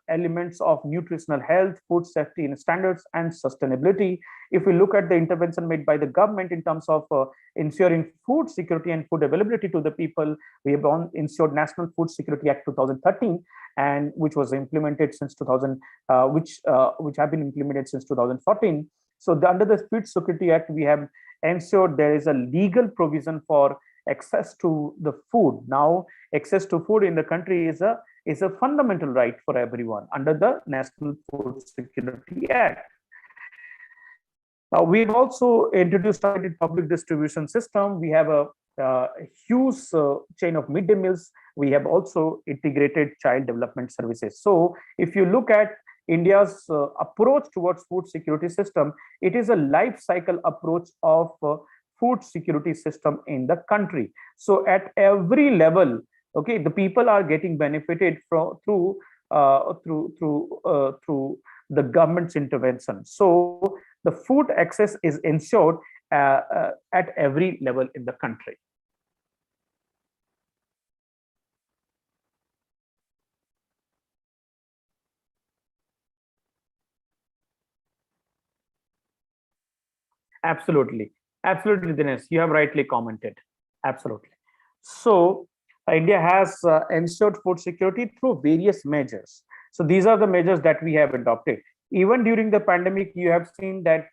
elements of nutritional health, food safety and standards, and sustainability. If we look at the intervention made by the government in terms of ensuring food security and food availability to the people, we have ensured National Food Security Act 2013, and which was implemented since 2000, which have been implemented since 2014. So under the Food Security Act, we have ensured there is a legal provision for access to the food. Now, access to food in the country is a fundamental right for everyone under the National Food Security Act. We've also introduced a public distribution system. We have a huge chain of midday meals. We have also integrated child development services. So if you look at India's approach towards food security system, it is a life cycle approach of food security system in the country. So at every level, okay, the people are getting benefited through the government's intervention. So the food access is ensured at every level in the country. Absolutely, Dinesh, you have rightly commented. Absolutely. So India has ensured food security through various measures. So these are the measures that we have adopted. Even during the pandemic, you have seen that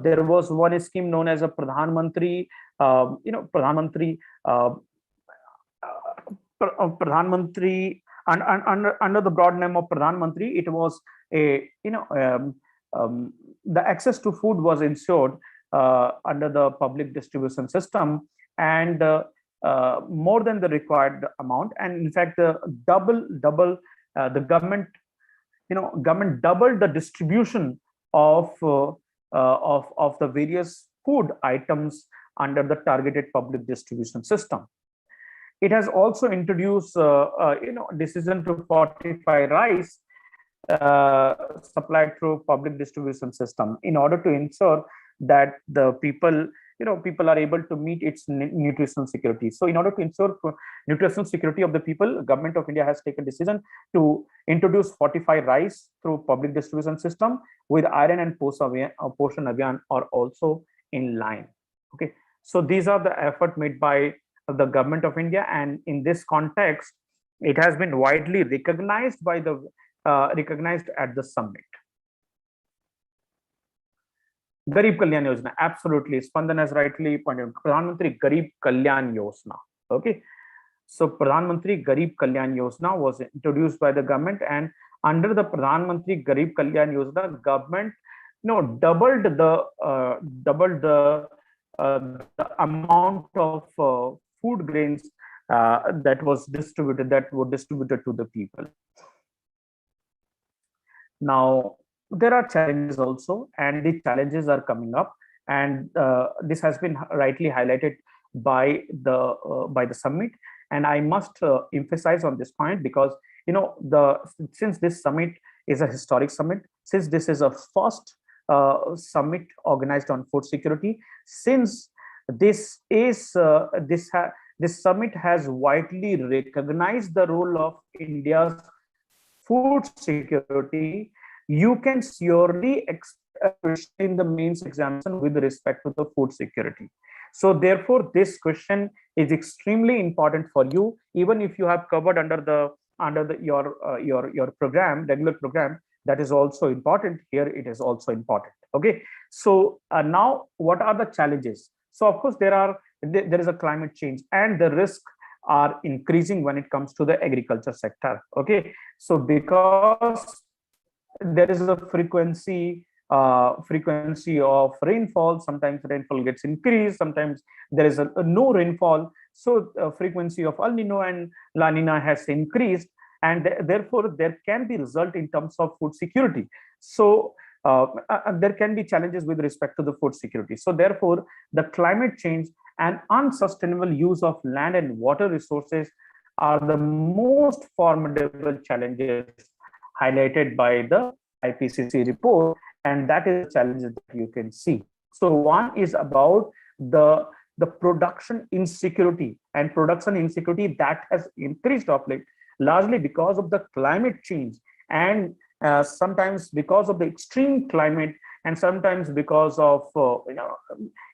there was one scheme known as a Pradhan Mantri, under the broad name of Pradhan Mantri. It was the access to food was ensured under the public distribution system, and more than the required amount. And in fact, the government doubled the distribution of the various food items under the targeted public distribution system. It has also introduced decision to fortify rice supplied through public distribution system in order to ensure that the people are able to meet its nutritional security. So in order to ensure nutritional security of the people, Government of India has taken decision to introduce fortified rice through public distribution system, with iron and Poshan Abhiyan are also in line. Okay, so these are the effort made by the Government of India, and in this context, it has been widely recognized by the recognized at the summit. Garib Kalyan Yojana, absolutely. Spandan has rightly pointed out. Pradhan Mantri Garib Kalyan Yojana. Okay, so Pradhan Mantri Garib Kalyan Yojana was introduced by the government, and under the Pradhan Mantri Garib Kalyan Yojana, government doubled the amount of food grains that were distributed to the people. Now, there are challenges also, and the challenges are coming up, and this has been rightly highlighted by the summit. And I must emphasize on this point because since this summit is a historic summit, since this is a first summit organized on food security, since this summit has widely recognized the role of India's food security, you can surely expect a question in the mains examination with respect to the food security. So therefore, this question is extremely important for you, even if you have covered your program, regular program. That is also important. Here it is also important. Okay. So now, what are the challenges? So of course, there is a climate change, and the risk are increasing when it comes to the agriculture sector. Okay. So because there is a frequency of rainfall, sometimes rainfall gets increased, sometimes there is a no rainfall, so frequency of El Nino and La Nina has increased, and therefore there can be result in terms of food security. So there can be challenges with respect to the food security. So therefore, the climate change and unsustainable use of land and water resources are the most formidable challenges highlighted by the IPCC report, and that is the challenge that you can see. So one is about the production insecurity, and production insecurity that has increased of late, largely because of the climate change, and sometimes because of the extreme climate, and sometimes because of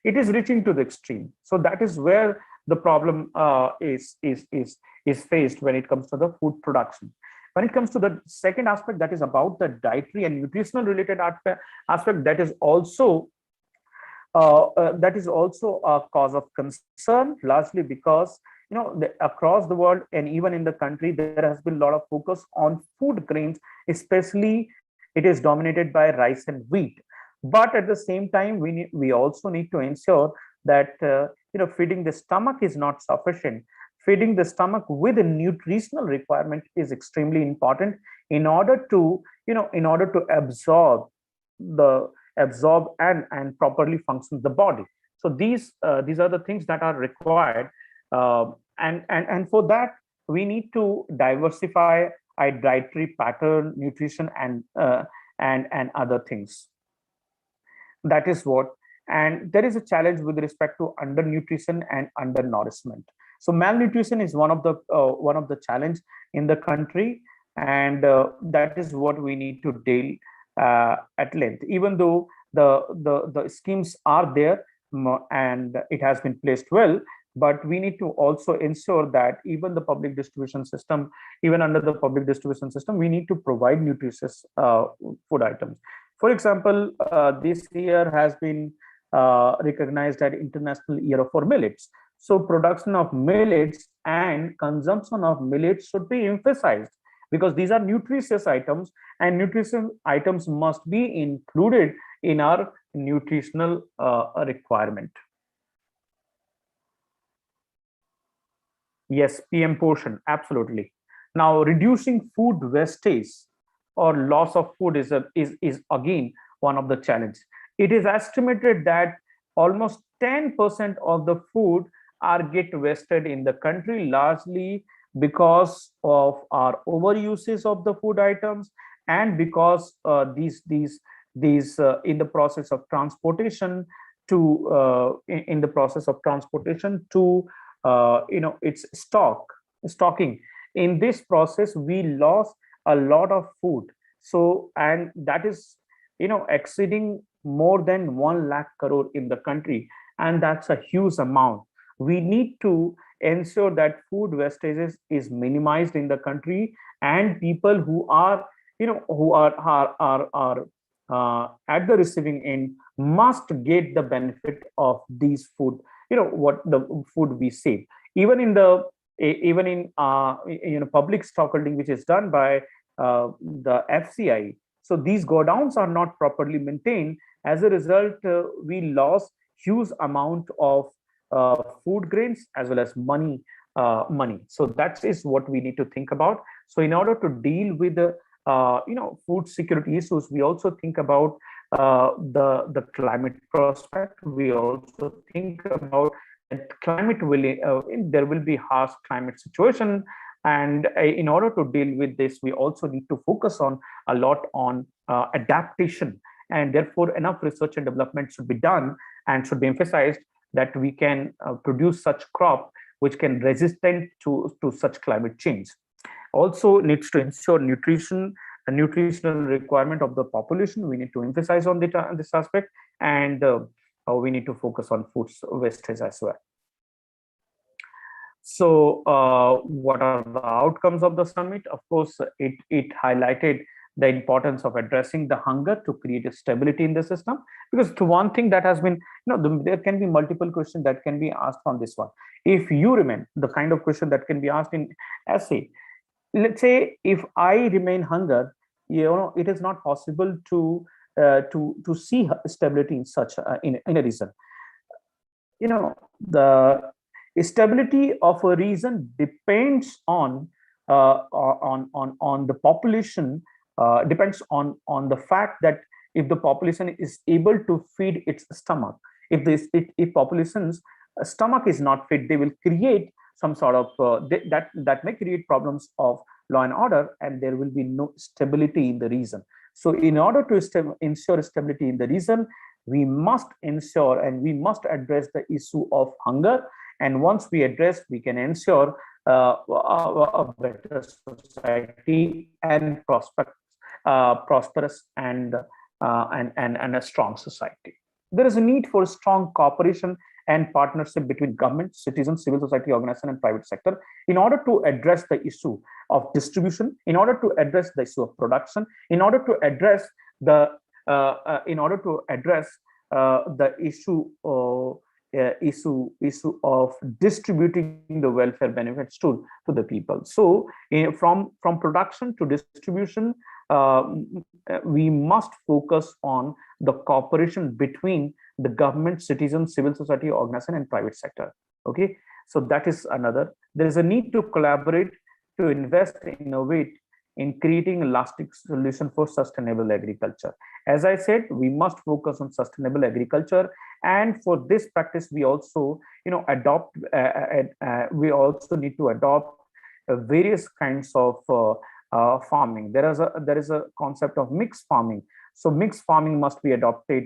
it is reaching to the extreme. So that is where the problem is faced when it comes to the food production. When it comes to the second aspect, that is about the dietary and nutritional related aspect, that is also a cause of concern, largely because across the world and even in the country, there has been a lot of focus on food grains, especially it is dominated by rice and wheat. But at the same time, we also need to ensure that feeding the stomach is not sufficient. Feeding the stomach with a nutritional requirement is extremely important in order to absorb and properly function the body. So these are the things that are required, and for that we need to diversify our dietary pattern, nutrition, and other things. That is what. And there is a challenge with respect to undernutrition and undernourishment. So malnutrition is one of the challenge in the country, and that is what we need to deal at length. Even though the schemes are there and it has been placed well, but we need to also ensure that even the public distribution system, even under the public distribution system, we need to provide nutritious food items. For example, this year has been recognized as International Year for Millets. So production of millets and consumption of millets should be emphasized, because these are nutritious items, and nutrition items must be included in our nutritional requirement. Yes, PM portion, absolutely. Now, reducing food wastage or loss of food is again one of the challenges. It is estimated that almost 10% of the food are get wasted in the country, largely because of our overuses of the food items, and because these in the process of transportation to its stocking. In this process, we lost a lot of food. So, and that is exceeding more than 1 lakh crore in the country, and that's a huge amount. We need to ensure that food wastage is minimized in the country, and people who are at the receiving end must get the benefit of these food, what the food we save. Even in public stockholding, which is done by the FCI, so these godowns are not properly maintained. As a result, we lost huge amount of food grains as well as money. So that is what we need to think about. So in order to deal with the food security issues, we also think about the climate prospect. We also think about climate will there will be harsh climate situation, and in order to deal with this, we also need to focus on a lot on adaptation, and therefore enough research and development should be done and should be emphasized that we can produce such crop which can resistant to such climate change. Also needs to ensure nutritional requirement of the population. We need to emphasize on this aspect, and we need to focus on food wastage as well. So what are the outcomes of the summit? Of course, it highlighted the importance of addressing the hunger to create a stability in the system, because to one thing that has been, there can be multiple questions that can be asked on this one. If you remain, the kind of question that can be asked in essay, let's say if I remain hunger, it is not possible to see stability in such in a region. The stability of a region depends on the population, depends on the fact that if the population is able to feed its stomach. If population's stomach is not fit, they will create some sort of that may create problems of law and order, and there will be no stability in the region. So in order to ensure stability in the region, we must ensure and we must address the issue of hunger. And once we address, we can ensure a better society and prosperous and a strong society. There is a need for strong cooperation and partnership between government, citizens, civil society organization, and private sector in order to address the issue of distribution, in order to address the issue of production, in order to address the issue of distributing the welfare benefits to the people. So from production to distribution, we must focus on the cooperation between the government, citizens, civil society organization, and private sector. Okay, so that is another. There is a need to collaborate, to invest, innovate in creating a lasting solution for sustainable agriculture. As I said, we must focus on sustainable agriculture, and for this practice, we also, adopt. We also need to adopt various kinds of farming. There is a concept of mixed farming. So mixed farming must be adopted.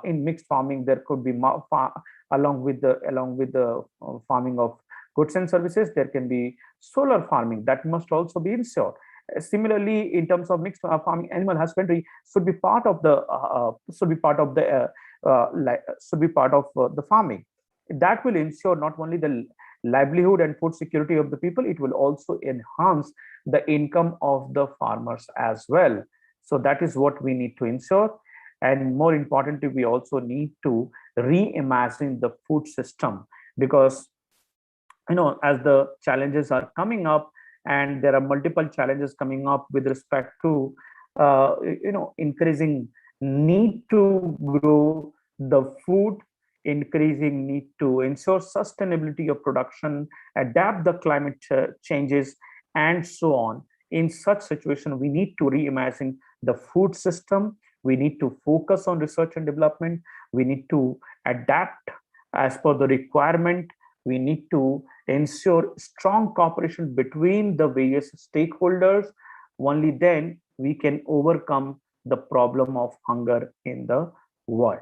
In mixed farming, there could be along with the farming of goods and services, there can be solar farming that must also be ensured. Similarly, in terms of mixed farming, animal husbandry should be part of the farming. That will ensure not only the livelihood and food security of the people, it will also enhance the income of the farmers as well. So that is what we need to ensure. And more importantly, we also need to reimagine the food system, because as the challenges are coming up, and there are multiple challenges coming up with respect to increasing need to grow the food, increasing need to ensure sustainability of production, adapt the climate changes, and so on. In such situation, we need to reimagine the food system. We need to focus on research and development. We need to adapt as per the requirement. We need to ensure strong cooperation between the various stakeholders. Only then we can overcome the problem of hunger in the world.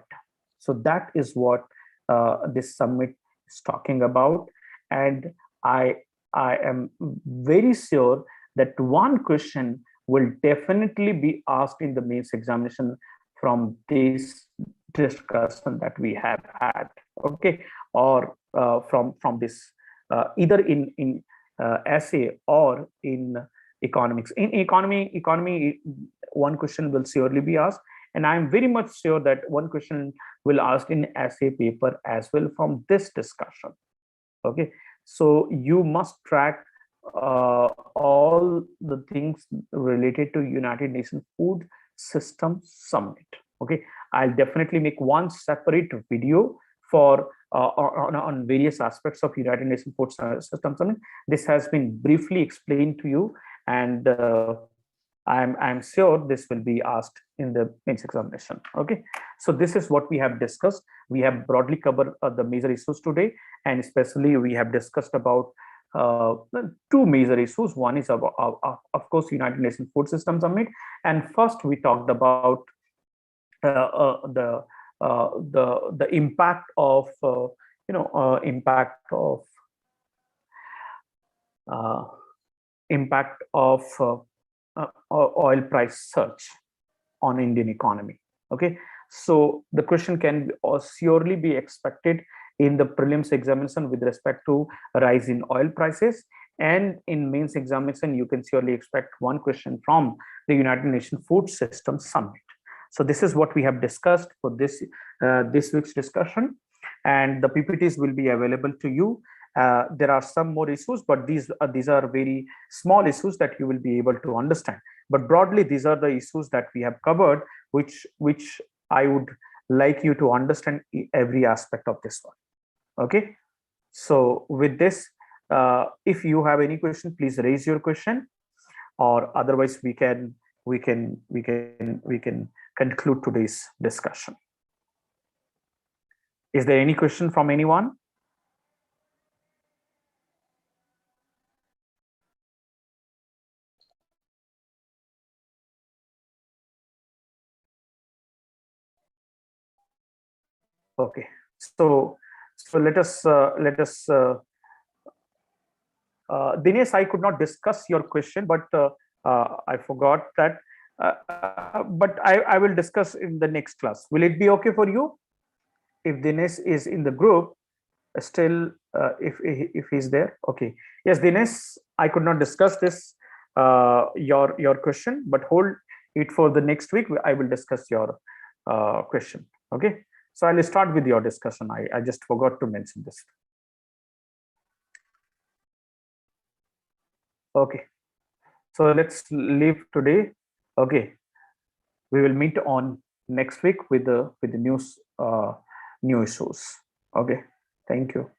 So that is what this summit is talking about. And I am very sure that one question will definitely be asked in the mains examination from this discussion that we have had, okay, or from this either in essay or in economics. In economy, one question will surely be asked, and I'm very much sure that one question will asked in essay paper as well from this discussion. Okay, so you must track all the things related to United Nations Food System Summit. Okay, I'll definitely make one separate video for on various aspects of United Nations Food System Summit. This has been briefly explained to you, and I'm sure this will be asked in the mains examination. Okay, so this is what we have discussed. We have broadly covered the major issues today, and especially we have discussed about two major issues. One is about, of course, United Nations Food System Summit, and first we talked about the impact of impact of oil price surge on Indian economy. Okay, so the question can surely be expected in the prelims examination with respect to rise in oil prices, and in mains examination you can surely expect one question from the United Nations Food System Summit. So this is what we have discussed for this week's discussion, and the PPTs will be available to you. There are some more issues, but these are very small issues that you will be able to understand. But broadly, these are the issues that we have covered, which I would like you to understand every aspect of this one. Okay. So with this, if you have any question, please raise your question, or otherwise we can conclude today's discussion. Is there any question from anyone? Okay, so let us Dinesh, I could not discuss your question, but I forgot that. But I will discuss in the next class. Will it be okay for you if Dinesh is in the group still? If he's there, okay. Yes, Dinesh, I could not discuss this your question, but hold it for the next week. I will discuss your question. Okay, so I'll start with your discussion. I just forgot to mention this. Okay, so let's leave today. Okay, we will meet on next week with the new issues. Okay, thank you.